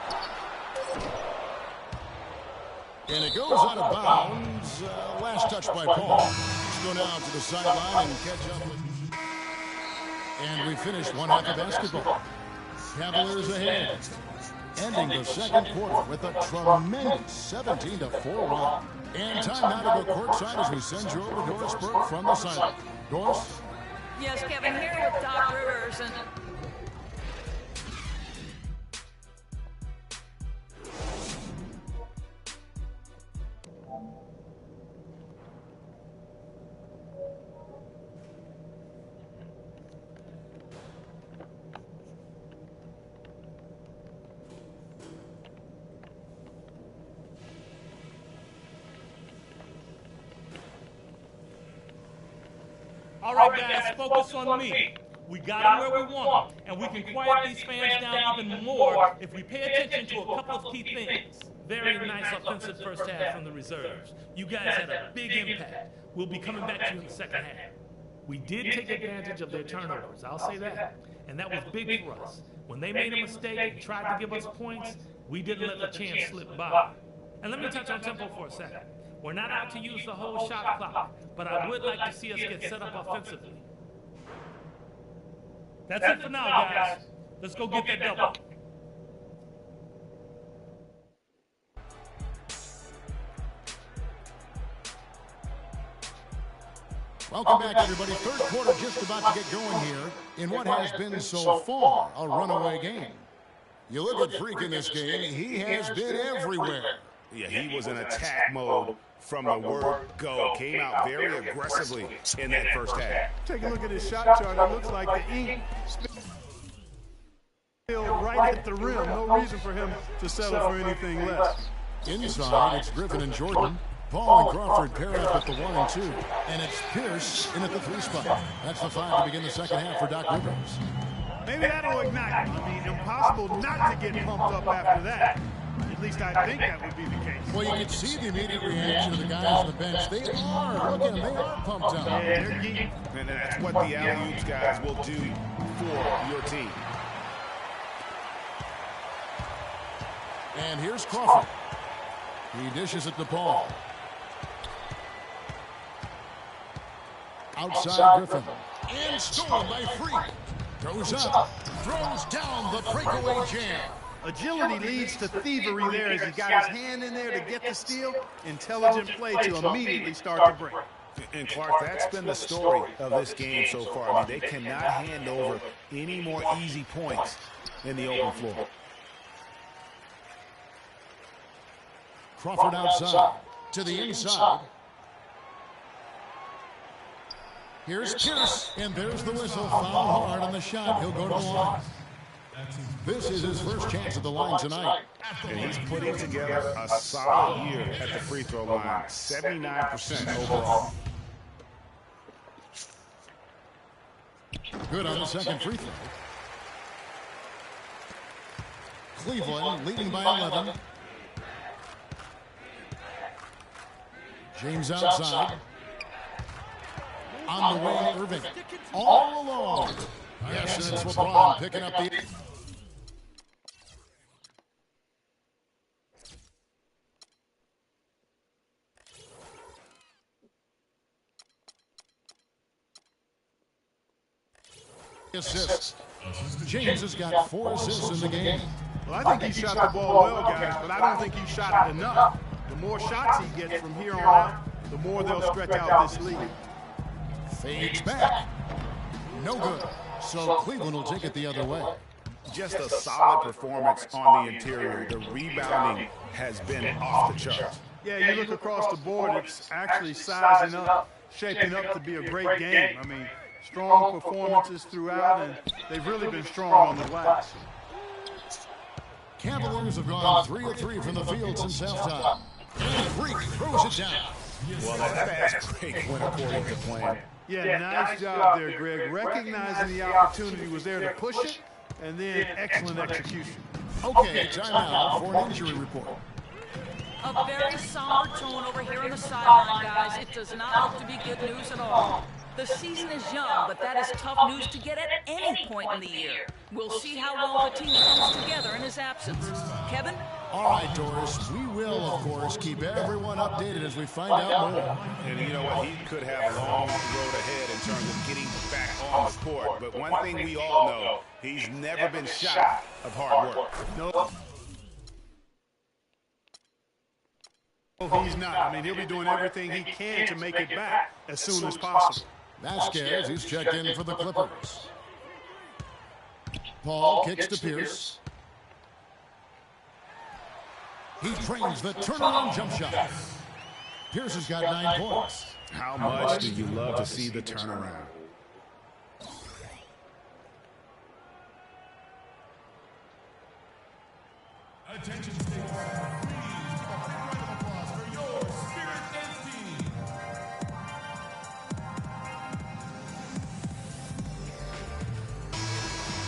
Speaker 7: And it goes out of bounds. Last touch by Paul. Let's go now to the sideline and catch up with. And we finished one half of basketball. Cavaliers ahead. Ending the second quarter with a tremendous 17-4 run. And time now to go courtside as we send you over to Doris Burke from the sideline. Doris?
Speaker 10: Yes, Kevin, here with Doc Rivers. And
Speaker 16: All right, guys, focus on me. We got them where we want, and we can quiet these fans down even more if we pay attention to a couple of key things. Very nice offensive first half from the reserves. You guys had a big impact. We'll be coming back to you in the second half. We did take advantage of their turnovers, I'll say that. And that was big for us. When they made a mistake and tried to give us points, we didn't let the chance slip by. And let me touch on tempo for a second. We're not out to use the whole shot clock, but I would like to see us get set up offensively. That's it for now, guys. Let's go get that double.
Speaker 7: Welcome back, everybody. Third quarter just about to get going here in what has been so far a runaway game. You look at Freak in this game, he has been everywhere.
Speaker 9: Yeah, he was in attack mode from the word go. Came out very aggressively in that first half.
Speaker 8: Take a look at his shot chart. It looks like the ink spilled right at the rim. No reason for him to settle for anything less.
Speaker 7: Inside, it's Griffin and Jordan. Paul and Crawford pair up at the 1 and 2. And it's Pierce in at the 3 spot. That's the 5 to begin the second half for Doc Rivers.
Speaker 8: Maybe that'll ignite. I mean, impossible not to get pumped up after that. At least I think that would be the case.
Speaker 7: Well, you can see the immediate reaction of the guys on the bench. They are, look at them, they are pumped up.
Speaker 8: Yeah, they're geeky.
Speaker 9: And that's what the alley-oops guys will do for your team.
Speaker 7: And here's Crawford. He dishes it to Paul. Outside Griffin. And stolen by Freak. Goes up. Throws down the breakaway jam.
Speaker 8: Agility leads to thievery there as he got his hand in there to get the steal. Intelligent play to immediately start the break.
Speaker 9: And Clark, that's been the story of this game so far. I mean, they cannot hand over any more easy points in the open floor.
Speaker 7: Crawford outside to the inside. Here's Pierce, and there's the whistle. Foul hard on the shot. He'll go to the line. This is his first chance at the line tonight.
Speaker 9: And he's putting together a solid year at the free throw line. 79% overall.
Speaker 7: Good on the second free throw. Cleveland leading by 11. James outside. On the wing, Irving. All alone. Yes, and it's LeBron picking up the... assist. James has got 4 assists in the game.
Speaker 8: Well, I think he shot the ball well, guys, but I don't think he shot it enough. The more shots he gets from here on out, the more they'll stretch out this lead.
Speaker 7: Fades back. No good. So Cleveland will take it the other way.
Speaker 9: Just a solid performance on the interior. The rebounding has been off the charts.
Speaker 8: Yeah, you look across the board, it's actually sizing up, shaping up to be a great game. I mean, strong performances throughout, and they've really been strong on the glass.
Speaker 7: Cavaliers have gone 3 of 3 from the field since halftime. And Freak throws it down.
Speaker 9: Well, that fast break went according to plan.
Speaker 8: Yeah, nice job there, Greg. Recognizing the opportunity was there to push it, and then excellent execution.
Speaker 7: Okay, timeout for an injury report.
Speaker 10: A very somber tone over here on the sideline, guys. It does not look to be good news at all. The season is young, but that is tough news to get at any point in the year. We'll see how well the team comes together in his absence. Kevin?
Speaker 7: All right, Doris, we will, of course, keep everyone updated as we find out more.
Speaker 9: And you know what? He could have a long road ahead in terms of getting back on the court. But one thing we all know, he's never been shy of hard work.
Speaker 8: No. He's not. I mean, he'll be doing everything he can to make it back as soon as possible.
Speaker 7: Vasquez, he's checked in for the Clippers. Paul kicks to Pierce. He trains the turnaround jump shot. Pierce has got 9 points.
Speaker 9: How much do you love to see the turnaround?
Speaker 18: Attention, please. Please give a big round of applause for your Spirit Dance team.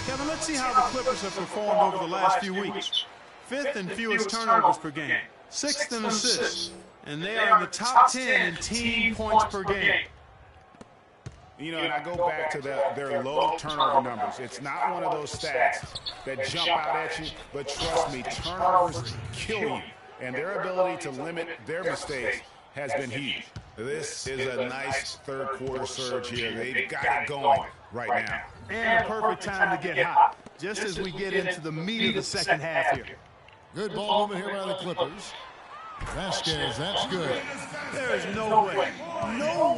Speaker 8: Kevin, let's see how the Clippers have performed over the last few weeks. 5th in fewest turnovers per game, 6th in assists, and they are in the top 10 in team points per game.
Speaker 9: You know, and I go back to their low turnover numbers. It's not one of those stats that jump out at you, but trust me, turnovers kill you. And their ability to limit their mistakes has been huge. This is a nice third-quarter surge here. They've got it going right now.
Speaker 8: And a perfect time to get hot, just as we get into the meat of the second half here.
Speaker 7: Good ball movement here by the Clippers. Vasquez, that's good.
Speaker 8: There is no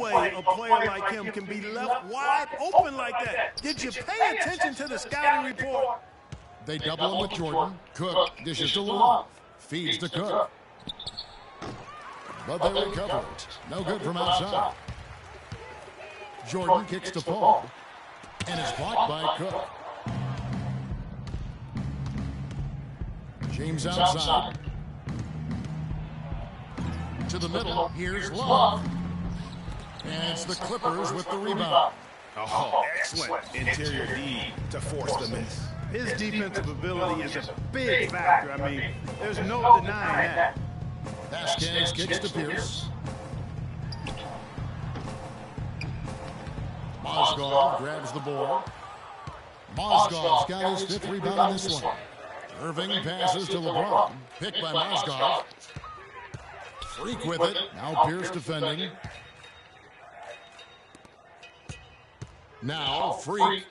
Speaker 8: way a player like him can be left wide open like that. Did you pay attention to the scouting report?
Speaker 7: They double him with Jordan. Cook dishes to Love. Feeds to Cook. But they recover it. No good from outside. Jordan kicks to Paul. And it's blocked by Cook. James outside. To the middle. Here's Love. And it's the Clippers with the rebound.
Speaker 9: Oh, excellent interior D to force the miss.
Speaker 8: His defensive ability is a big factor. I mean, there's no denying that.
Speaker 7: Vasquez kicks to Pierce. Mozgov grabs the ball. Mozgov's got his 5th rebound on this one. Irving passes to LeBron. Picked by Mozgov. Freak with it. Now Pierce defending. Now Freak.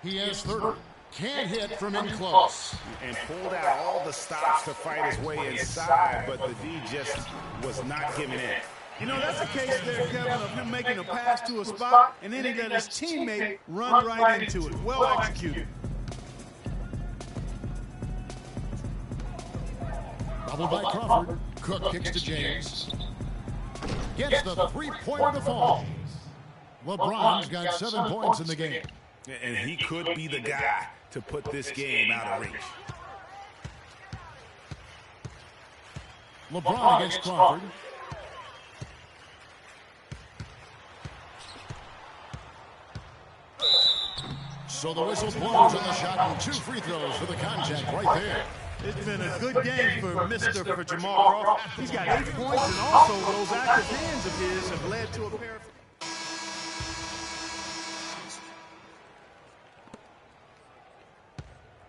Speaker 7: He has 30. Can't hit from in close.
Speaker 9: And pulled out all the stops to fight his way inside, but the D just was not giving in.
Speaker 8: You know, that's a case there, Kevin, of him making a pass to a spot, and then he let his teammate run right into it. Well executed.
Speaker 7: Doubled by Crawford. Cook kicks to James. Gets the three-pointer to fall. LeBron's got 7 points in the game.
Speaker 9: And he could be the guy to put this game out of reach.
Speaker 7: LeBron against Crawford. So the whistle blows on the shot and 2 free throws for the contact right there.
Speaker 8: It's been a good game for Jamal Crawford. He's got 8 points, and also those active hands of his have led to a pair of...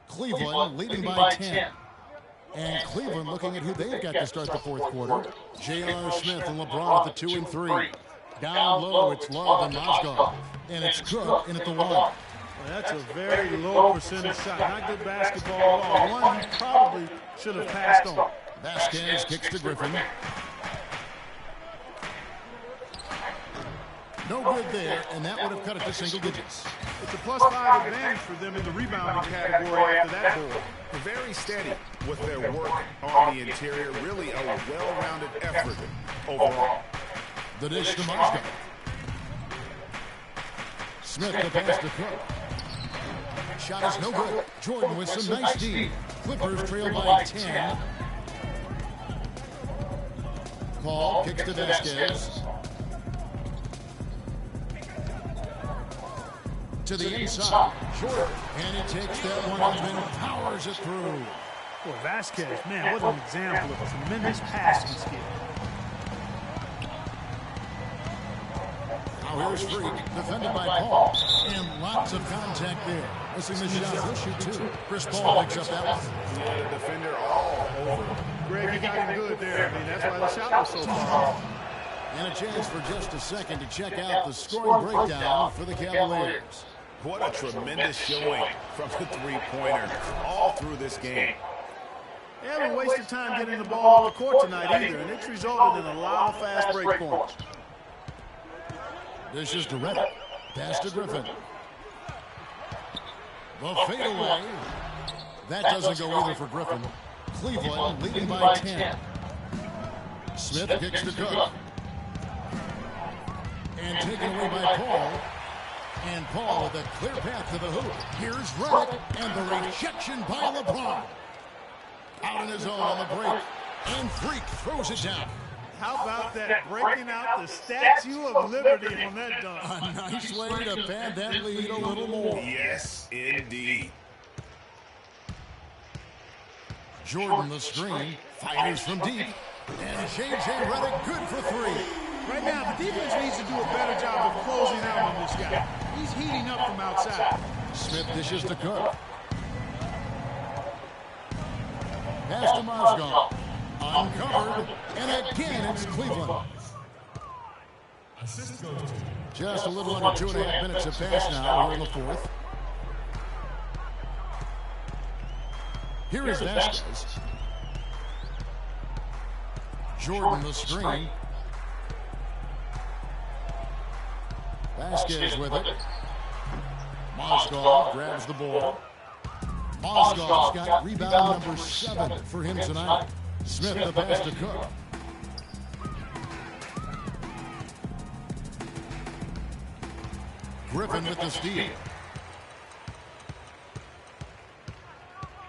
Speaker 7: Cleveland leading by 10. And Cleveland looking at who they've got to start the fourth quarter. J.R. Smith and LeBron at the 2 and 3. Down low, it's Love and Mozgov. And it's Cook in at the 1.
Speaker 8: Well, that's a very low percentage shot. Not good basketball at all. One he probably should have passed on.
Speaker 7: Vasquez kicks to Griffin. No good there, and that would have cut it to single digits.
Speaker 8: It's a +5 advantage for them in the rebounding category after that board.
Speaker 9: Very steady with their work on the interior. Really a well-rounded effort overall.
Speaker 7: The dish to Moscow. Smith the pass to Cook. Shot is no good. Jordan with some nice D. Clippers trail by 10. Paul kicks to Vasquez. To the inside, Jordan, and he takes that one and powers it through.
Speaker 8: Boy, Vasquez, man, what an example of tremendous passing skill.
Speaker 7: Now here's Freak, defended by Paul, and lots of contact there. Missing the shot, he'll shoot 2. Chris Paul picks up that one.
Speaker 9: Yeah, the defender all over.
Speaker 8: Greg, you got him good there. I mean, that's why the shot was so far.
Speaker 7: And a chance for just a second to check out the scoring breakdown for the Cavaliers.
Speaker 9: What a tremendous showing from the three-pointer all through this game.
Speaker 8: They haven't wasted time getting the ball on the court tonight either, and it's resulted in a lot of fast break points.
Speaker 7: This is to Redick. Pass to Griffin. The fadeaway. That doesn't go either for Griffin. Cleveland leading by 10. Smith kicks to Cook. And taken away by Paul. And Paul with a clear path to the hoop. Here's Redick, and the rejection by LeBron. Out in his own on the break. And Freak throws it down.
Speaker 8: How about that breaking out the Statue of Liberty on that dunk?
Speaker 7: A nice way to pad that lead a little more.
Speaker 9: Yes, indeed.
Speaker 7: Jordan the screen, fires from deep. And J.J. Redick good for 3.
Speaker 8: Right now, the defense needs to do a better job of closing out on this guy. He's heating up from outside.
Speaker 7: Smith dishes to Cook. Pass to Mozgov. Uncovered. And again, it's Cleveland. Just a little under 2.5 minutes have passed now here in the fourth. Here is Vasquez. Jordan the screen. Vasquez with it. Mozgov grabs the ball. Mozgov's got rebound number 7 for him tonight. Smith the pass to Cook. Griffin with the steal.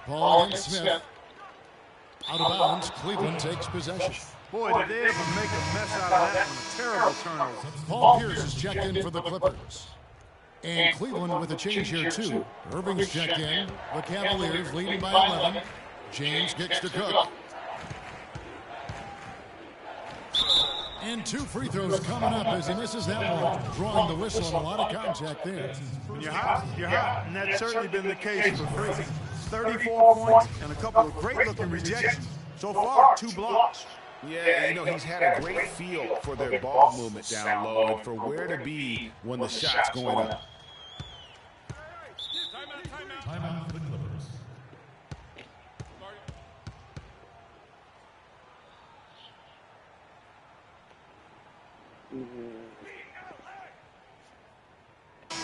Speaker 7: Paul and Smith. Out of bounds, Cleveland takes possession.
Speaker 8: Boy, did they ever make a mess out of that one. A terrible turnover.
Speaker 7: Paul Pierce is checked in for the Clippers. And Cleveland with a change here, too. Irving's checked in. The Cavaliers leading by 11. James kicks to Cook. And 2 free throws coming up as he misses that one. Drawing the whistle and a lot of contact there.
Speaker 8: When you're hot, you're hot. And that's certainly been the case for Freak. 34 points and a couple of great-looking rejections. So far, 2 blocks.
Speaker 9: Yeah, you know, he's had a great feel for their ball movement down low and for where to be when the shot's going up.
Speaker 18: Timeout for the Clippers.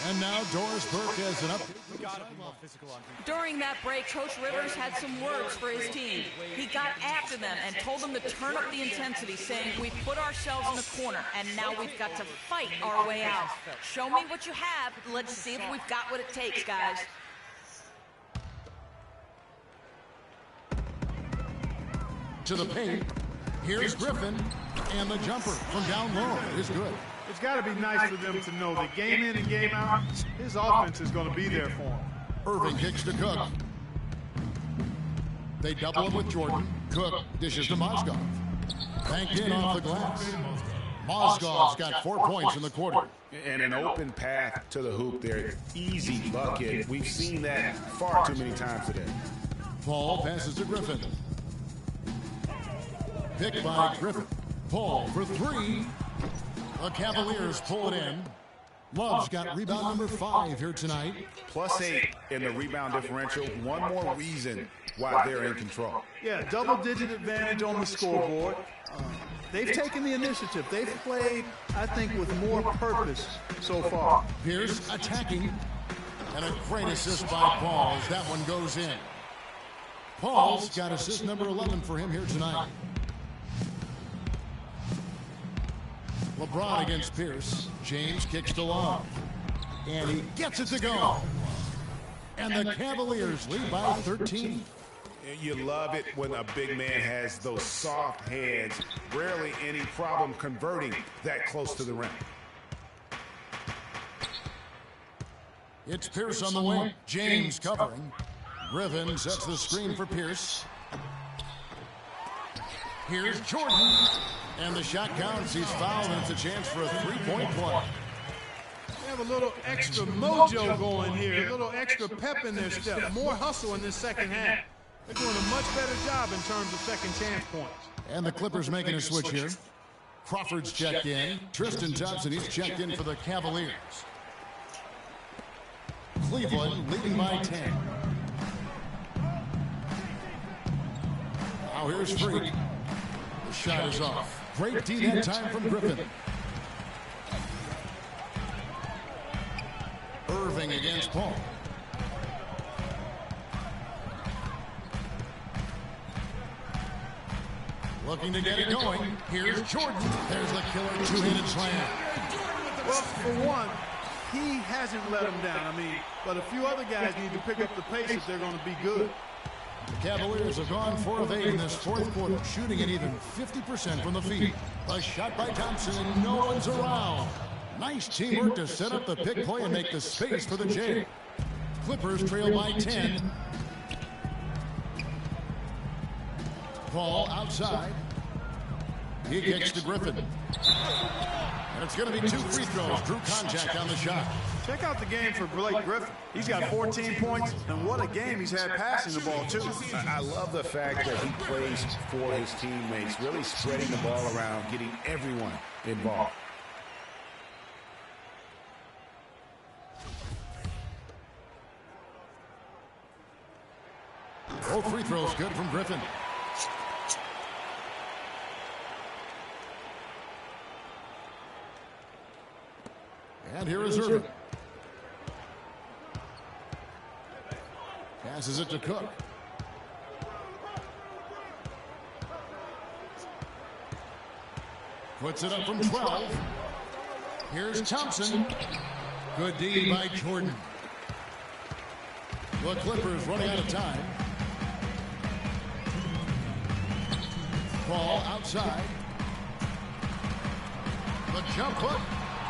Speaker 7: And And now Doris Burke has an update.
Speaker 10: During that break, Coach Rivers had some words for his team. He got after them and told them to turn up the intensity, saying, "We've put ourselves in a corner, and now we've got to fight our way out. Show me what you have. Let's see if we've got what it takes, guys."
Speaker 7: To the paint. Here's Griffin, and the jumper from down low is good.
Speaker 8: It's got to be nice for them to know that game in and game out, his offense is going to be there for him.
Speaker 7: Irving kicks to Cook. They double him with Jordan. Cook dishes to Mozgov. Banked in off the glass. Mozgov's got 4 points in the quarter.
Speaker 9: And an open path to the hoop there. Easy bucket. We've seen that far too many times today.
Speaker 7: Paul passes to Griffin. Picked by Griffin. Paul for three. The Cavaliers pull it in. Love's got rebound number 5 here tonight.
Speaker 9: +8 in the rebound differential. One more reason why they're in control.
Speaker 8: Yeah, double-digit advantage on the scoreboard. They've taken the initiative. They've played, I think, with more purpose so far.
Speaker 7: Pierce attacking. And a great assist by Paul as that one goes in. Paul's got assist number 11 for him here tonight. LeBron against Pierce. James kicks to Love. And he gets it to go. And the Cavaliers lead by 13.
Speaker 9: You love it when a big man has those soft hands. Rarely any problem converting that close to the rim.
Speaker 7: It's Pierce on the wing. James covering. Griffin sets the screen for Pierce. Here's Jordan. And the shot counts. He's fouled, and it's a chance for a three-point play.
Speaker 8: They have a little extra mojo going here, a little extra pep in their step, more hustle in this second half. They're doing a much better job in terms of second chance points.
Speaker 7: And the Clippers making a switch here. Crawford's checked in. Tristan Thompson, he's checked in for the Cavaliers. Cleveland leading by 10. Now here's Freak. The shot is off. Great D that time from Griffin. Irving against Paul. Looking to get it going. Here's Jordan. There's the killer two-handed slam.
Speaker 8: Well, for one, he hasn't let him down. I mean, but a few other guys need to pick up the pace if they're going to be good.
Speaker 7: The Cavaliers have gone 4 of 8 in this fourth quarter, shooting at even 50% from the field. A shot by Thompson, and no one's around. Nice teamwork to set up the pick play and make the space for the J. Clippers trail by 10. Paul outside. He kicks to Griffin. And it's going to be 2 free throws. Drew contact on the shot.
Speaker 8: Check out the game for Blake Griffin. He's got 14 points, and what a game he's had passing the ball, too.
Speaker 9: I love the fact that he plays for his teammates, really spreading the ball around, getting everyone involved.
Speaker 7: Both free throws good from Griffin. And here is Irving. Passes it to Cook. Puts it up from 12. Here's Thompson. Good D by Jordan. The Clippers running out of time. Ball outside. The jump hook.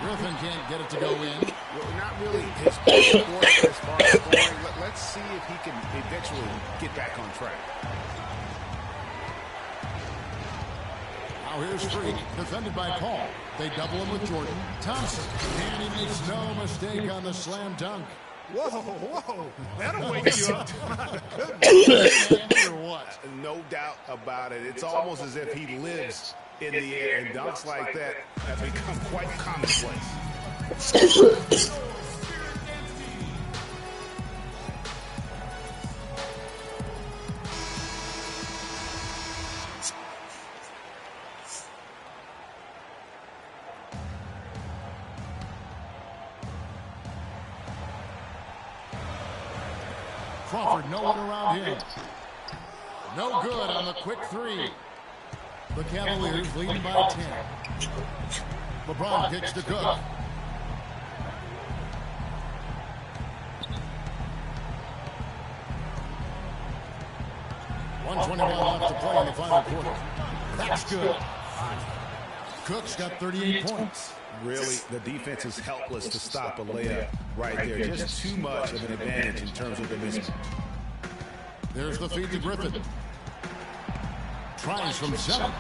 Speaker 7: Griffin can't get it to go in.
Speaker 9: Well, not really his best sport as far as scoring. Let's see if he can eventually get back on track.
Speaker 7: Now here's Freak, defended by Paul. They double him with Jordan. Thompson, and he makes no mistake on the slam dunk.
Speaker 8: Whoa, whoa, that'll wake you up.
Speaker 9: No doubt about it. It's almost as if he lives in the air, and dunks like that have become quite commonplace.
Speaker 7: Crawford, no one around him. No good on the quick three. The Cavaliers leading by 10. LeBron kicks to Cook. .121 left to play in the final quarter. That's good. Cook's got 38 points.
Speaker 9: Really, the defense is helpless to stop a layup right there. Just too much of an advantage in terms of the mismatch.
Speaker 7: There's the feed to Griffin. Tries from 7.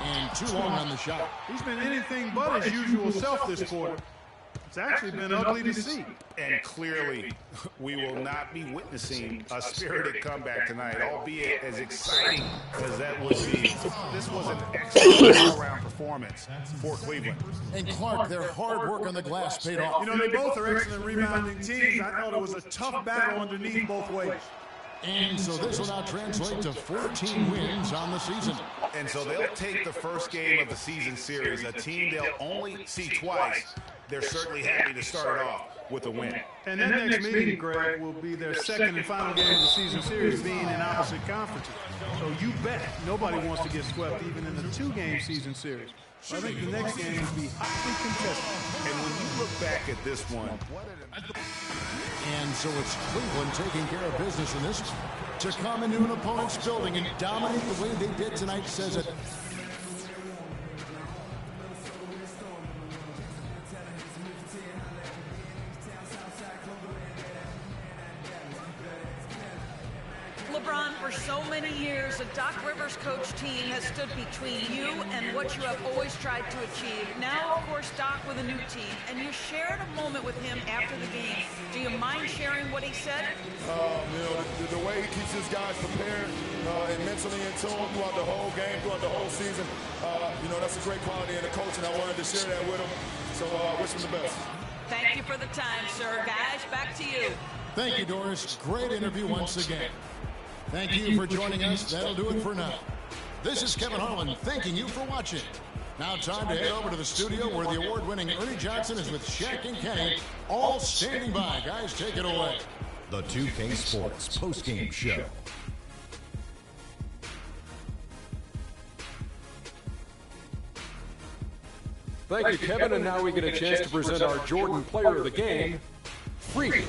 Speaker 7: And too long on the shot.
Speaker 8: He's been anything but his usual self this quarter. It's actually been ugly to see.
Speaker 9: And clearly, we will not be witnessing a spirited comeback tonight, albeit as exciting as that would be. This was an excellent all-around performance for Cleveland.
Speaker 7: And Clark, their hard work on the glass paid off.
Speaker 8: You know, they both are excellent rebounding teams. I thought it was a tough battle underneath both ways.
Speaker 7: And so this will now translate to 14 wins on the season.
Speaker 9: And so they'll take the first game of the season series, a team they'll only see twice. They're certainly happy to start it off with a win.
Speaker 8: And that next meeting, Greg, will be their second and final game of the season series, being in opposite conferences. So you bet nobody wants to get swept even in the 2-game season series. I think the next game will be hotly contested.
Speaker 9: And when you look back at this one,
Speaker 7: and so it's Cleveland taking care of business in this one. To come into an opponent's building and dominate the way they did tonight says it.
Speaker 10: LeBron, for so many years, a Doc Rivers coach team has stood between you and what you have always tried to achieve. Now, of course, Doc with a new team, and you shared a moment with him after the game. Do you mind sharing what he said?
Speaker 17: The way he keeps his guys prepared and mentally in tune throughout the whole game, throughout the whole season, that's a great quality in the coach, and I wanted to share that with him. So wish him the best.
Speaker 10: Thank you for the time, sir. Guys, back to you.
Speaker 7: Thank you, Doris. Great interview once again. Thank you for joining us. That'll do it for now. This is Kevin Harlan thanking you for watching. Now time to head over to the studio where the award-winning Ernie Johnson is with Shaq and Kenny, all standing by. Guys, take it away.
Speaker 4: The 2K Sports postgame show.
Speaker 5: Thank you, Kevin, and now we get a chance to present our Jordan Player of the Game, Freak.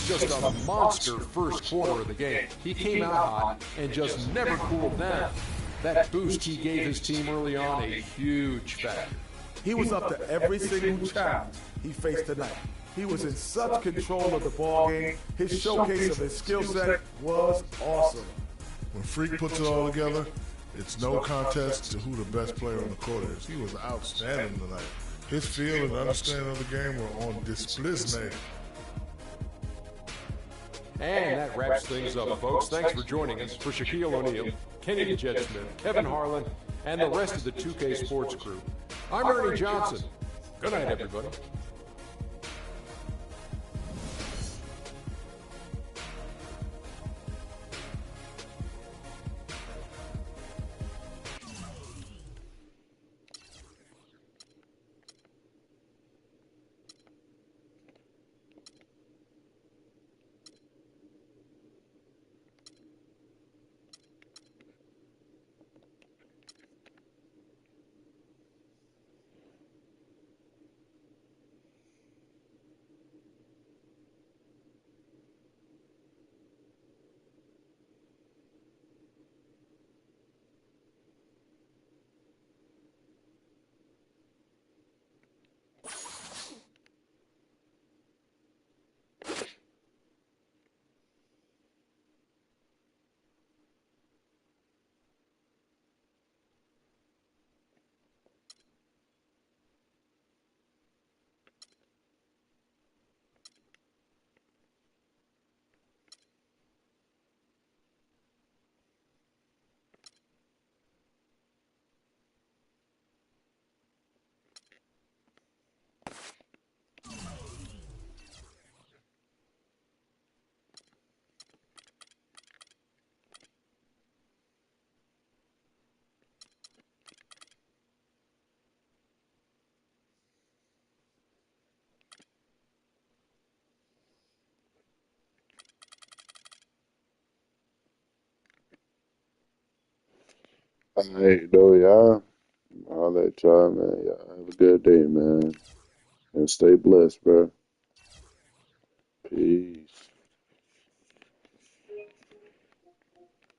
Speaker 5: Just a monster first quarter of the game. He came out hot and just never cooled down. That boost he gave his team early on, a huge factor.
Speaker 11: He was up to every single challenge he faced tonight. He was in such control of the ball game. His showcase of his skill set was awesome.
Speaker 6: When Freak puts it all together, it's no contest to who the best player on the court is. He was outstanding tonight. His feel and understanding of the game were on display.
Speaker 5: And that wraps things up, folks. Thanks for joining us. For Shaquille O'Neal, Kenny the Jet Smith, Kevin Harlan, and the rest of the 2K Sports crew, I'm Ernie Johnson. Good night, everybody.
Speaker 1: Hey, though, y'all. I'll let y'all, man. Y'all have a good day, man. And stay blessed, bro. Peace.